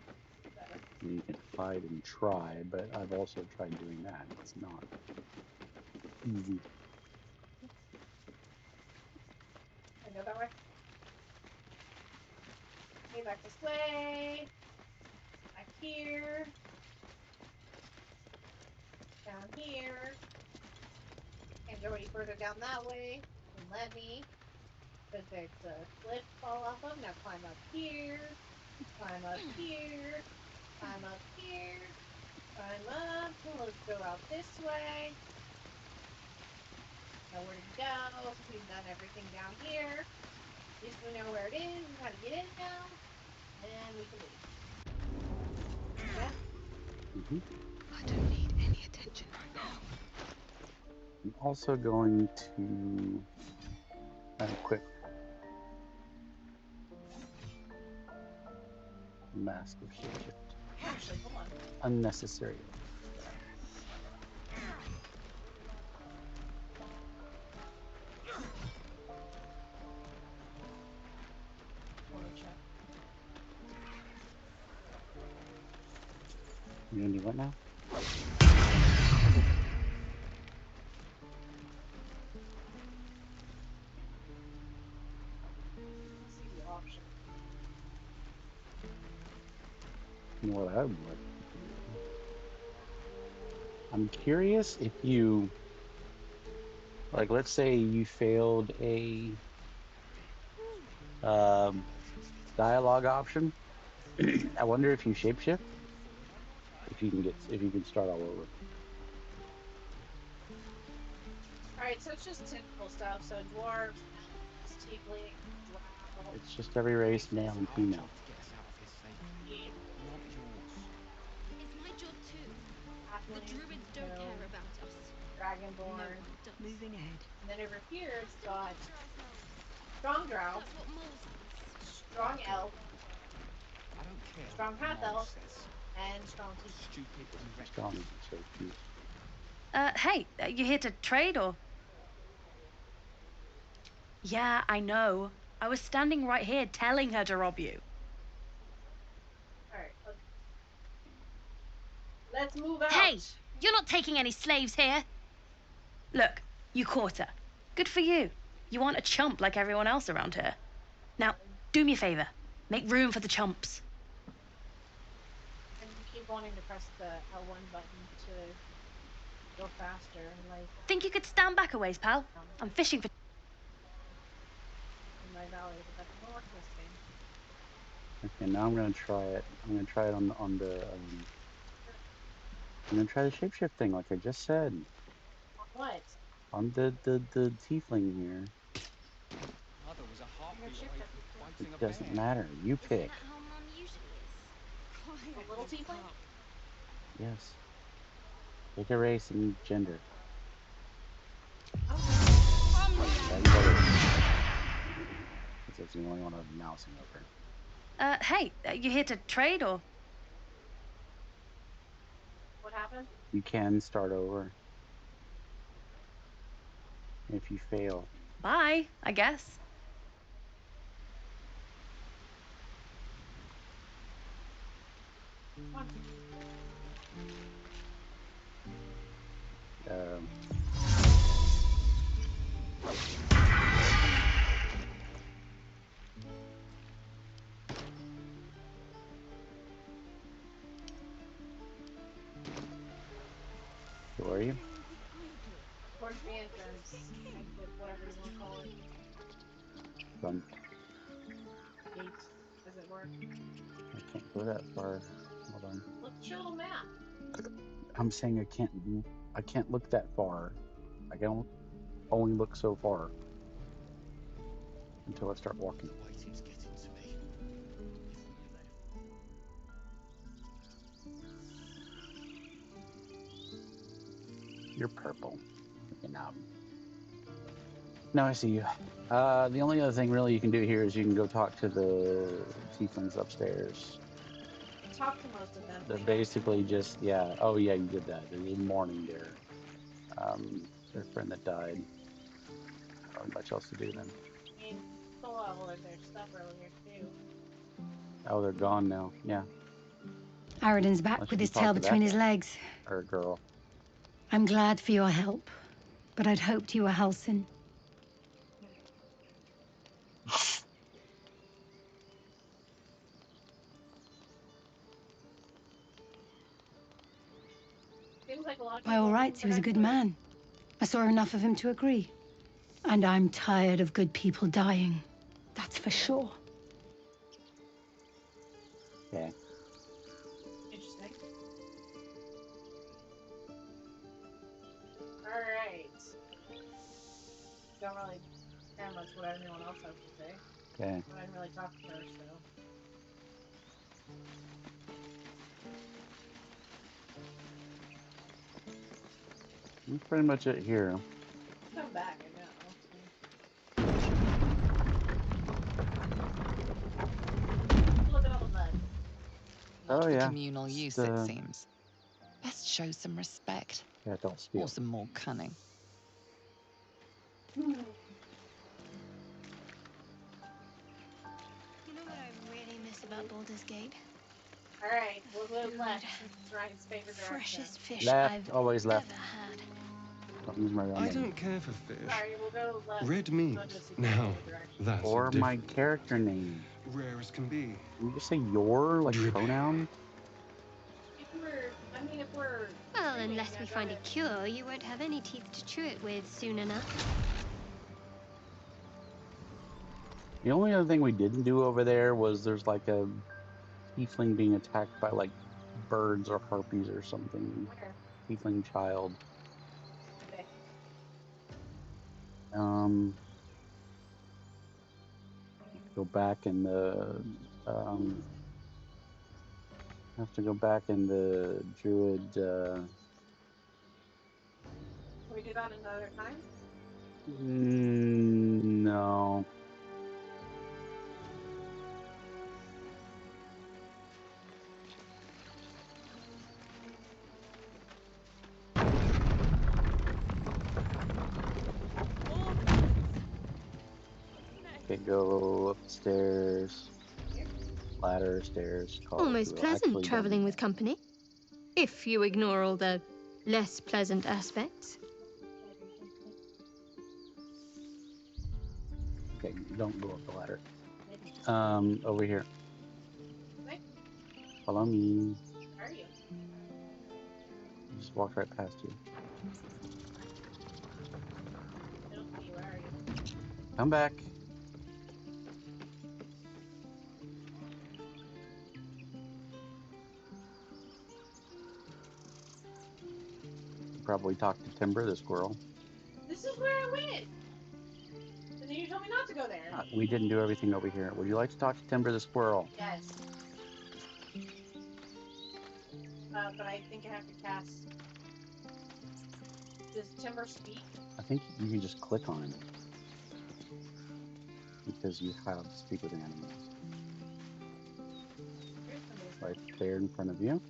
Whatever. You can hide and try, but I've also tried doing that. It's not easy. I go that way. Okay, back this way. Back here. Down here. Can't go any further down that way. Don't let me. Because there's a cliff to fall off of. Now climb up here. Climb up here. Climb up here. Climb up. Well, let's go out this way. Know where to go. So we've done everything down here. At least we know where it is and how to get in now. And we can leave. Yeah? I don't need any attention right now. I'm also going to equip Mask of Shapeshift. Actually, hold on. Unnecessary. You gonna do what now? See the option. You know what I would like? I'm curious if you, like, let's say you failed a dialogue option. I wonder if you shapeshift, if you can start all over. Alright, so it's just typical stuff. So dwarves, elves, tieflings, drow. It's just every race, male and female. It's my job too. The Halflings, Druids don't care about us. Dragonborn. No one does. Moving ahead. And then over here it's got strong drow, That's what Mole says. strong elf, I don't care. strong half what Mom elf, says. and strong tiefling. Stupid and Strong isn't so cute. Hey, you here to trade or? Yeah, I know. I was standing right here telling her to rob you. Alright, let's move out. Hey, you're not taking any slaves here. Look, you caught her. Good for you. You aren't a chump like everyone else around here. Now, do me a favor. Make room for the chumps. And you keep wanting to press the L1 button to go faster. Like, Think you could stand back a ways, pal? I'm fishing for... in my valley, but that doesn't work this game. Okay, now I'm gonna try it. I'm gonna try it on the. I'm gonna try the shapeshift thing, like I just said. What? On the tiefling here. Mother was a heartbeat away from fighting It a doesn't bear. matter. You pick. How Mom usually is. A little tiefling? Yes. Pick a race and gender. That's the only one I'm mousing over. Hey, you here to trade or? What happened? You can start over. If you fail. Bye, I guess. Who are you? Phantoms. Exit, whatever you want to call it. Done. Gate, as it were. I can't go that far. Hold on. Look at your little map. I'm saying I can't look that far. I can only look so far until I start walking. The waiting's getting to me. You're purple. Okay, now I see you. The only other thing really you can do here is you can go talk to the Tieflings upstairs. Talk to most of them. They're basically just, yeah. Oh yeah, you did that. They're mourning their friend that died. Not much else to do then. I mean, pull out all of their stuff earlier too. Oh, they're gone now. Yeah. Aridin's back with his tail between his legs. Or girl. I'm glad for your help, but I'd hoped you were Halsin. Like a lot By all rights, he was a good man. I saw enough of him to agree. And I'm tired of good people dying. That's for sure. Yeah. Interesting. Alright. Don't really care much what everyone else has to say. Okay. I didn't really talk first, so. That's pretty much it here. Come back, I know. Look at all the blood. Not Oh for yeah. communal use, it seems. Best show some respect. Yeah, don't steal. Or some more cunning. You know what I really miss about Baldur's Gate? Alright, we'll go left. It's Ryan's favorite direction. Freshest fish Left, I've always left. ever had. Don't use my real I name. don't care for fish. Sorry, we'll go left. Red meat. Now, that's Or a my different character name. rare as can be. Can you just say your, like, pronoun? If we're... Well, unless we find a cure, you won't have any teeth to chew it with soon enough. The only other thing we didn't do over there was there's like a tiefling being attacked by like birds or harpies or something. Where? Tiefling child. Okay. Go back in the have to go back in the druid Can we do that another time? no. Okay, go upstairs. Ladder, stairs. Almost pleasant traveling with company. If you ignore all the less pleasant aspects. Okay, don't go up the ladder. Over here. Follow me. Where are you? Just walk right past you. I don't see you. Where are you? Come back. Probably talk to Timber the squirrel. This is where I went! And then you told me not to go there. We didn't do everything over here. Would you like to talk to Timber the squirrel? Yes. But I think I have to cast... Does Timber speak? I think you can just click on him. Because you have speak with animals. Right there in front of you.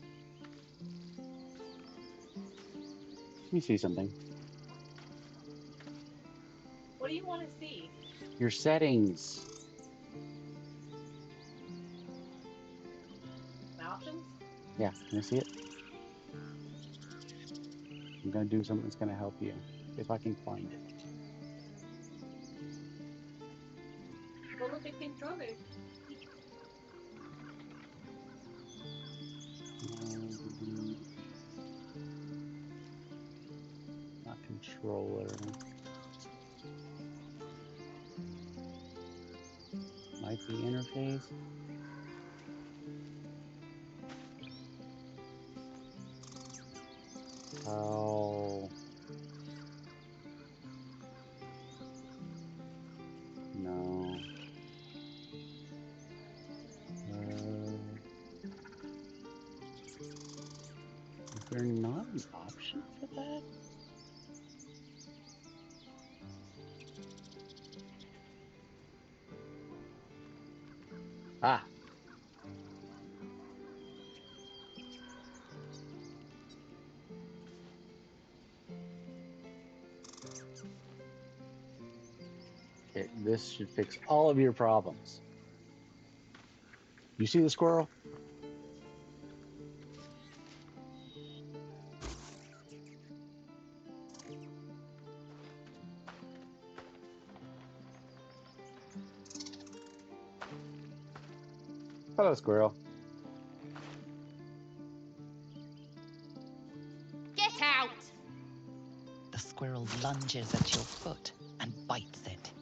Let me see something. What do you want to see? Your settings. My options? Yeah, can I see it? I'm gonna do something that's gonna help you. If I can find it. Well, look at controller. Not Controller. Might be interface. Oh. No. Is there not an option for that? Ah. Okay, this should fix all of your problems. You see the squirrel? Hello, squirrel. Get out! The squirrel lunges at your foot and bites it.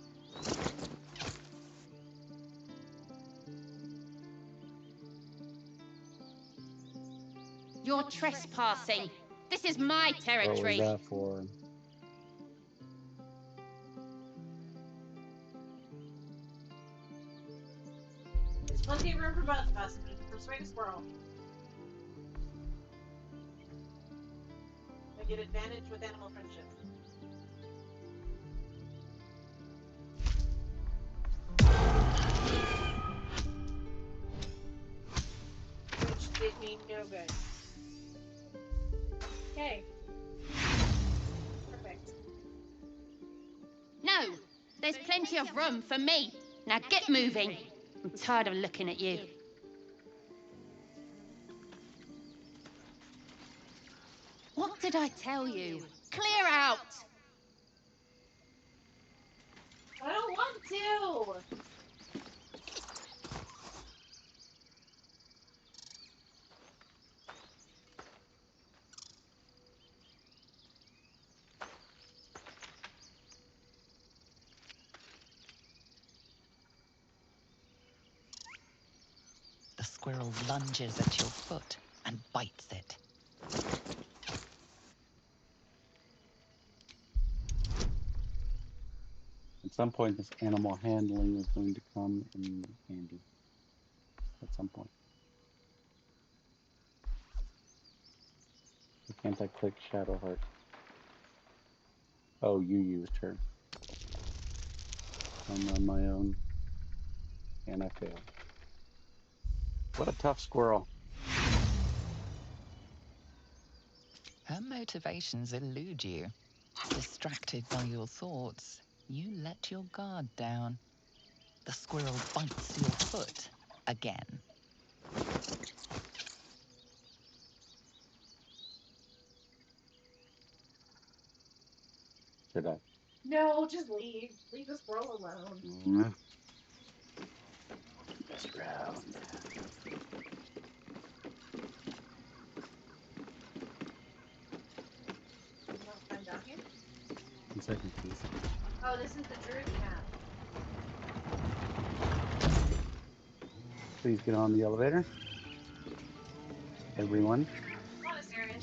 You're trespassing. This is my territory. What was that for? There's plenty of room for both of us. Persuade a squirrel. I get advantage with animal friendship. Which did me no good. Okay. Perfect. No, there's plenty of room for me. Now get moving. I'm tired of looking at you. What did I tell you? Clear out! I don't want to! The squirrel lunges at your foot and bites it. At some point, this animal handling is going to come in handy. At some point. Why can't I click Shadowheart? Oh, you used her. I'm on my own. And I failed. What a tough squirrel. Her motivations elude you. Distracted by your thoughts, you let your guard down. The squirrel bites your foot again. Should I? No, just leave. Leave the squirrel alone. This round. I'm down here? 1 second, please. Oh, this is the Droods map. Please get on the elevator. Everyone. Come on, Assyrian.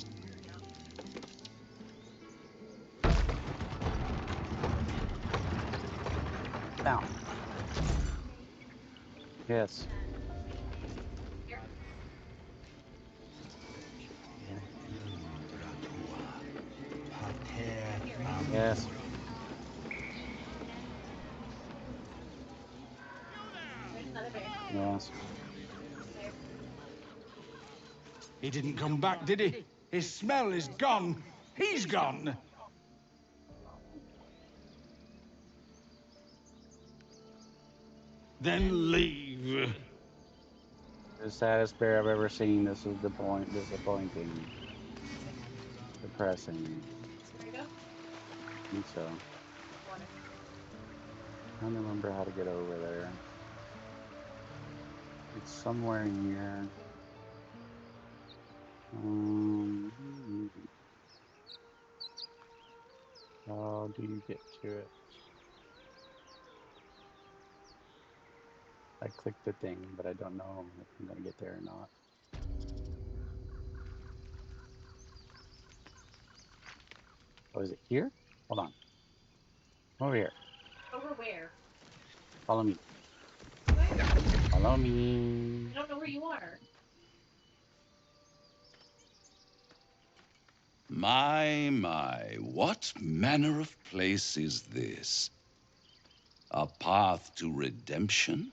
Now. Yes. Here. Yes. There's another bear. Yes. There. He didn't come back, did he? His smell is gone. He's gone. Then leave. The saddest bear I've ever seen. This is disappointing. Depressing. There you go. I think so. Water. Trying to remember how to get over there. It's somewhere in here. How do you get to it? I clicked the thing, but I don't know if I'm gonna get there or not. Oh, is it here? Hold on. Over here. Over where? Follow me. Where? Follow me. I don't know where you are. My, what manner of place is this? A path to redemption?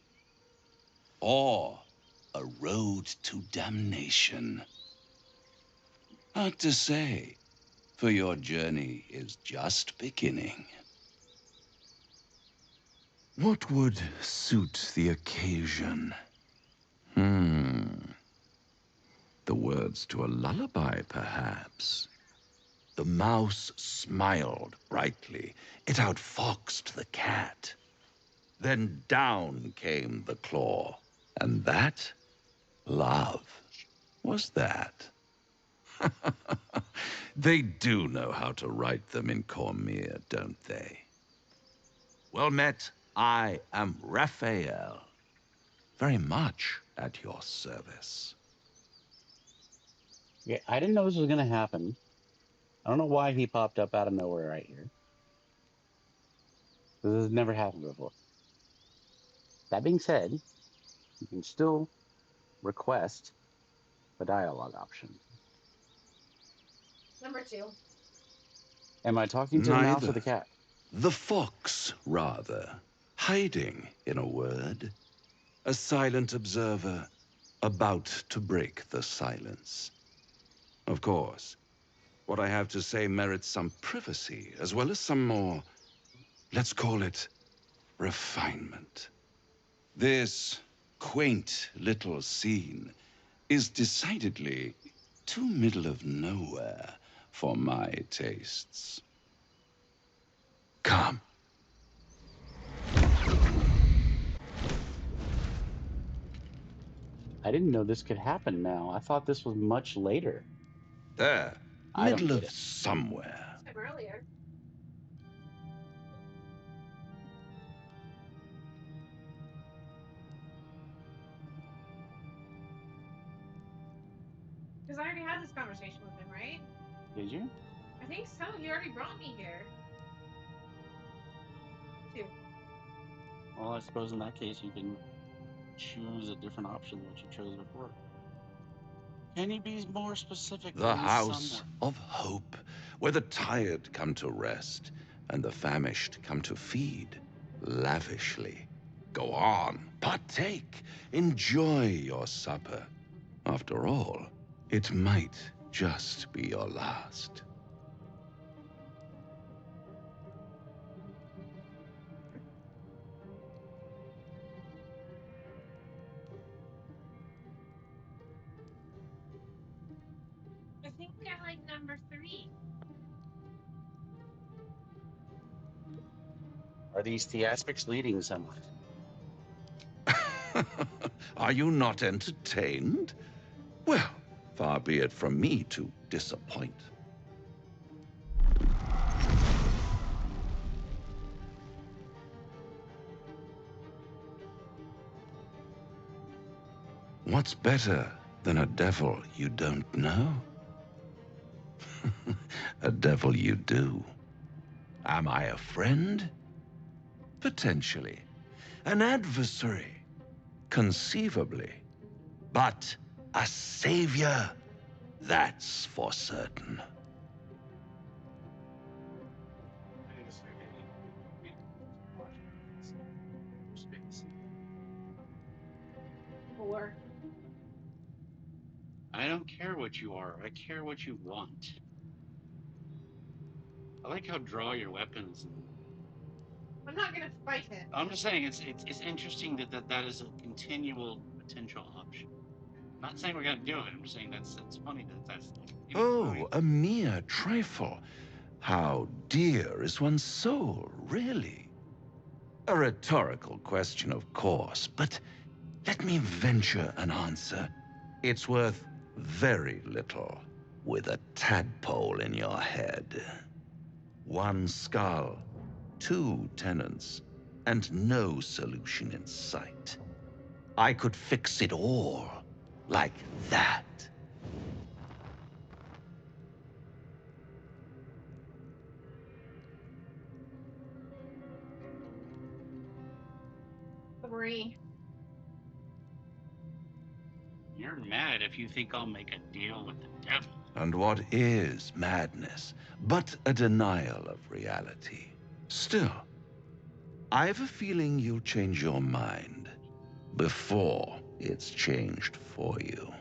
Or a road to damnation? Hard to say, for your journey is just beginning. What would suit the occasion? The words to a lullaby, perhaps. The mouse smiled brightly. It outfoxed the cat. Then down came the claw. And that, love, was that. They do know how to write them in Cormier, don't they? Well met, I am Raphael. Very much at your service. Yeah, I didn't know this was gonna happen. I don't know why he popped up out of nowhere right here. This has never happened before. That being said, you can still request the dialogue option. Number 2. Am I talking to the mouse or the cat? The fox, rather. Hiding, in a word. A silent observer, about to break the silence. Of course, what I have to say merits some privacy, as well as some more, let's call it, refinement. This quaint little scene is decidedly too middle of nowhere for my tastes. Come. I didn't know this could happen now. I thought this was much later. There. I don't Middle get of it. somewhere. Earlier. Because I already had this conversation with him, right? Did you? I think so. He already brought me here. 2. Well, I suppose in that case you can choose a different option than what you chose before. Can you be more specific? The house of hope, where the tired come to rest and the famished come to feed lavishly. Go on, partake, enjoy your supper. After all, it might just be your last. I think I like number 3. Are these theatrics leading somewhere? Are you not entertained? Well, far be it from me to disappoint. What's better than a devil you don't know? A devil you do. Am I a friend? Potentially. An adversary? Conceivably. But a savior? That's for certain. Or I don't care what you are. I care what you want. I like how draw your weapons. I'm not gonna fight him. I'm just saying it's interesting that is a continual potential option. I'm not saying we're gonna do it. I'm just saying that's funny that's. Oh, a mere trifle. How dear is one's soul, really? A rhetorical question, of course, but let me venture an answer. It's worth very little with a tadpole in your head. One skull, two tenants, and no solution in sight. I could fix it all, like that. Three. You're mad if you think I'll make a deal with the devil. And what is madness but a denial of reality? Still, I've a feeling you'll change your mind before it's changed for you.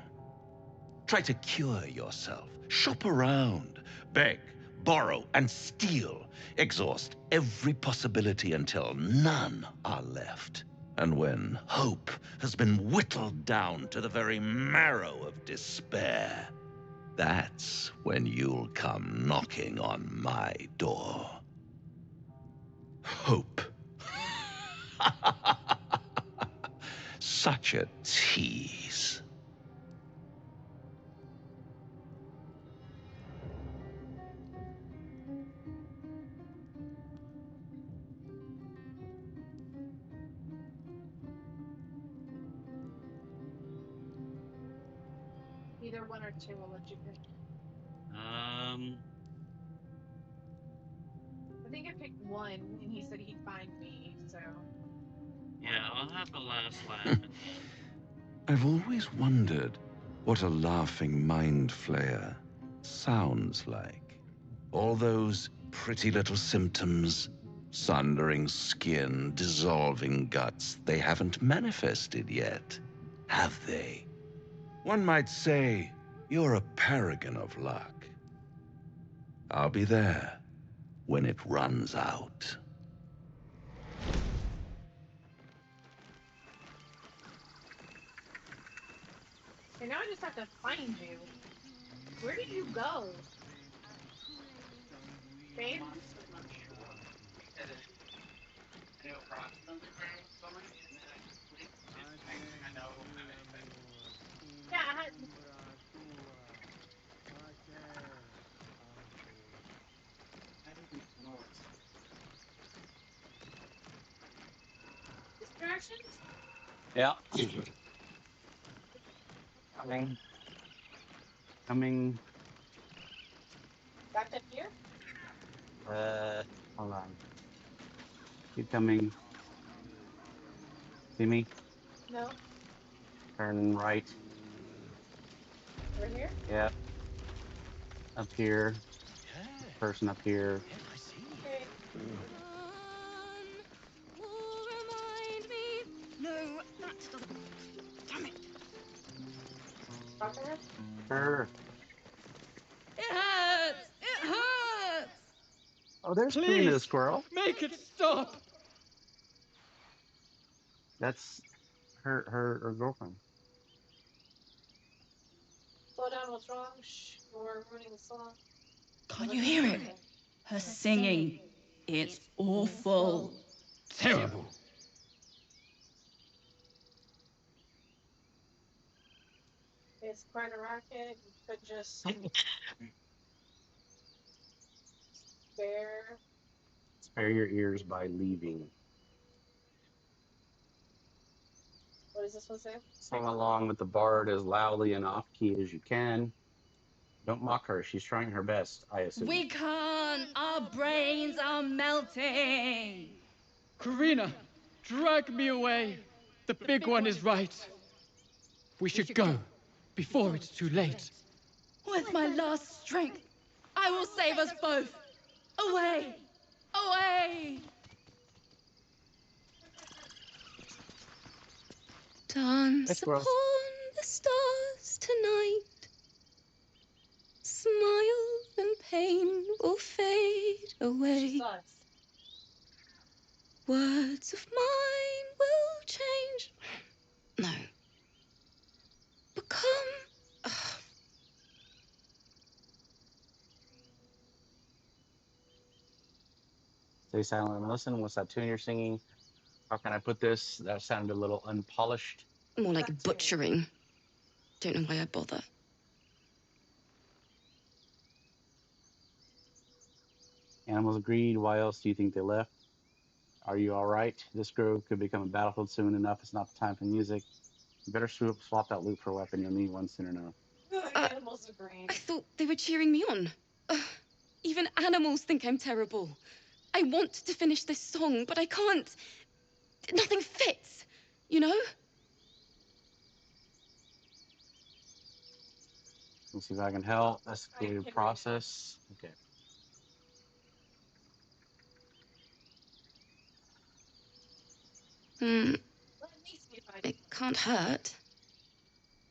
Try to cure yourself. Shop around. Beg, borrow, and steal. Exhaust every possibility until none are left. And when hope has been whittled down to the very marrow of despair, that's when you'll come knocking on my door. Hope. Such a tease. Either one or two, I'll let you pick. I think I picked one, and he said he'd find me, so... Yeah, I'll have the last laugh. I've always wondered what a laughing mind flayer sounds like. All those pretty little symptoms, sundering skin, dissolving guts, they haven't manifested yet, have they? One might say you're a paragon of luck. I'll be there when it runs out. And now I just have to find you. Where did you go? Babe? Yeah, I had... Distractions? Yeah. Coming. Back up here? Hold on. Keep coming. See me? No. Turn right. Over here? Yeah. Up here. Person up here. Okay. No, that doesn't... Damn it. Sure. It hurts! It hurts! Oh, there's Please, Karina the squirrel. make it stop! That's her girlfriend. Slow down, what's wrong? Shh, we're ruining the song. Can't you hear it? Her singing. It's awful. Terrible. It's quite a racket. You could just spare. Spare your ears by leaving. What does this one say? Sing along with the bard as loudly and off key as you can. Don't mock her. She's trying her best, I assume. We can't. Our brains are melting. Karina, drag me away. The big one is right. We should go before it's too late. With my last strength, I will save us both. Away! Away! Dance upon the stars tonight. Smile and pain will fade away. Words of mine will change. No. Become. Stay silent and listen. What's that tune you're singing? How can I put this? That sounded a little unpolished. More like butchering. Don't know why I bother. Animals agreed. Why else do you think they left? Are you all right? This grove could become a battlefield soon enough. It's not the time for music. You better swap that loot for a weapon. You'll need one soon enough. Animals agreed. I thought they were cheering me on. Even animals think I'm terrible. I want to finish this song, but I can't. Nothing fits, you know? Let's see if I can help. That's the creative process. Okay. It can't hurt.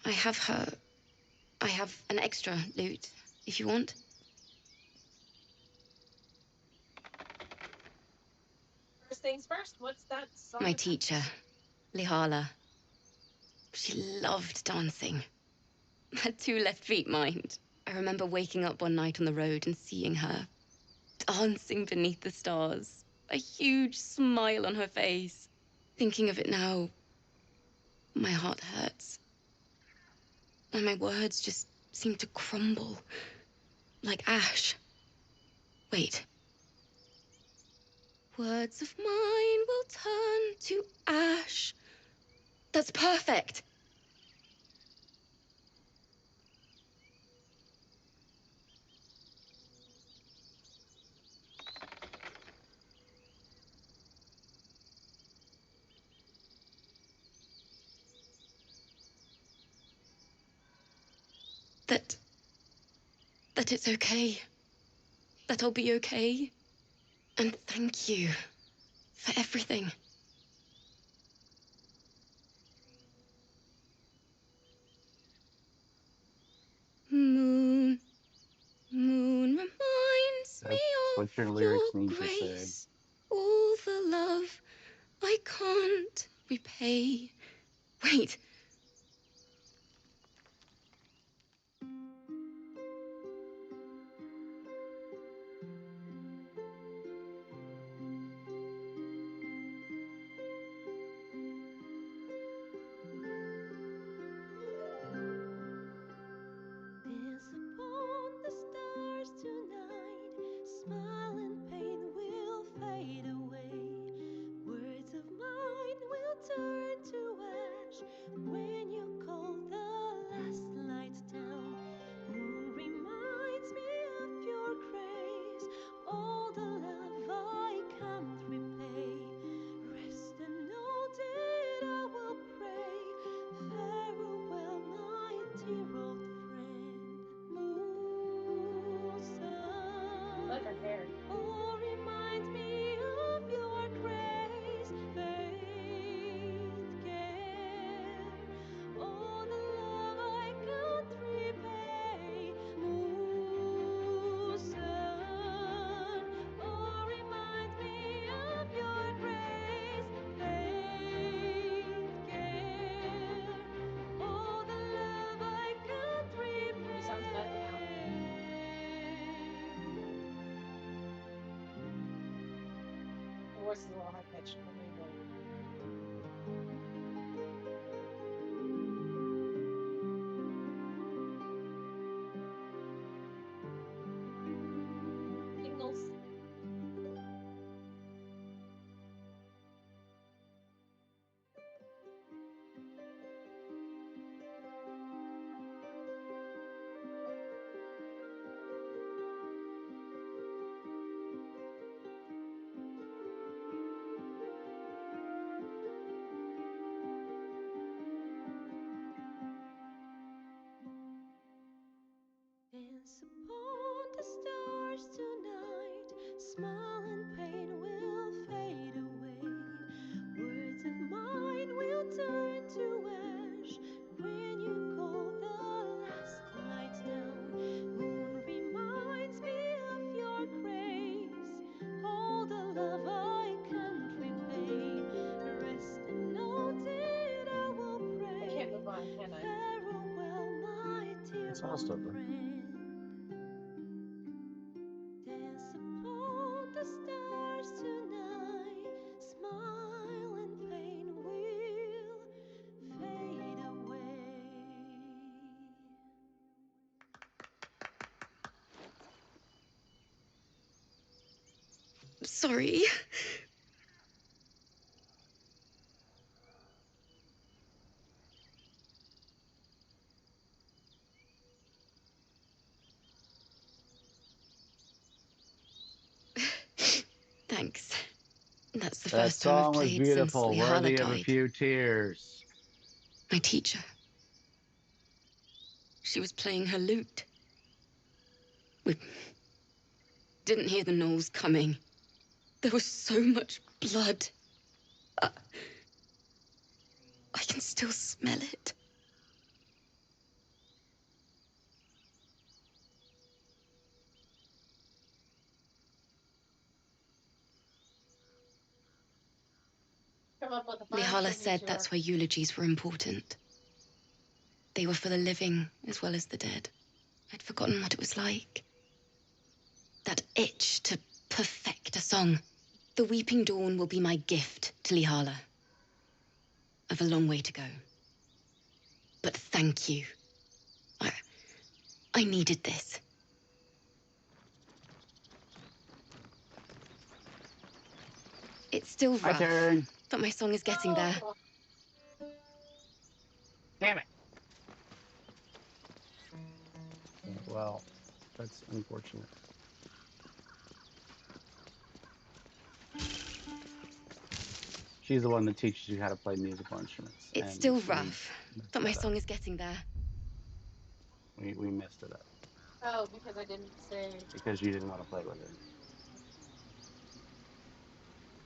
I have an extra loot, if you want. First things first, what's that song? My teacher, Lihala. She loved dancing. Had 2 left feet, mind. I remember waking up one night on the road and seeing her dancing beneath the stars, a huge smile on her face. Thinking of it now, my heart hurts. And my words just seem to crumble, like ash. Wait. Words of mine will turn to ash. That's perfect. That it's okay. That I'll be okay. And thank you for everything. Moon, moon reminds me of what your lyrics your need to grace. say. All the love I can't repay. Wait. Dance upon the stars tonight. Smile and pain will fade away. Words of mine will turn to ash when you call the last lights down. Moon reminds me of your grace. All the love I can't repay. Rest and know that I will pray. Farewell, my dear old Look at hair. oh, remind me of your grace, faith, care, all the love I can't repay. Musa, oh, remind me of your grace, faith, care, all the love I can't repay. He sounds better now. The voice is a little high pitched. Let me wait. Tingles. Dance upon the stars tonight. Smile and pain will fade away. Words of mine will turn to ash when you call the last lights down. Moon reminds me of your grace. All the love I can't repay. Rest and know that I will pray. I can't move on, can I? Farewell, my dear It's faster. Dance upon the stars tonight. Smile and pain will fade away. Sorry. Thanks. That's the That first time I've song was played since beautiful, Lihala worthy of a died. few tears. My teacher. She was playing her lute. We didn't hear the gnolls coming. There was so much blood. I can still smell it. Lihala said that's why eulogies were important. They were for the living as well as the dead. I'd forgotten what it was like. That itch to perfect a song. The Weeping Dawn will be my gift to Lihala. I've a long way to go. But thank you. I needed this. It's still rough, but my song is getting there. Damn it. Well, that's unfortunate. She's the one that teaches you how to play musical instruments. It's still rough, but my song is getting there. We messed it up. Oh, because I didn't say. Because you didn't want to play with her.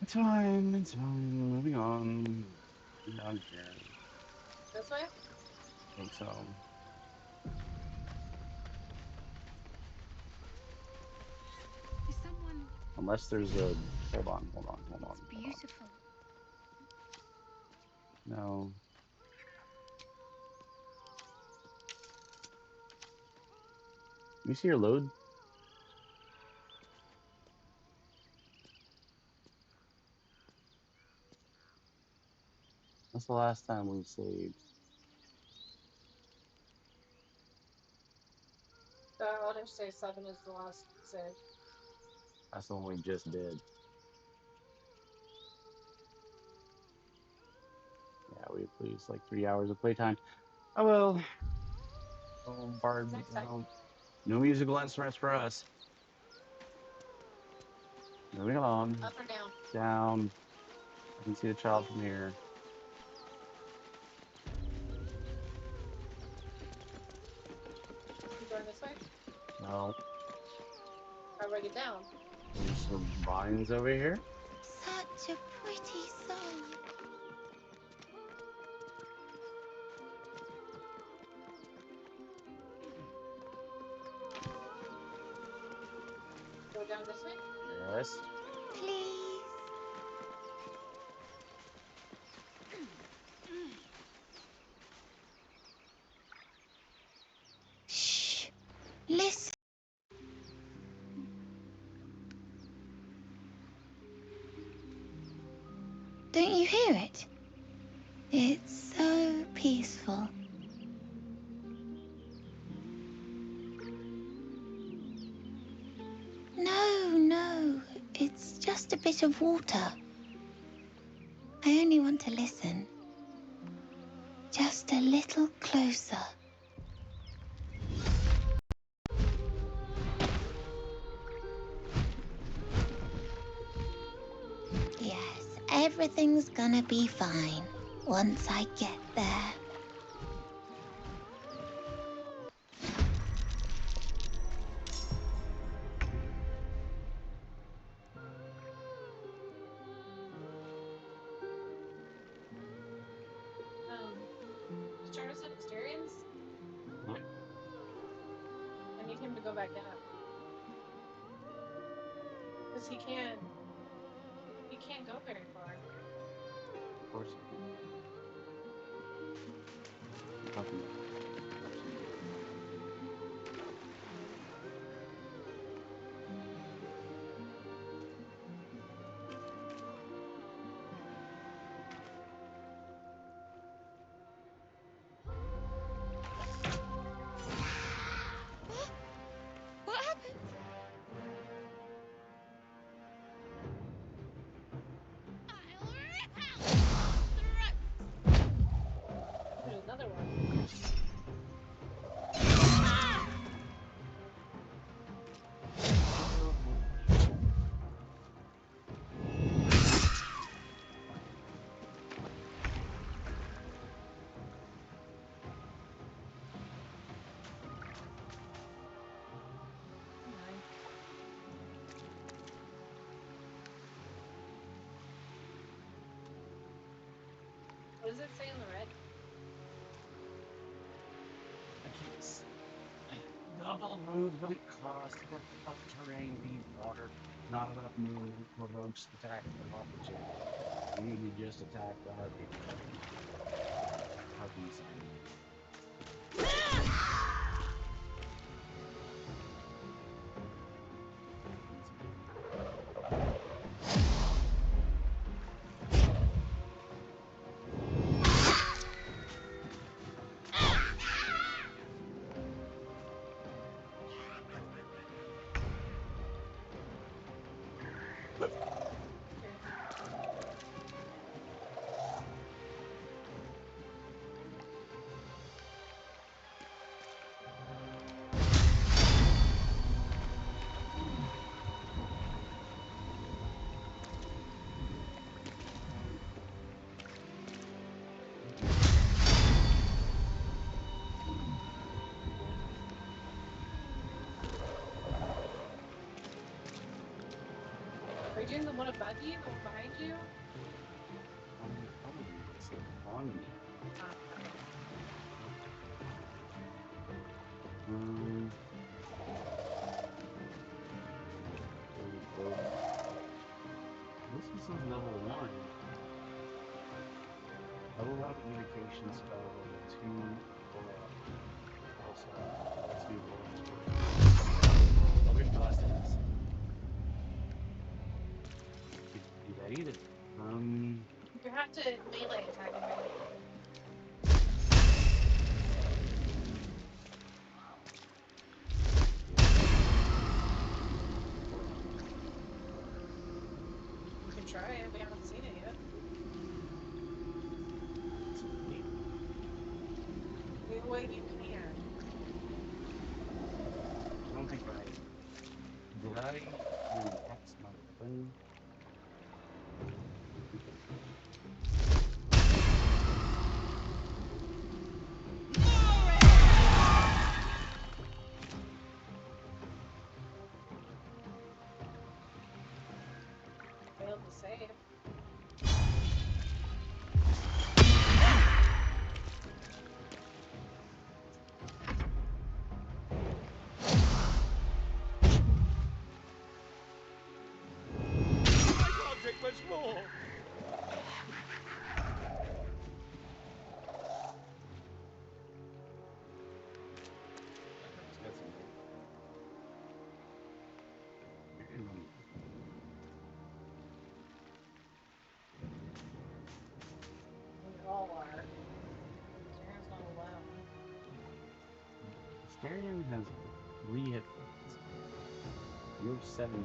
It's fine, it's fine. Moving on. Down here. This way? I think so. Is someone... Unless there's a... Hold on. It's beautiful. No. Let me see your load. That's the last time we saved. I'll just say 7 is the last save. That's the one we just did. Yeah, we used like 3 hours of playtime. Oh well. Oh, Bard. No musical instruments for us. Moving along. Up or down? Down. I can see the child from here. You going this way? No. How do I get down? There's some vines over here. Such a pretty song. Go down this way? Yes. Please. Shh. Listen. Don't you hear it? It's so peaceful. No, it's just a bit of water. I only want to listen. Just a little closer. Yes, everything's gonna be fine once I get there. Is Charter set Asterians? I need him to go back down. Because he can't go very far. Of course. What happened? There's another one. What does it say on the red? I can't see. Double movement cost for tough terrain deep water. Not enough movement provokes attack of opportunity. You need to just attack the harpy. Harpy sign. Are you doing the one above you? The one behind you? Probably it's on me. This one says level 1. Level up communication spell level 2 or also level 2 or open blessings. Do that either. You have to melee attack him. You can try it. We haven't seen it yet. The way you can. I don't think did I enhance my weapon? Failed to save. Much more. We all are. Sharon's not alone. Starion has 3 hit points. You have 17.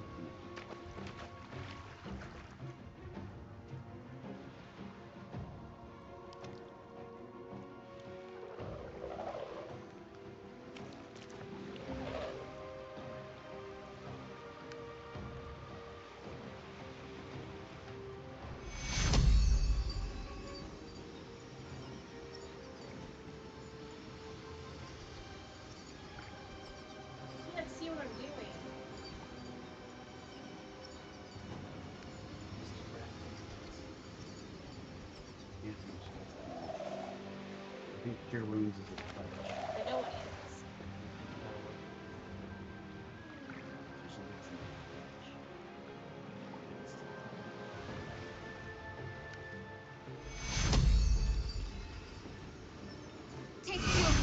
You can't see what I'm doing. Can't reach that. I think Cure Wounds is a touch. I know it is. She gets that touch. Take fuel.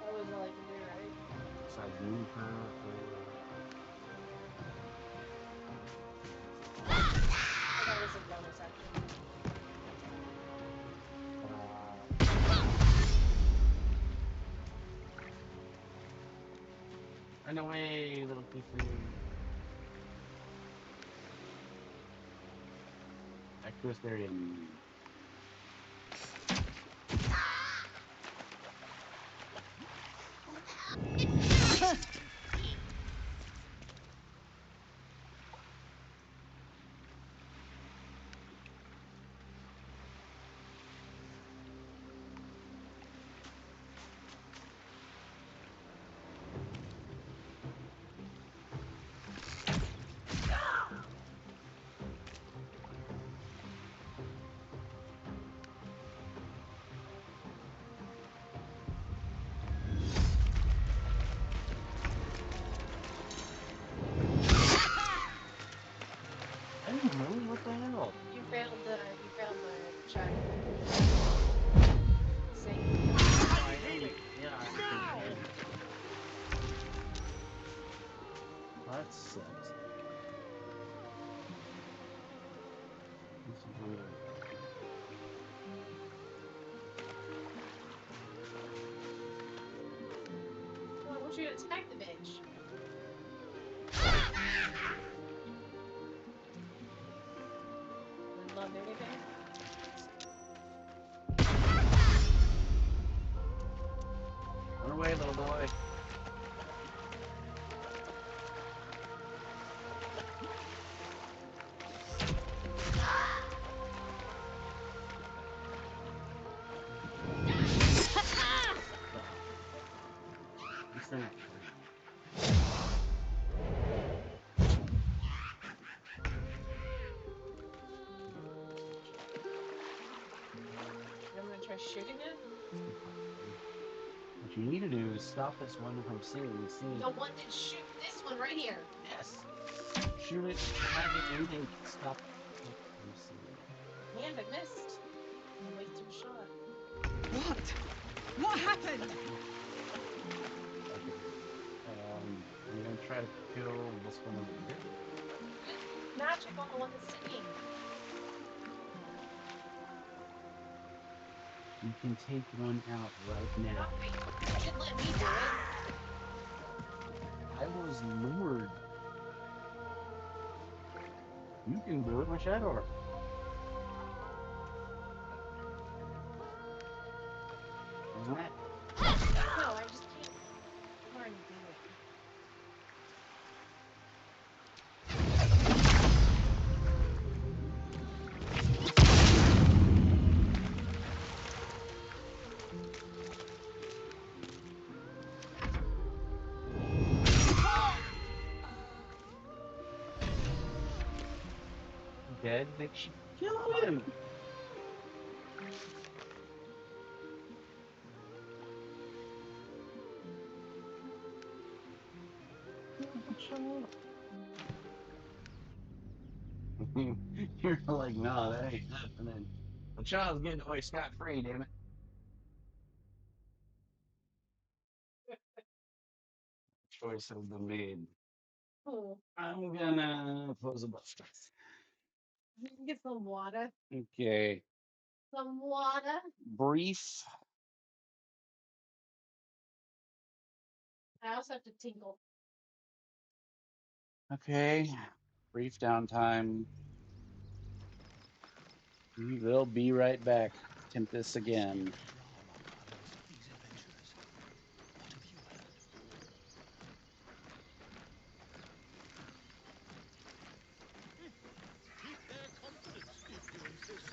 That was all I can do, right? Besides move her That was a bonus action. Run away, little tiefling. Equestrian. What the hell? You failed the check. Yeah, that sucks. This is weird. Well, I wish you had attacked the bitch. Didn't love anything. Run away, little boy. I'm gonna try shooting it. What you need to do is stop this one from seeing the scene. The one that shoot this one right here. Yes. Shoot it, have it, and then stop it from seeing. And I missed. I wasted a shot. What? What happened? I'm gonna try to kill this one over here. Magic on the one that's singing. You can take one out right now. You should let me do it. I was lured. You can do it, my shadow. Isn't that? No, I just can't learn to do it. Dead, they should kill him. You're like, no, that ain't happening. The child's getting away scot-free, damn it. Choice has been made. Oh. I'm gonna close the book. Get some water. Okay. Some water. Brief. I also have to tinkle. Okay. Brief downtime. We will be right back. Attempt this again. These adventurers. What have you heard? Keep their confidence if you insist.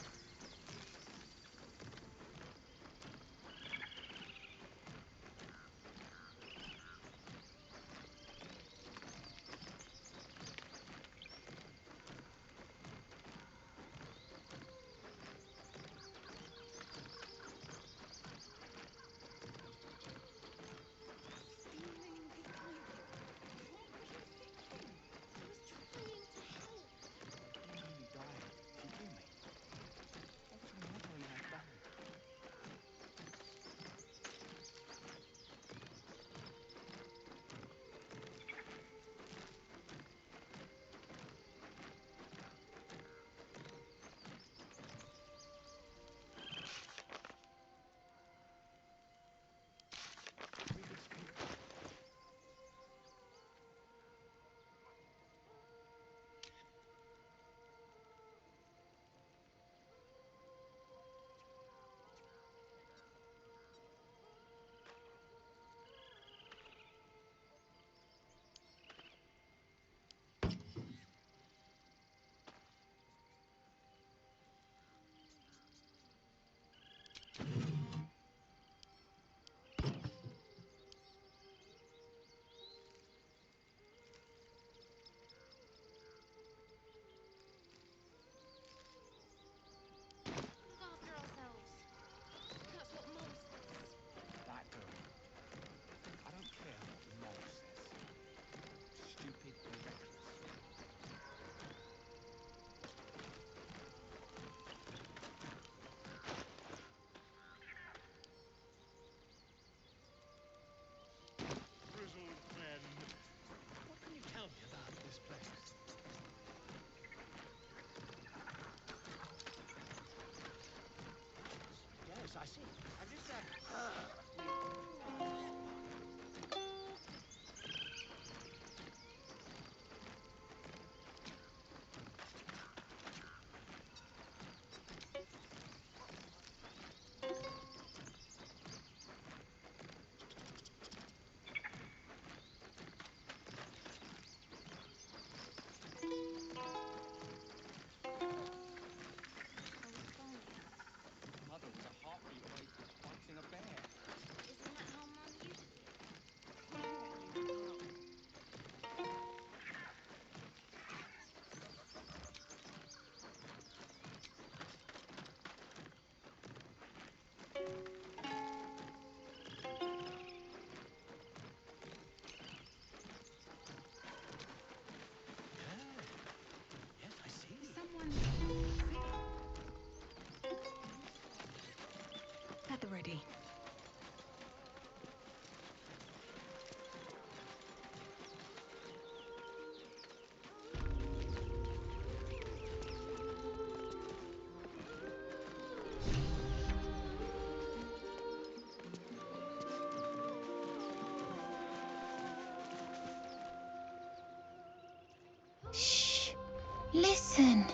Listen.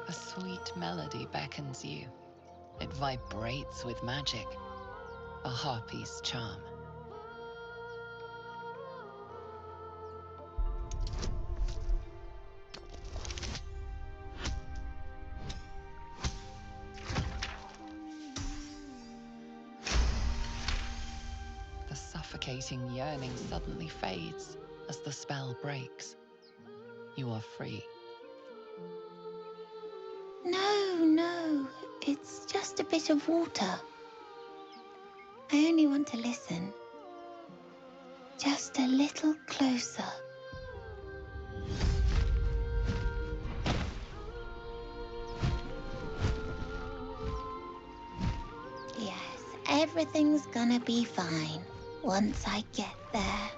A sweet melody beckons you. It vibrates with magic. A harpy's charm. The suffocating yearning suddenly fades as the spell breaks. You are free. No, it's just a bit of water. I only want to listen. Just a little closer. Yes, everything's gonna be fine once I get there.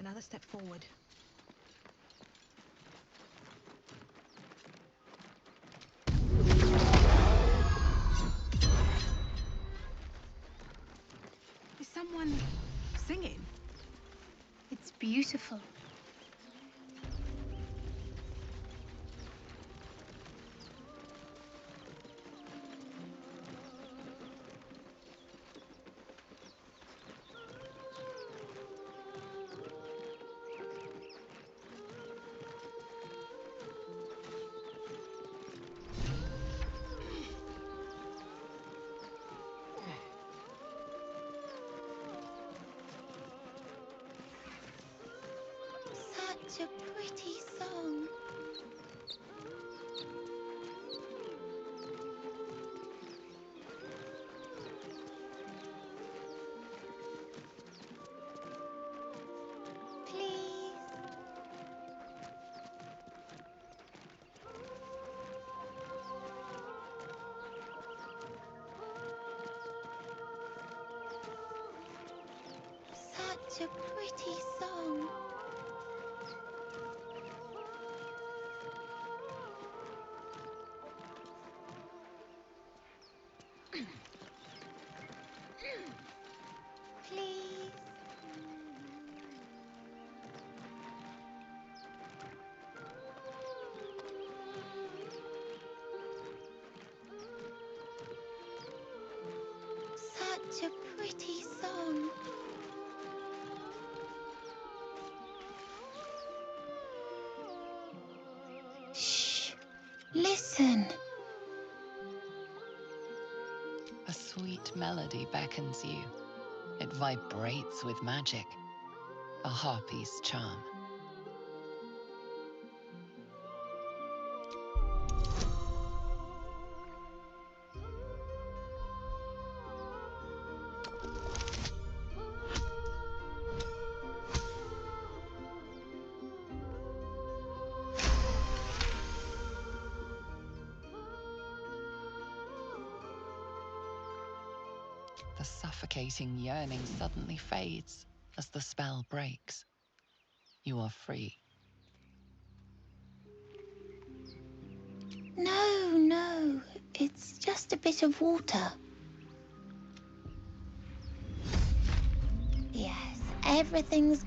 another step forward. Is someone singing? It's beautiful. Such a pretty song. Please. Such a pretty song. Please. Such a pretty song. Shh. Listen. A sweet melody beckons you. It vibrates with magic. A harpy's charm. The suffocating yearning suddenly fades as the spell breaks. You are free. No, no. It's just a bit of water. Yes, everything's...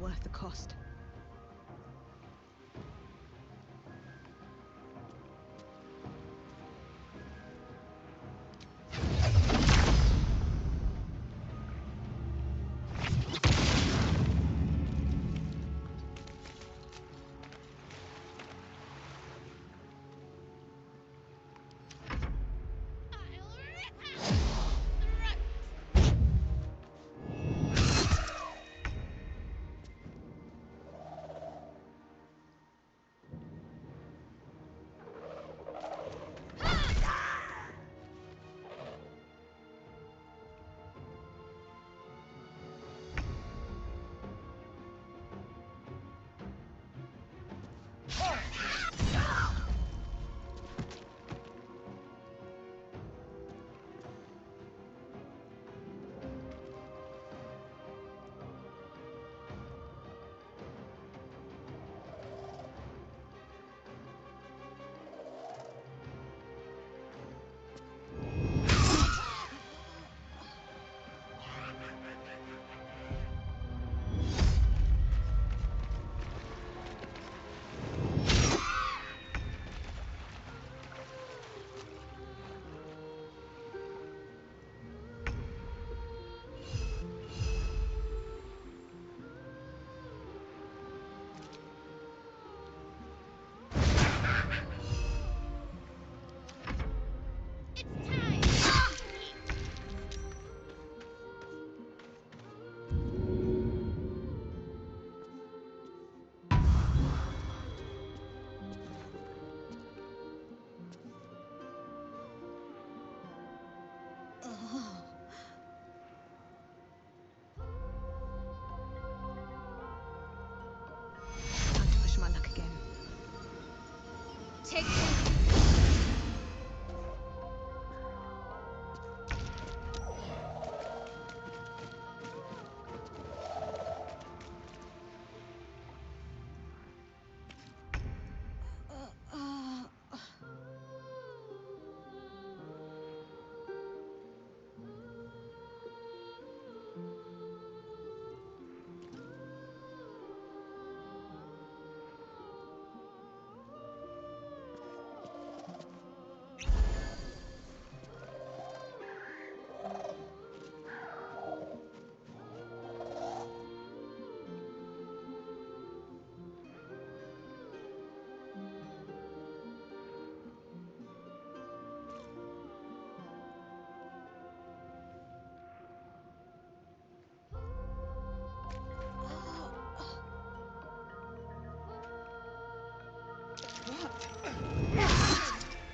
worth the cost.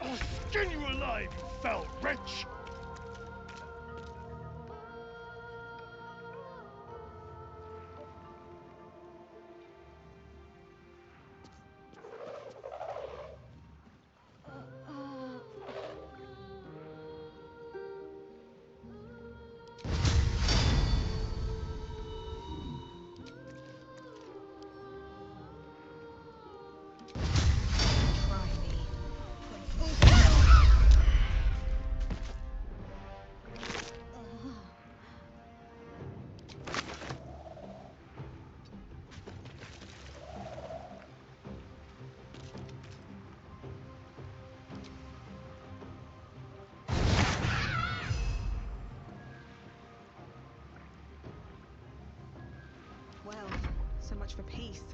I'll skin you alive, you foul wretch! Well, so much for peace.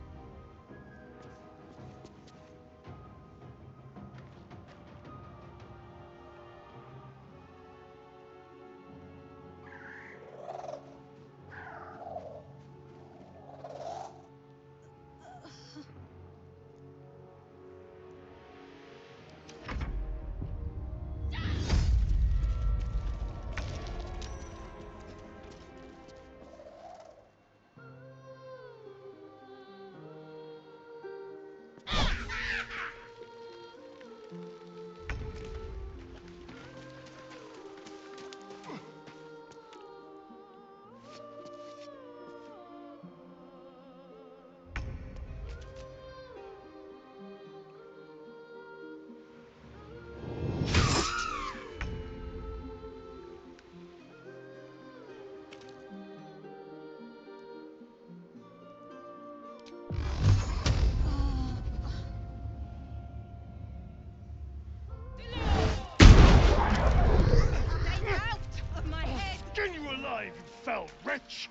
fell, wretch!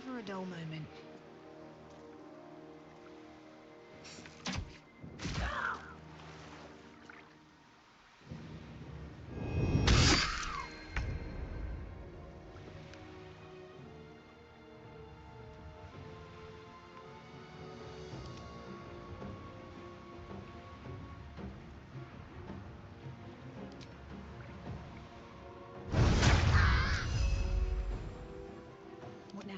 Never a dull moment. What now?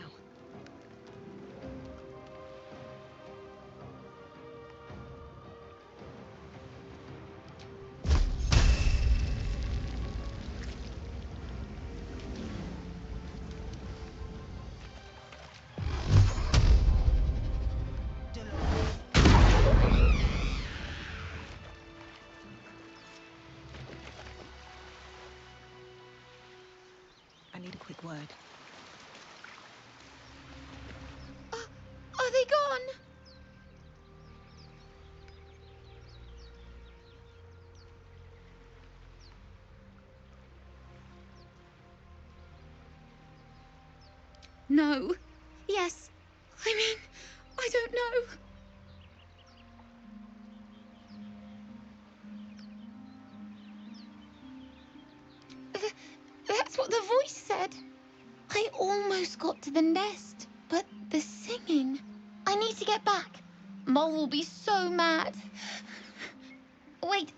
I need a quick word. Are they gone? No. Yes. I mean, I don't know. That's what the voice said. I almost got to the nest, but the singing. I need to get back. Mole will be so mad. Wait,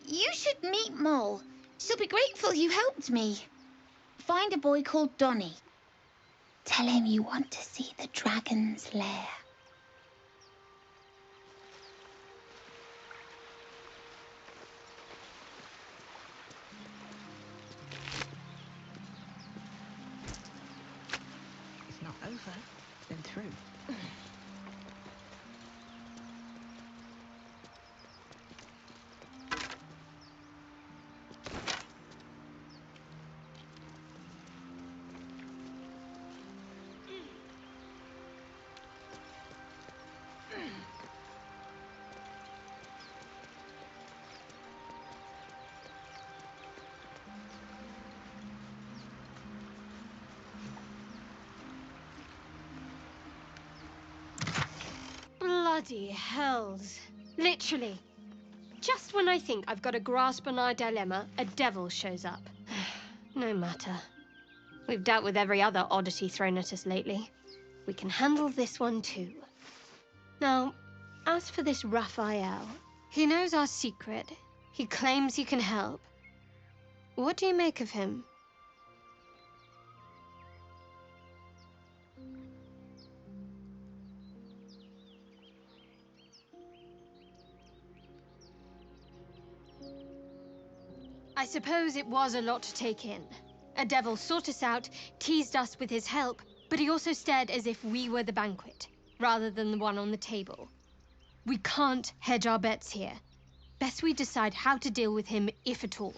you should meet Mole. She'll be grateful you helped me. Find a boy called Donny. Tell him you want to see the dragon's lair. It's not over. It's been through. Bloody hells. Literally. Just when I think I've got a grasp on our dilemma, a devil shows up. No matter. We've dealt with every other oddity thrown at us lately. We can handle this one too. Now, as for this Raphael, he knows our secret. He claims he can help. What do you make of him? I suppose it was a lot to take in. A devil sought us out, teased us with his help, but he also stared as if we were the banquet, rather than the one on the table. We can't hedge our bets here. Best we decide how to deal with him, if at all.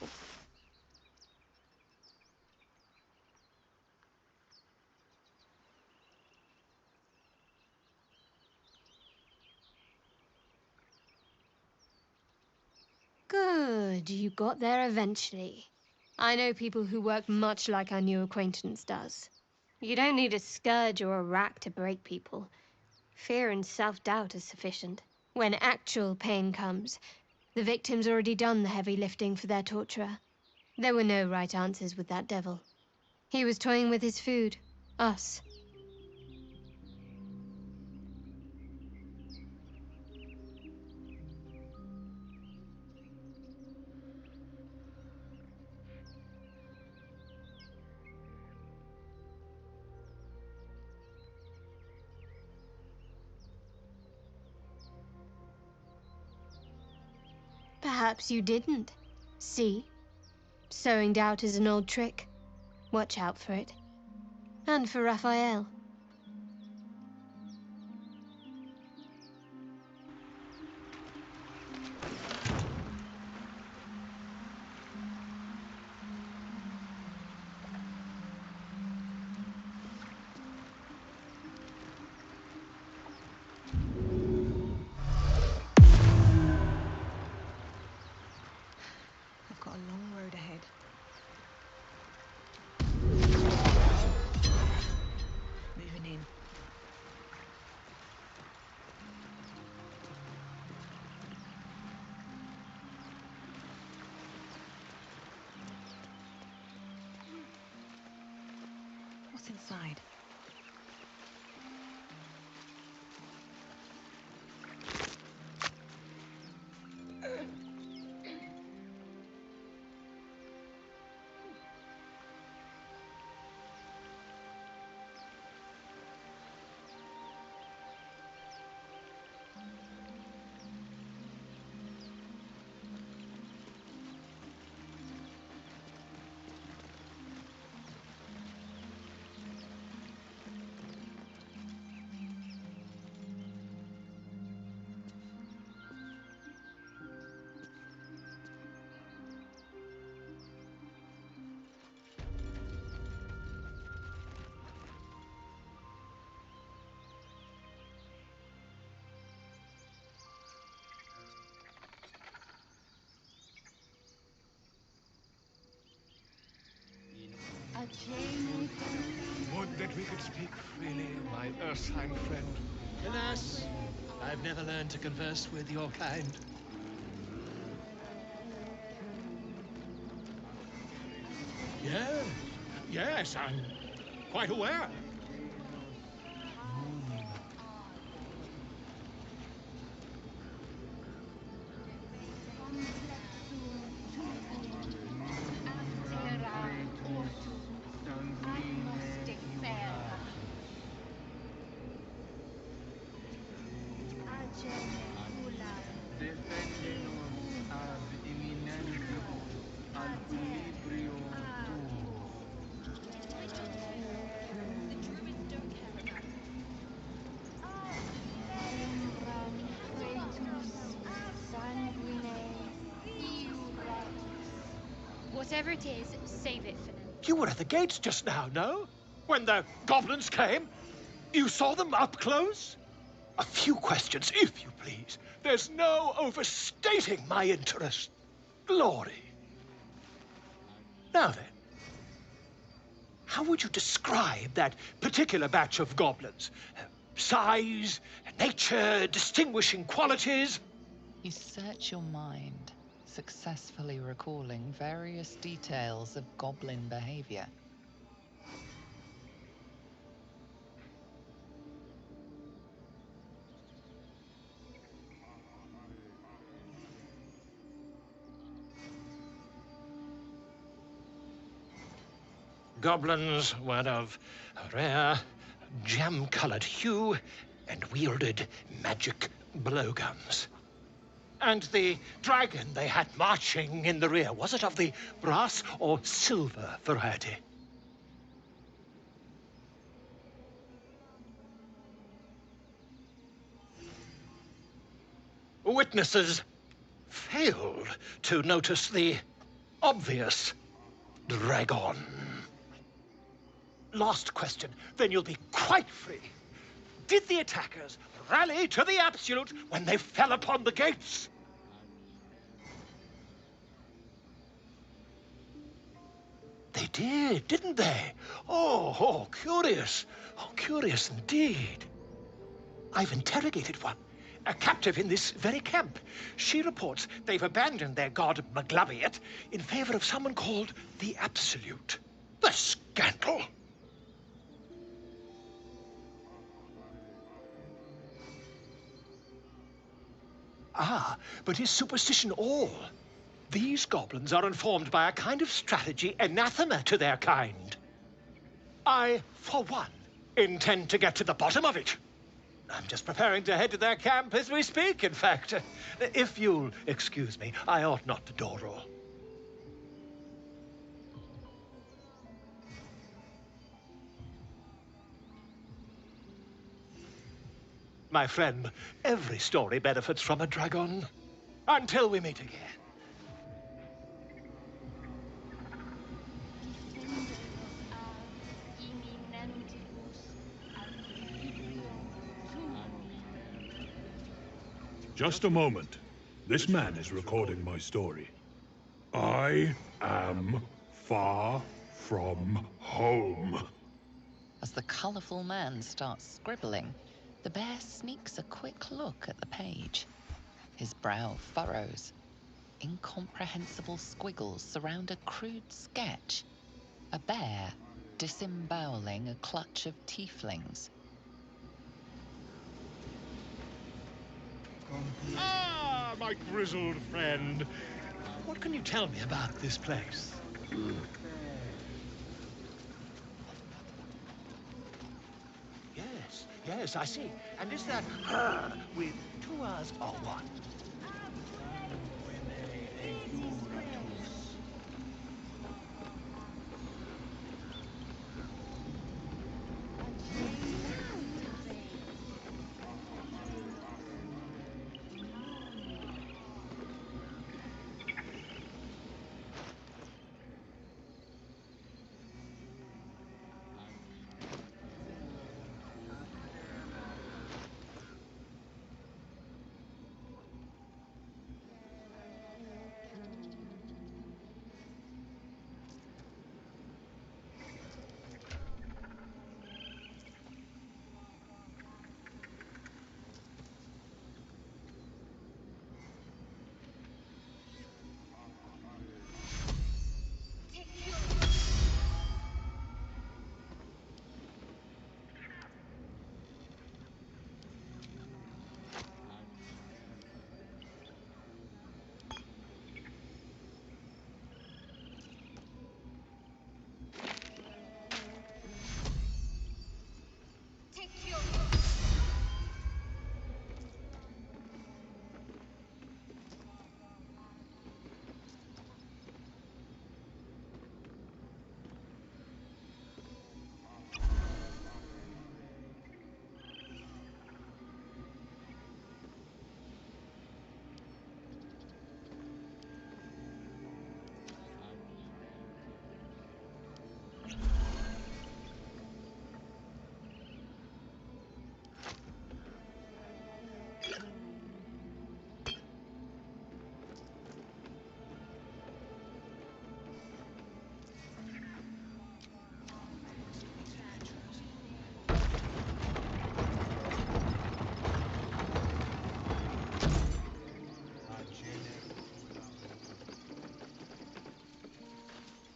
Good, you got there eventually. I know people who work much like our new acquaintance does. You don't need a scourge or a rack to break people. Fear and self-doubt is sufficient. When actual pain comes, the victim's already done the heavy lifting for their torturer. There were no right answers with that devil. He was toying with his food, us. Perhaps you didn't. See? Sowing doubt is an old trick. Watch out for it. And for Raphael. I've got a long road ahead. Moving in. What's inside? Would that we could speak freely, my Ursine friend. Alas, I've never learned to converse with your kind. Yes, I'm quite aware. Whatever it is, save it for now. You were at the gates just now, no? When the goblins came? You saw them up close? A few questions, if you please. There's no overstating my interest. Glory. Now then, how would you describe that particular batch of goblins? Size, nature, distinguishing qualities? You search your mind, successfully recalling various details of goblin behavior. Goblins were of a rare, jam-colored hue and wielded magic blowguns. And the dragon they had marching in the rear, was it of the brass or silver variety? Witnesses failed to notice the obvious dragon. Last question, then you'll be quite free. Did the attackers rally to the absolute when they fell upon the gates? They did, didn't they? Oh, curious. Oh, curious indeed. I've interrogated one, a captive in this very camp. She reports they've abandoned their god Maglabiet in favor of someone called the Absolute. The scandal! Ah, but is superstition all? These goblins are informed by a kind of strategy anathema to their kind. I, for one, intend to get to the bottom of it. I'm just preparing to head to their camp as we speak, in fact. If you'll excuse me, I ought not to dawdle. My friend, every story benefits from a dragon. Until we meet again. Just a moment. This man is recording my story. I am far from home. As the colourful man starts scribbling, the bear sneaks a quick look at the page. His brow furrows. Incomprehensible squiggles surround a crude sketch. A bear disemboweling a clutch of tieflings. Ah, my grizzled friend. What can you tell me about this place? Yes, I see. And is that her with 2 R's or what?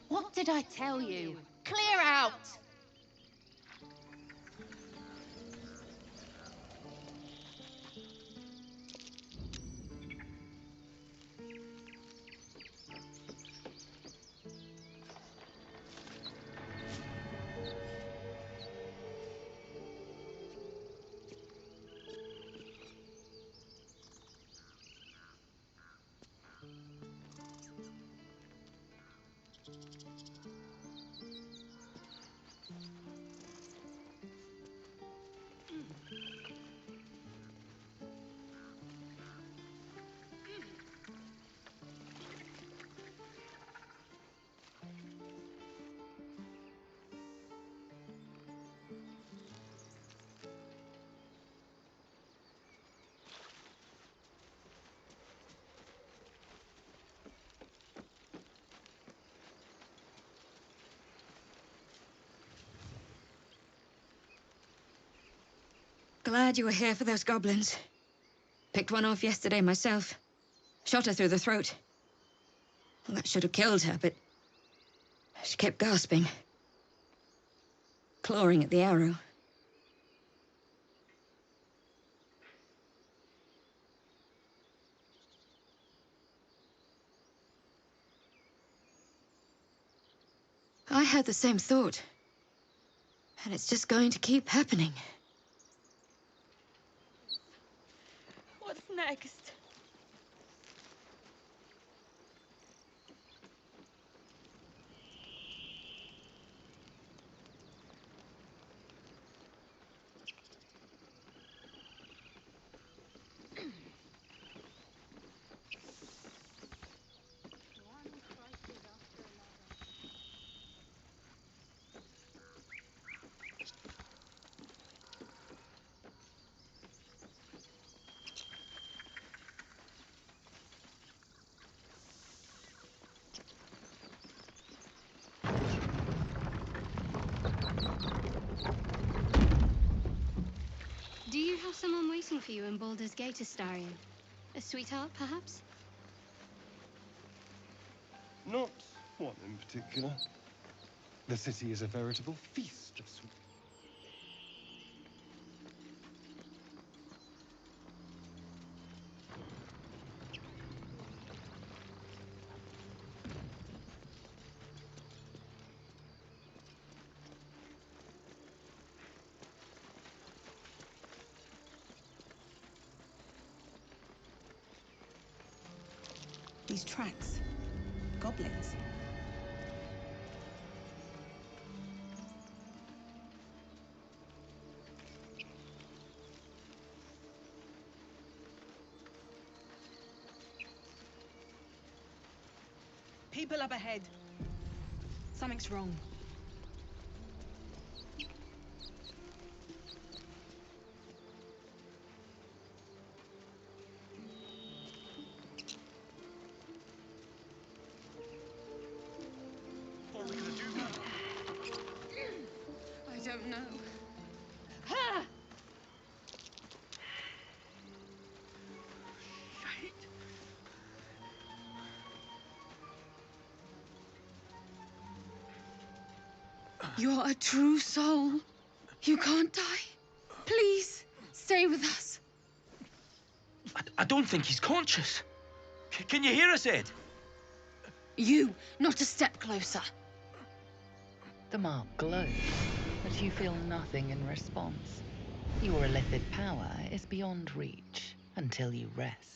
What did I tell you? Clear out! Glad you were here for those goblins. Picked one off yesterday myself. Shot her through the throat. Well, that should have killed her, but she kept gasping. Clawing at the arrow. I had the same thought. And it's just going to keep happening. next? Do you have someone waiting for you in Baldur's Gate, Astarion? A sweetheart, perhaps? Not one in particular. The city is a veritable feast of sweet. These tracks. Goblins. People up ahead. Something's wrong. I don't know. You're a true soul. You can't die. Please, stay with us. I don't think he's conscious. Can you hear us, Ed? You, not a step closer. The mark glows, but you feel nothing in response. Your illithid power is beyond reach until you rest.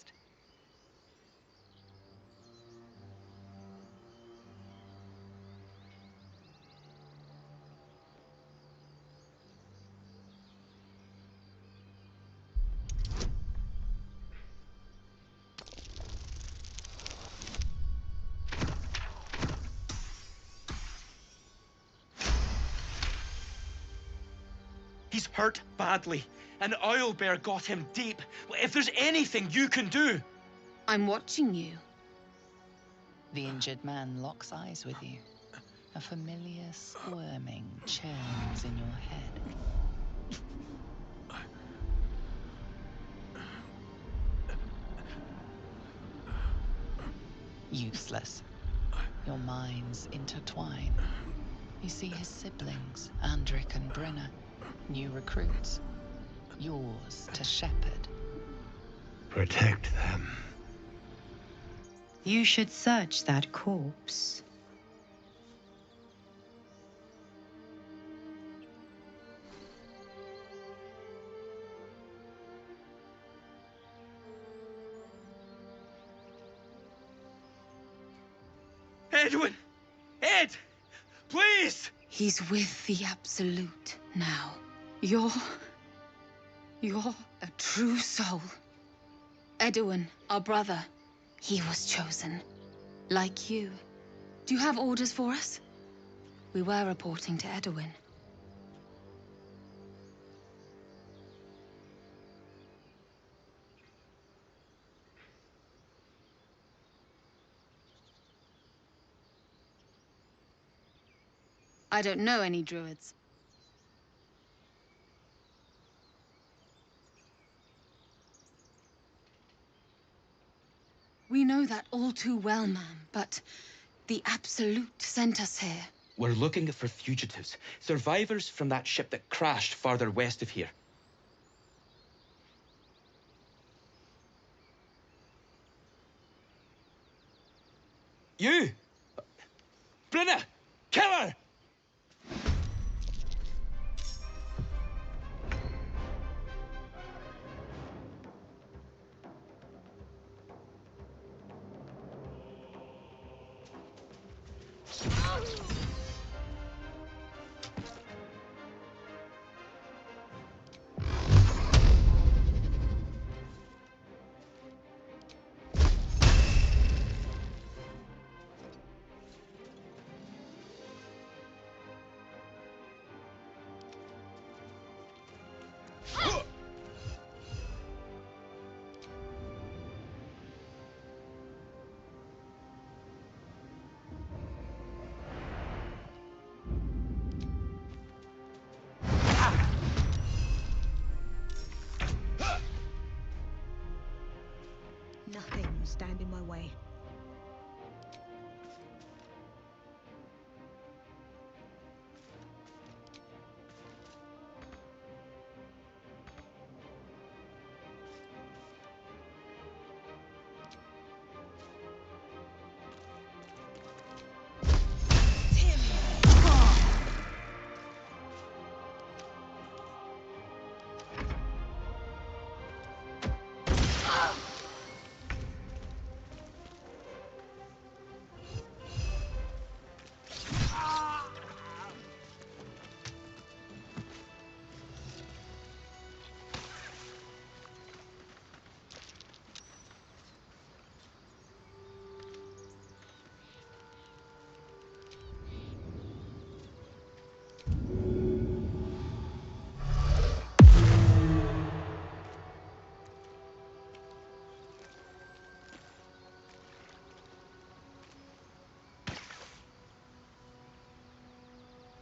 He's hurt badly. An owlbear got him deep. If there's anything you can do... I'm watching you. The injured man locks eyes with you. A familiar squirming churns in your head. Useless. Your minds intertwine. You see his siblings, Andric and Brenna, new recruits. Yours to shepherd. Protect them. You should search that corpse. Edwin! Ed! Please! He's with the Absolute now. You're a true soul. Edwin, our brother, he was chosen. Like you. Do you have orders for us? We were reporting to Edwin. I don't know any druids. We know that all too well, ma'am, but the Absolute sent us here. We're looking for fugitives. Survivors from that ship that crashed farther west of here. You! Brenna! Kill her! nothing stand in my way.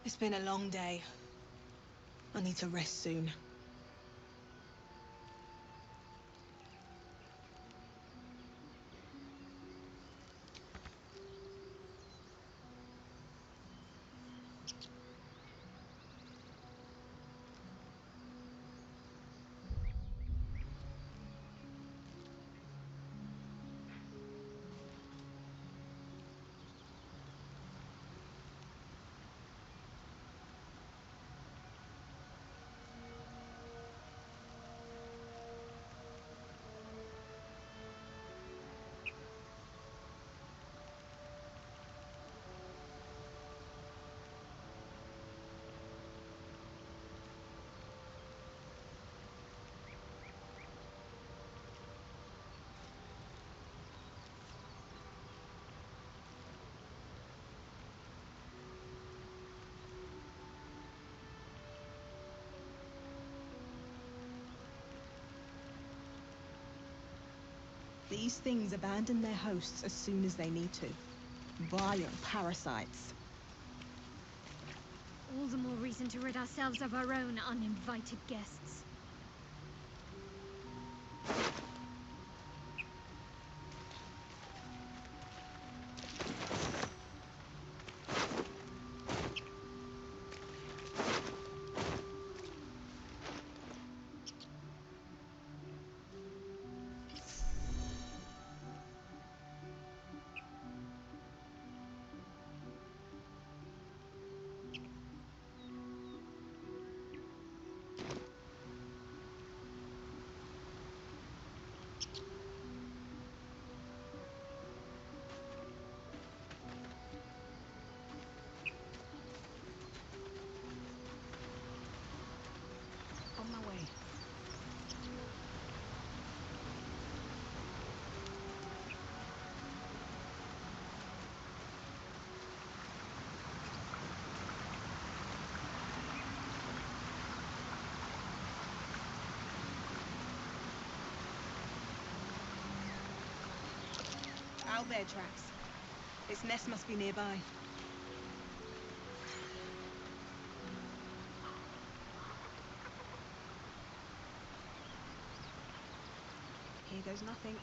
It's been a long day. I need to rest soon. These things abandon their hosts as soon as they need to. Vile parasites. All the more reason to rid ourselves of our own uninvited guests. On my way. Owlbear tracks. Its nest must be nearby. Here goes nothing.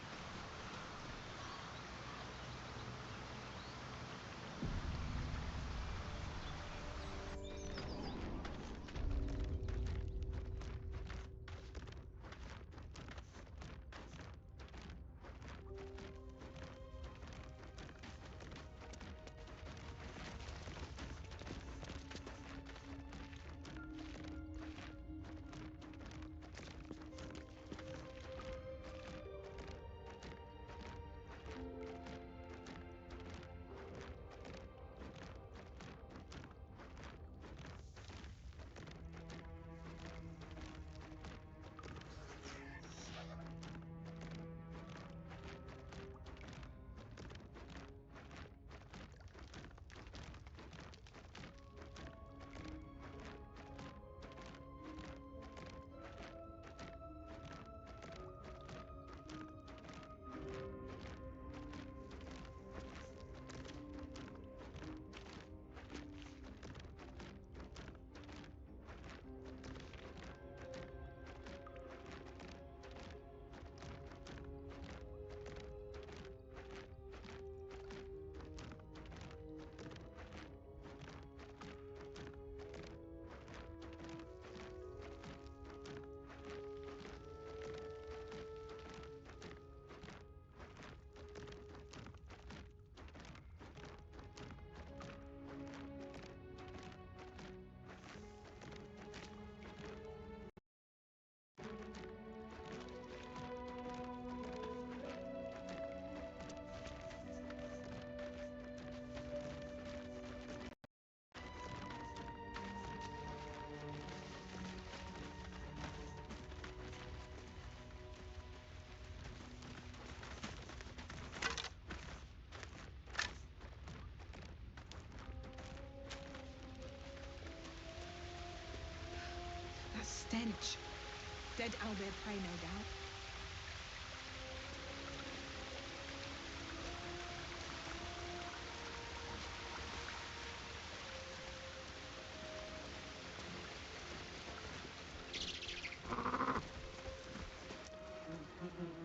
Dead owlbear prey, no doubt.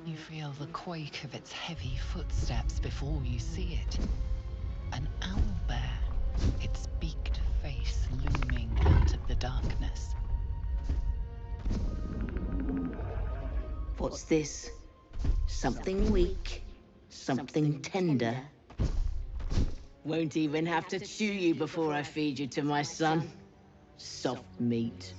You feel the quake of its heavy footsteps before you see it. An owlbear, its beaked face looming out of the darkness. What's this? Something weak, something tender. Won't even have to chew you before I feed you to my son. Soft meat.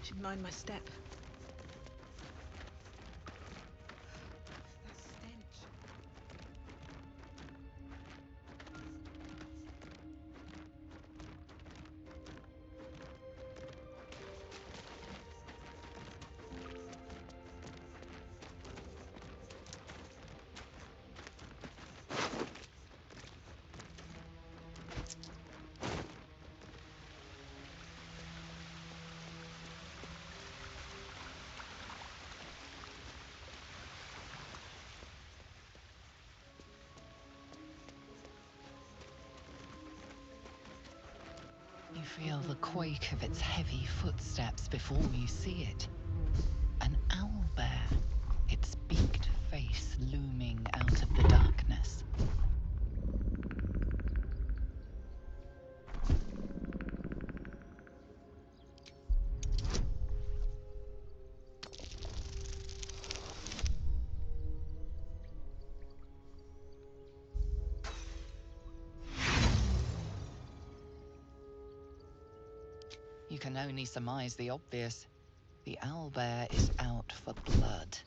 Should mind my step. You feel the quake of its heavy footsteps before you see it. An owlbear, its beaked face looming out of the darkness. You can only surmise the obvious. The owlbear is out for blood.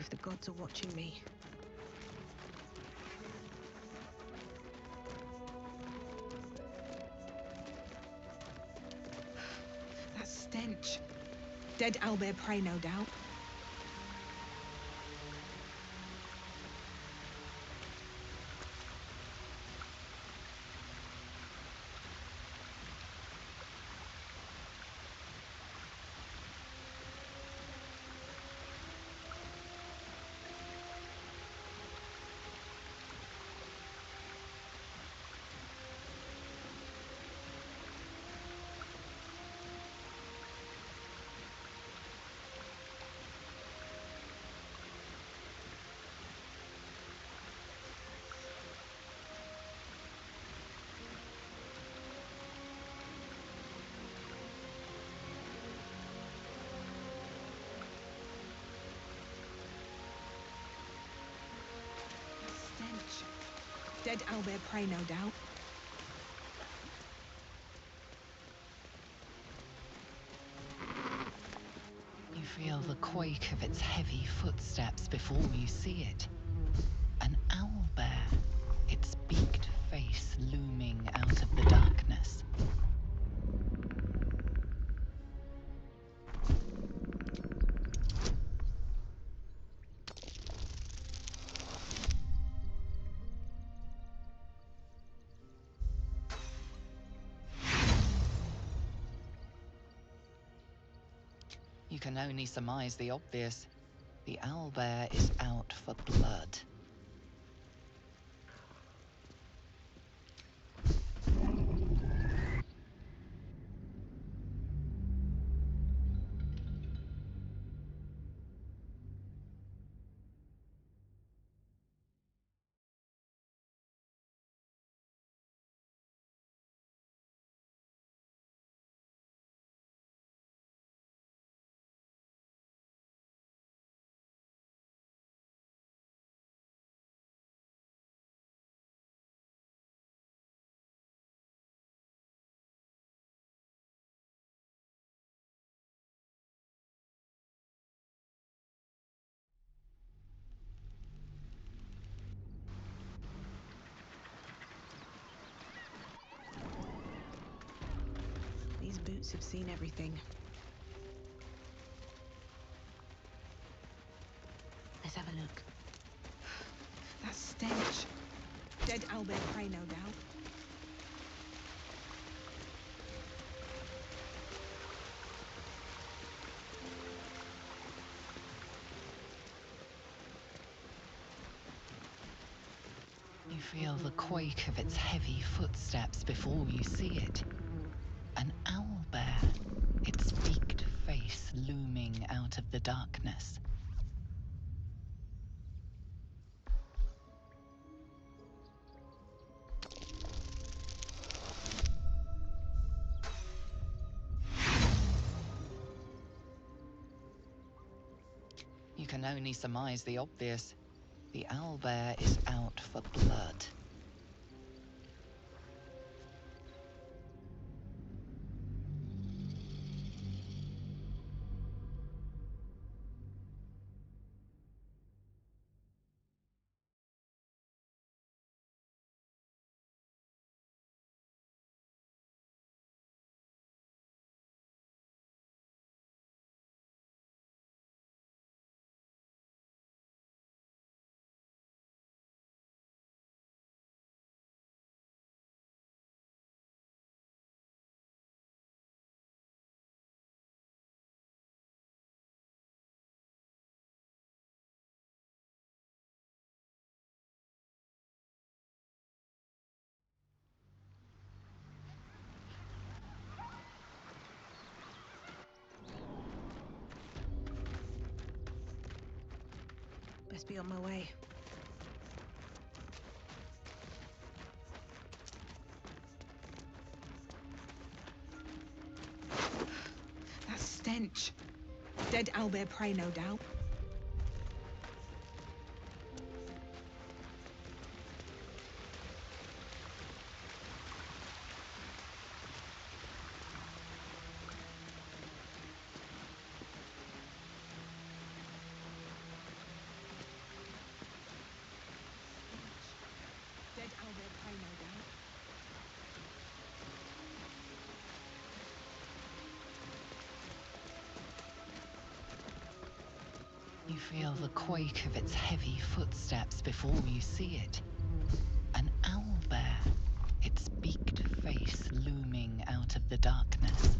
if the gods are watching me. That stench. Dead owlbear prey, no doubt. Dead owlbear prey, no doubt. You feel the quake of its heavy footsteps before you see it. An owlbear, its beaked face looming out of the darkness. You can only surmise the obvious. The owlbear is out for blood. These boots have seen everything. Let's have a look. That stench. Dead owlbear prey, no doubt. You feel the quake of its heavy footsteps before you see it. An owlbear, its beaked face looming out of the darkness. You can only surmise the obvious. The owlbear is out for blood. Best be on my way. That stench. Dead owlbear prey, no doubt. You feel the quake of its heavy footsteps before you see it. An owlbear, its beaked face looming out of the darkness.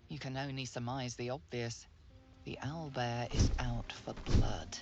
You can only surmise the obvious. The owlbear is out for blood.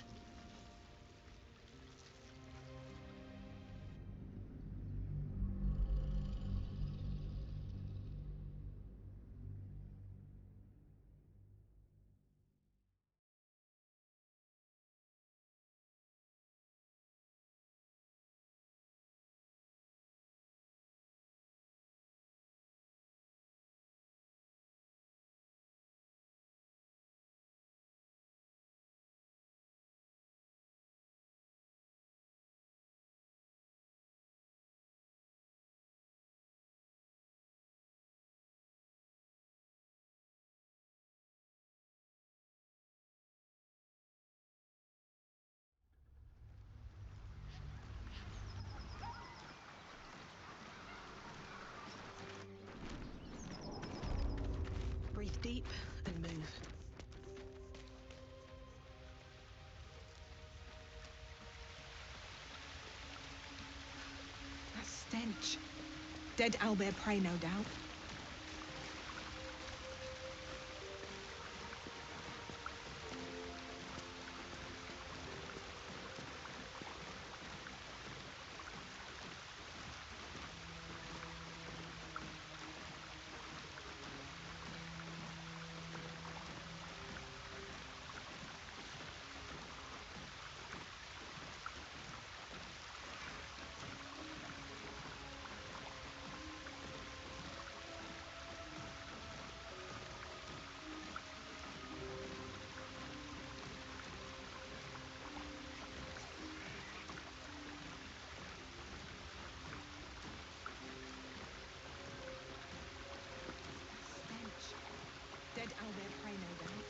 Breathe deep and move. That stench. Dead owlbear prey, no doubt. Dead owlbear prey, no doubt.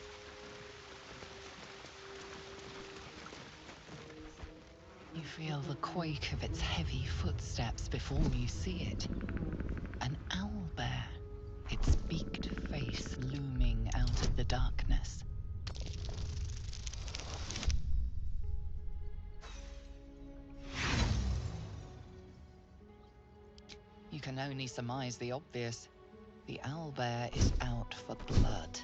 You feel the quake of its heavy footsteps before you see it. An owlbear, its beaked face looming out of the darkness. You can only surmise the obvious. The owlbear is out for blood.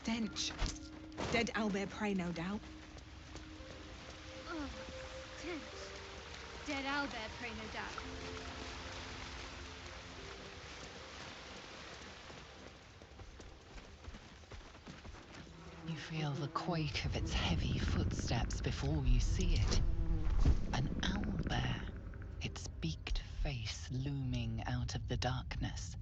stench. Dead owlbear prey, no doubt. Oh, stench. Dead owlbear prey, no doubt. You feel the quake of its heavy footsteps before you see it. An owlbear, its beaked face looming out of the darkness.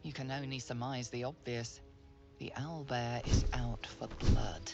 You can only surmise the obvious. The owlbear is out for blood.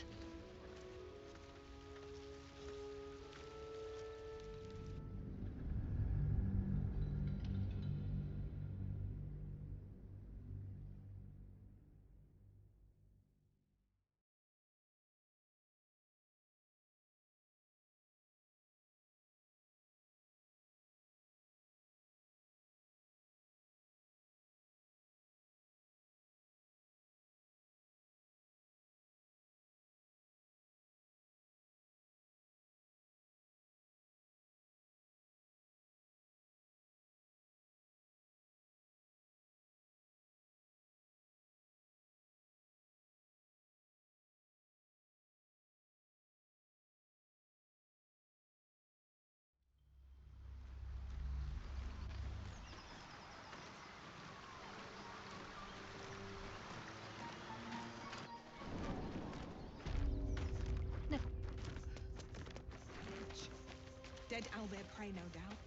Dead owlbear prey, no doubt.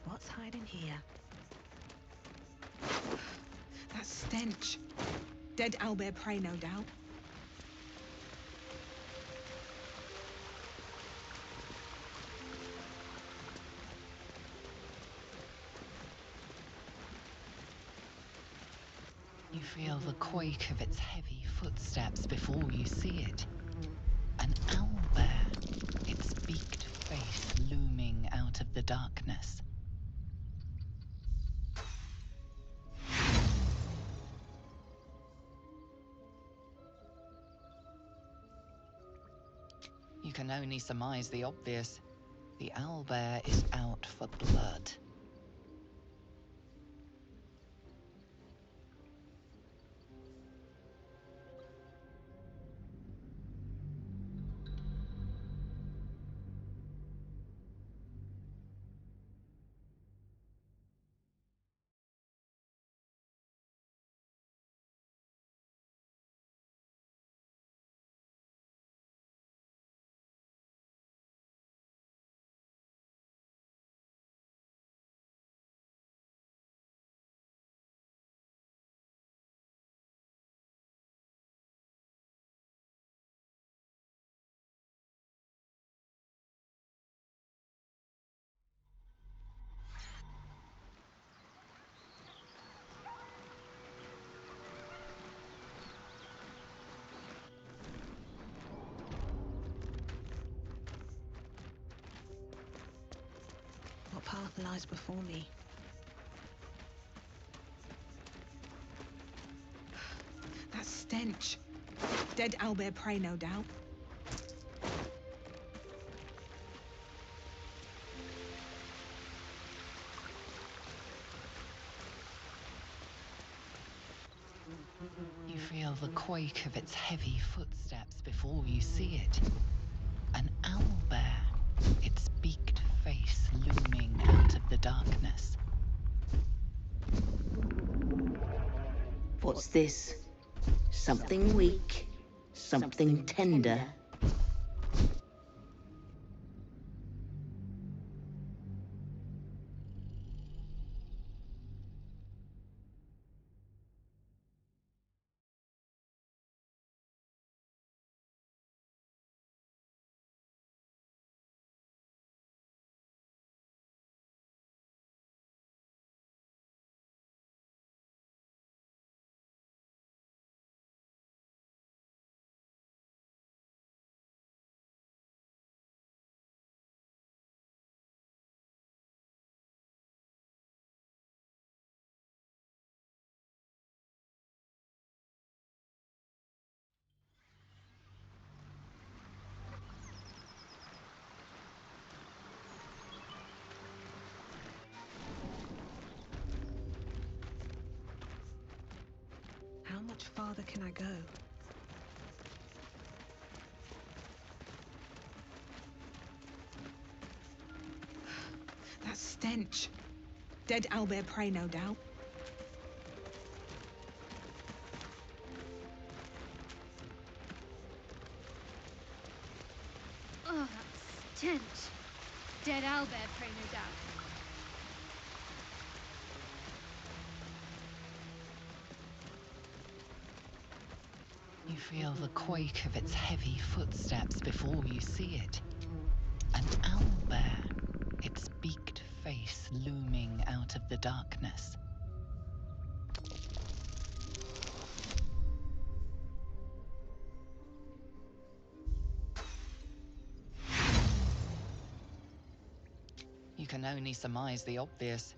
What's hiding here? That stench. Dead owlbear prey, no doubt. You feel the quake of its heavy footsteps before you see it. An owlbear, its beaked face looming out of the darkness. You can only surmise the obvious. The owlbear is out for blood. What path lies before me? That stench. Dead owlbear prey, no doubt. You feel the quake of its heavy footsteps before you see it. An owlbear, its beaked face looming out of the darkness. What's this? Something weak, something tender. much farther can I go? That stench. Dead owlbear prey, no doubt. Oh, that stench. Dead owlbear prey, no doubt. You feel the quake of its heavy footsteps before you see it. An owlbear, its beaked face looming out of the darkness. You can only surmise the obvious.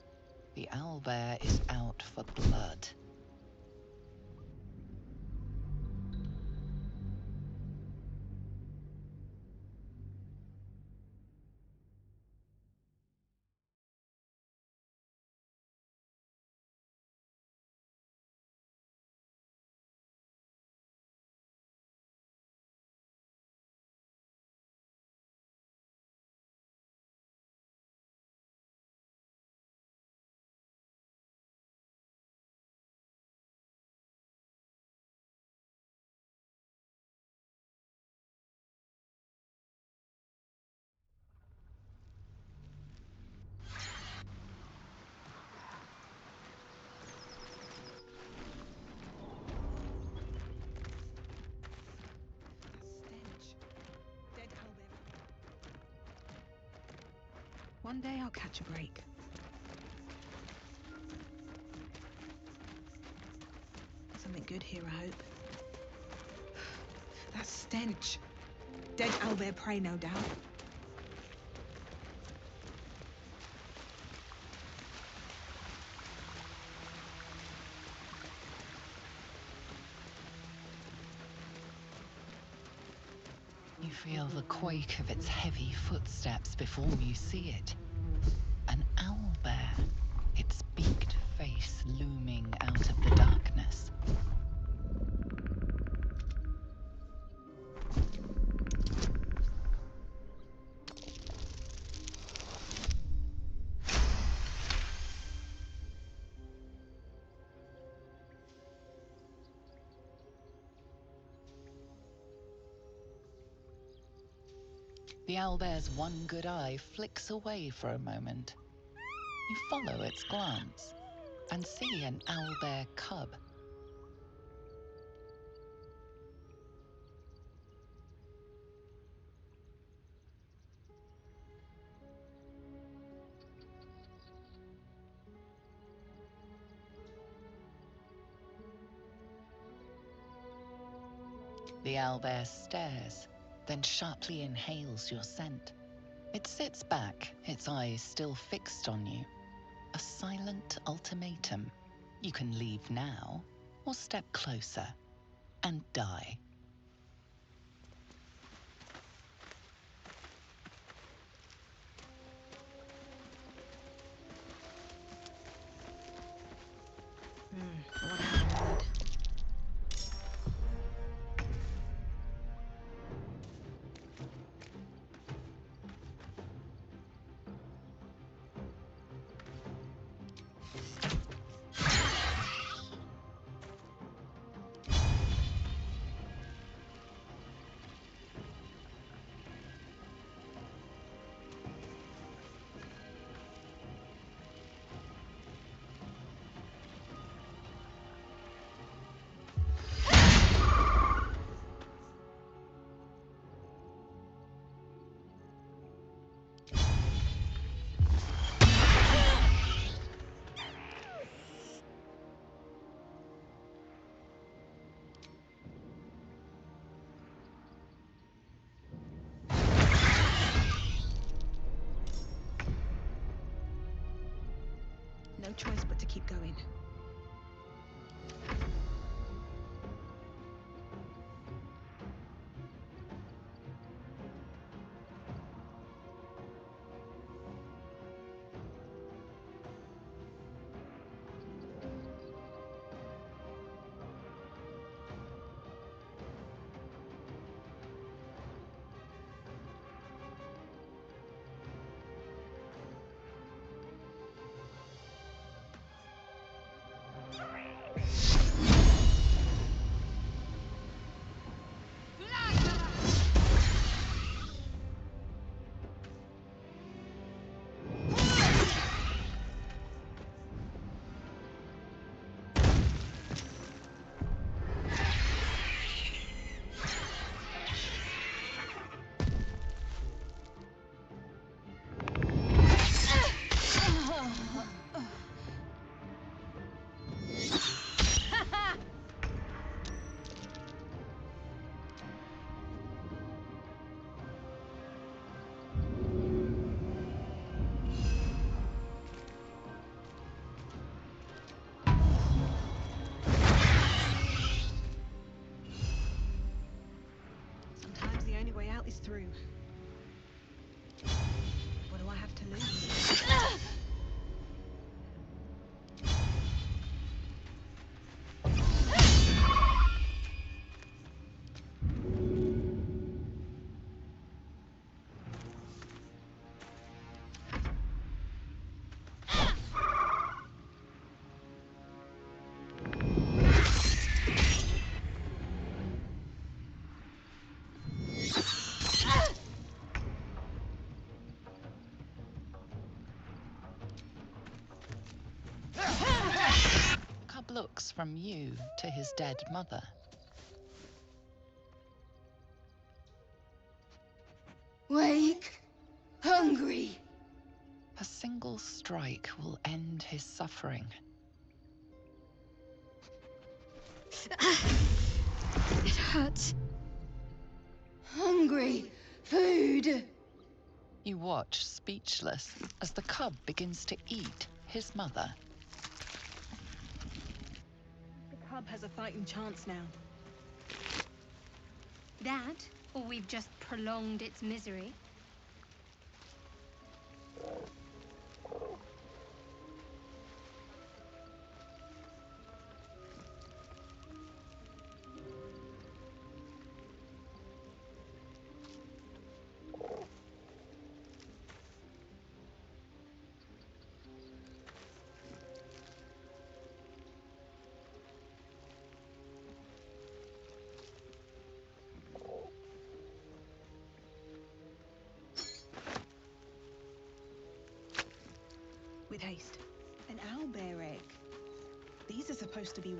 The owlbear is out for blood. Dead owlbear. One day I'll catch a break. Something good here, I hope. That stench. Dead owlbear prey, no doubt. You feel the quake of its heavy footsteps before you see it. An owlbear, its beaked face looming out of the darkness. The owlbear's one good eye flicks away for a moment. You follow its glance and see an owlbear cub. The owlbear stares, then sharply inhales your scent. It sits back, its eyes still fixed on you. A silent ultimatum. You can leave now, or step closer and die. I wonder how I would. No choice but to keep going. from you to his dead mother. Wake! Hungry! A single strike will end his suffering. It hurts. Hungry! Food! You watch, speechless, as the cub begins to eat his mother. The cub has a fighting chance now. That, or we've just prolonged its misery. With haste. An owlbear egg. These are supposed to be...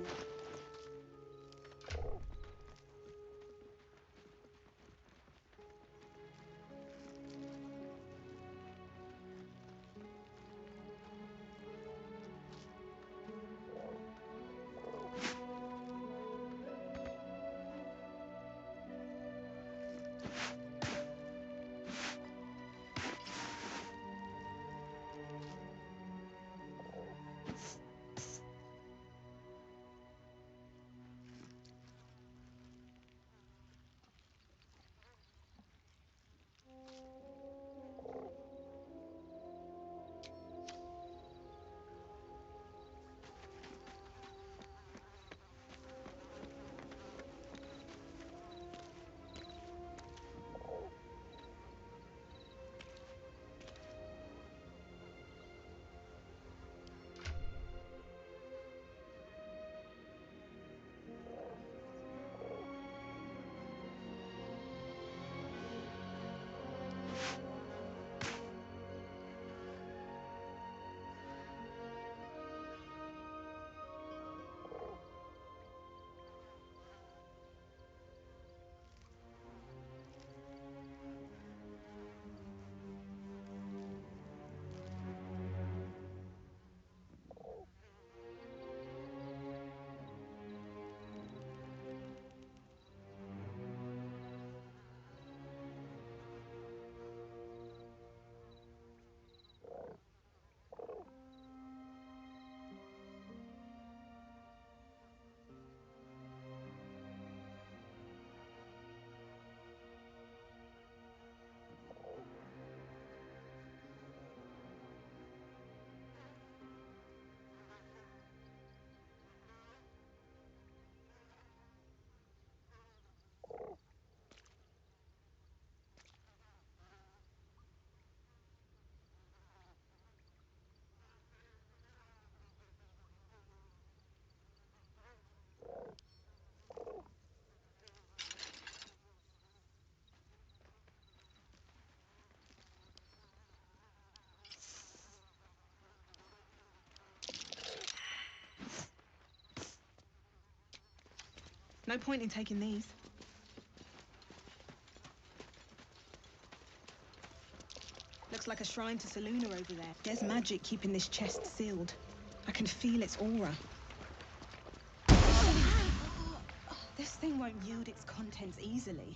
No point in taking these. Looks like a shrine to Saluna over there. There's magic keeping this chest sealed. I can feel its aura. This thing won't yield its contents easily.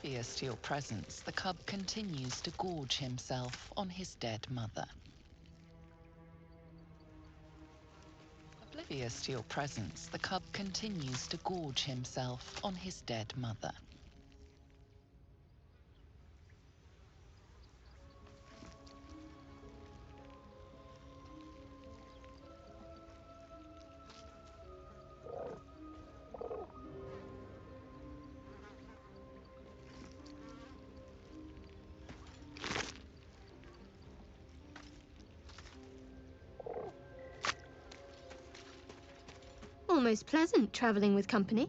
Oblivious to your presence, the cub continues to gorge himself on his dead mother. Oblivious to your presence, the cub continues to gorge himself on his dead mother. Almost pleasant traveling with company,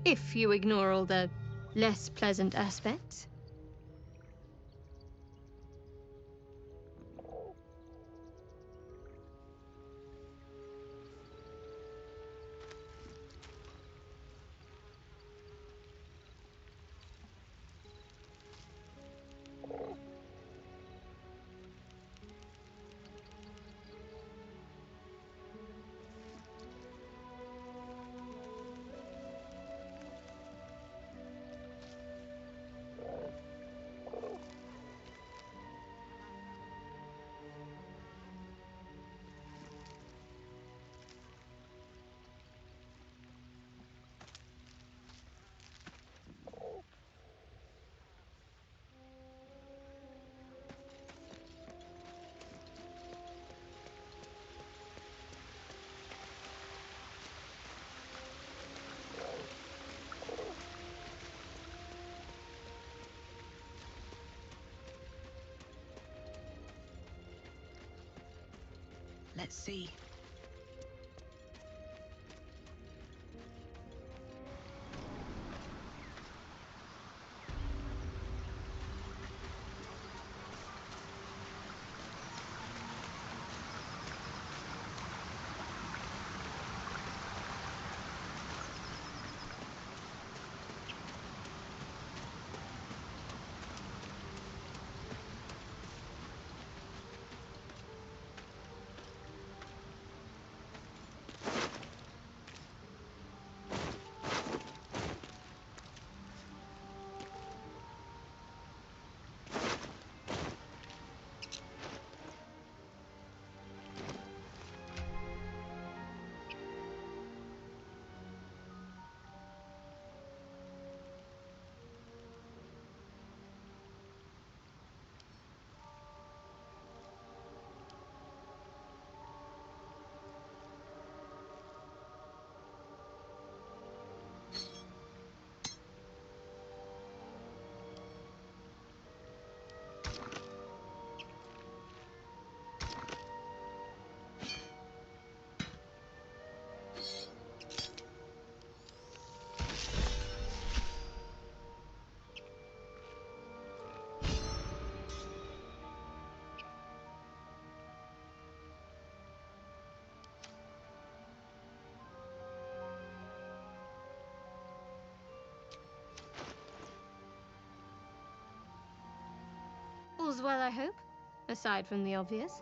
if you ignore all the less pleasant aspects. Let's see. All's well, I hope, aside from the obvious.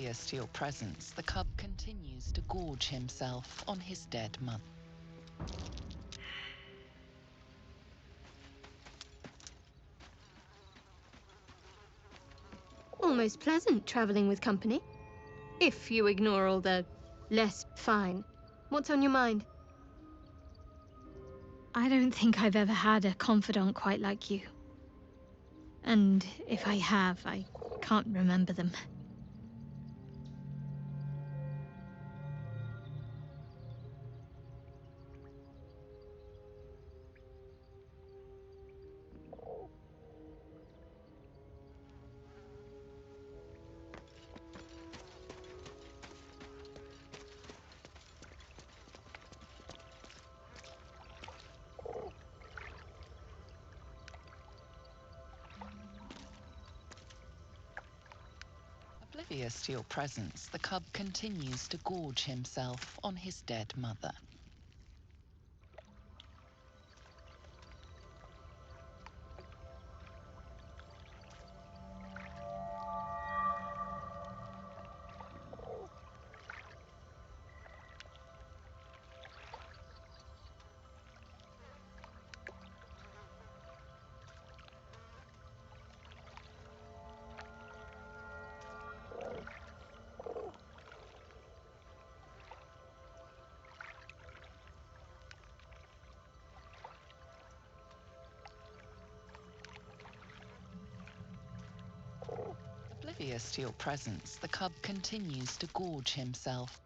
Oblivious to your presence, the cub continues to gorge himself on his dead mother. Almost pleasant traveling with company. If you ignore all the less fine. What's on your mind? I don't think I've ever had a confidant quite like you. And if I have, I can't remember them. Oblivious to your presence, the cub continues to gorge himself on his dead mother. Oblivious to your presence, the cub continues to gorge himself.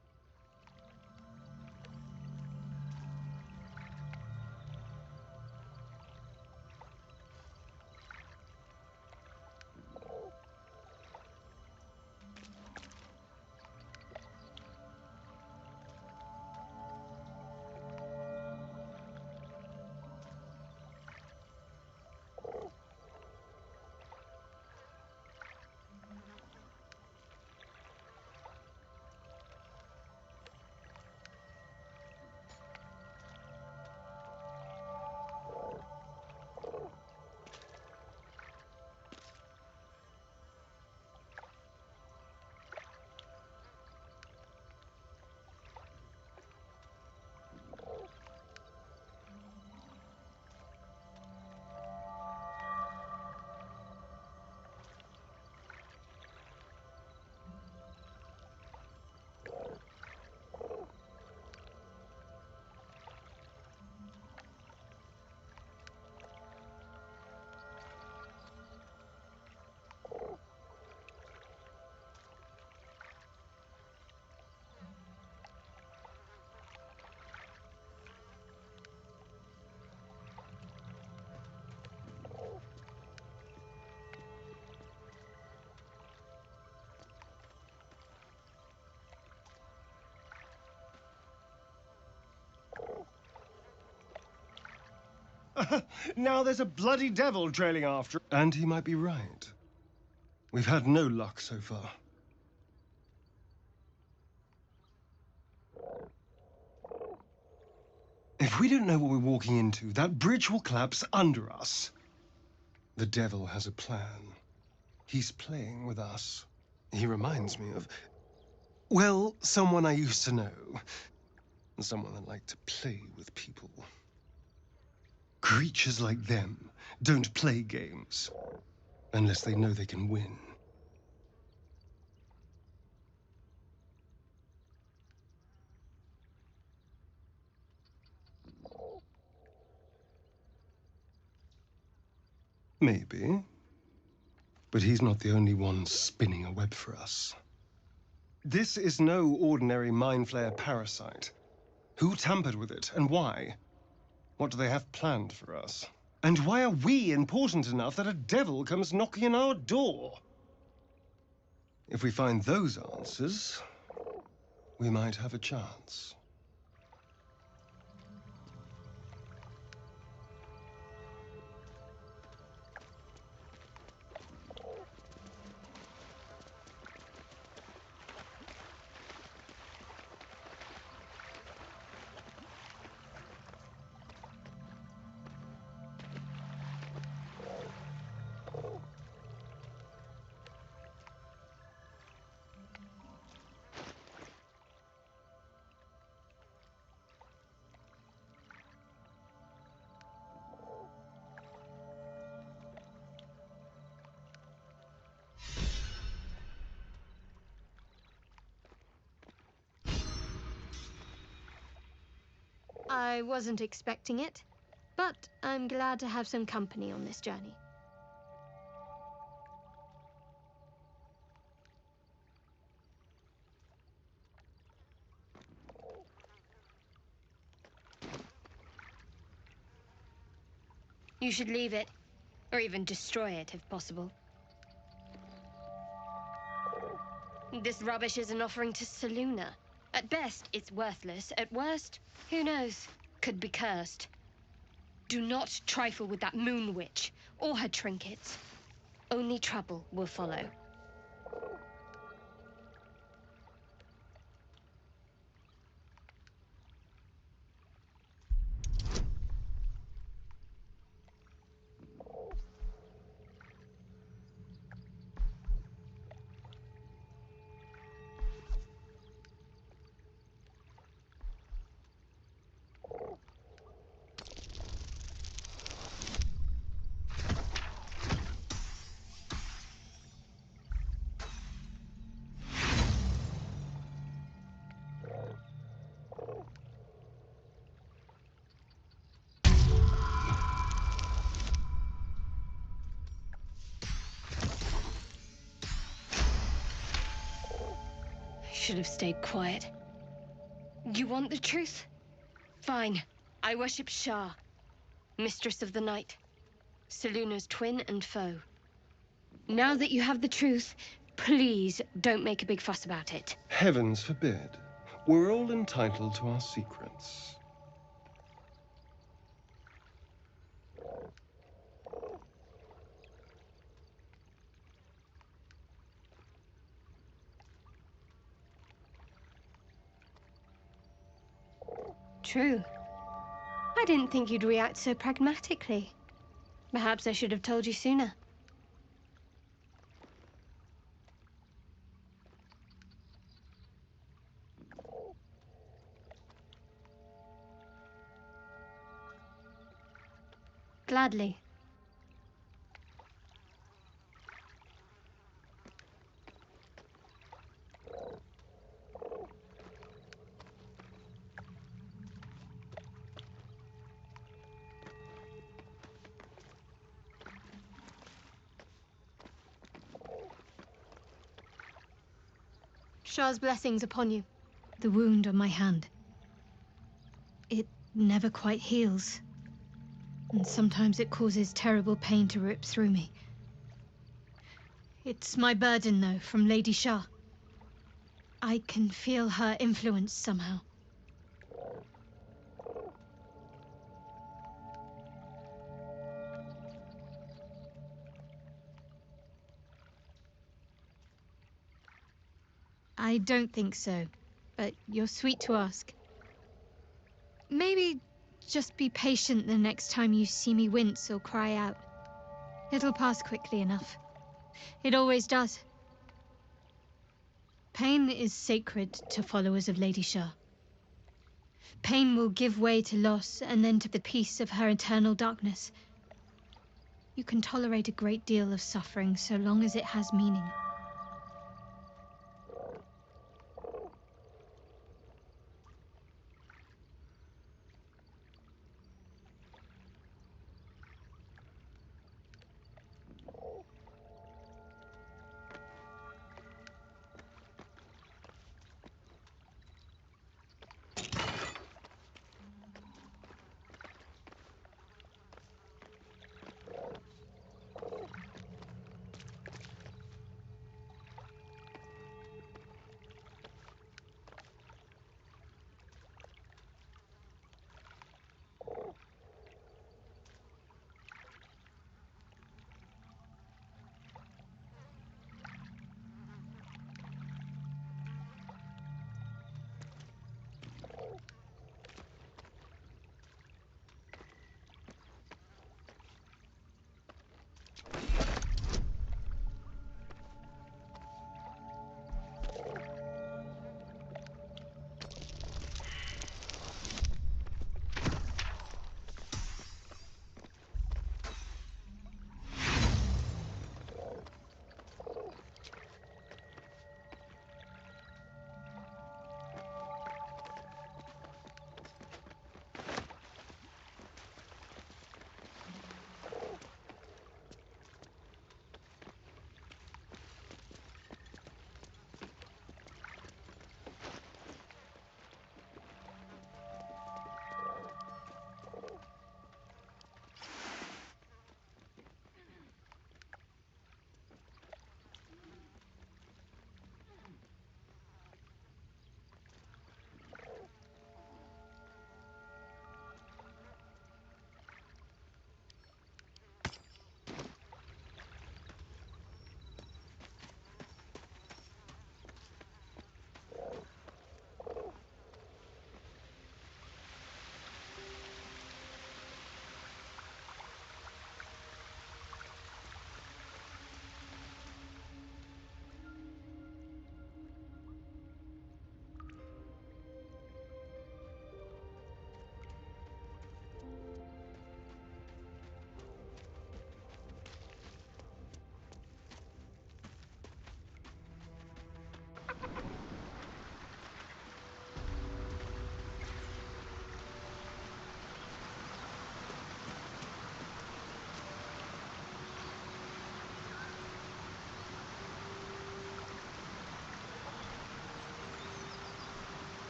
Now there's a bloody devil trailing after. And he might be right. We've had no luck so far. If we don't know what we're walking into, that bridge will collapse under us. The devil has a plan. He's playing with us. He reminds me of, well, someone I used to know. Someone that liked to play with people. Creatures like them don't play games unless they know they can win. Maybe. But he's not the only one spinning a web for us. This is no ordinary mind flayer parasite. Who tampered with it, and why? What do they have planned for us? And why are we important enough that a devil comes knocking on our door? If we find those answers, we might have a chance. I wasn't expecting it, but I'm glad to have some company on this journey. You should leave it, or even destroy it if possible. This rubbish is an offering to Selûne. At best, it's worthless. At worst, who knows? Could be cursed. Do not trifle with that moon witch, or her trinkets. Only trouble will follow. Should have stayed quiet. You want the truth? Fine. I worship Shah, mistress of the night, Selûne's twin and foe. Now that you have the truth, please don't make a big fuss about it. Heavens forbid. We're all entitled to our secrets. True. I didn't think you'd react so pragmatically. Perhaps I should have told you sooner. Gladly. Shah's blessings upon you. The wound on my hand. It never quite heals. And sometimes it causes terrible pain to rip through me. It's my burden, though, from Lady Shah. I can feel her influence somehow. I don't think so, but you're sweet to ask. Maybe just be patient the next time you see me wince or cry out. It'll pass quickly enough. It always does. Pain is sacred to followers of Lady Shah. Pain will give way to loss and then to the peace of her eternal darkness. You can tolerate a great deal of suffering so long as it has meaning.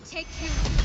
Take him.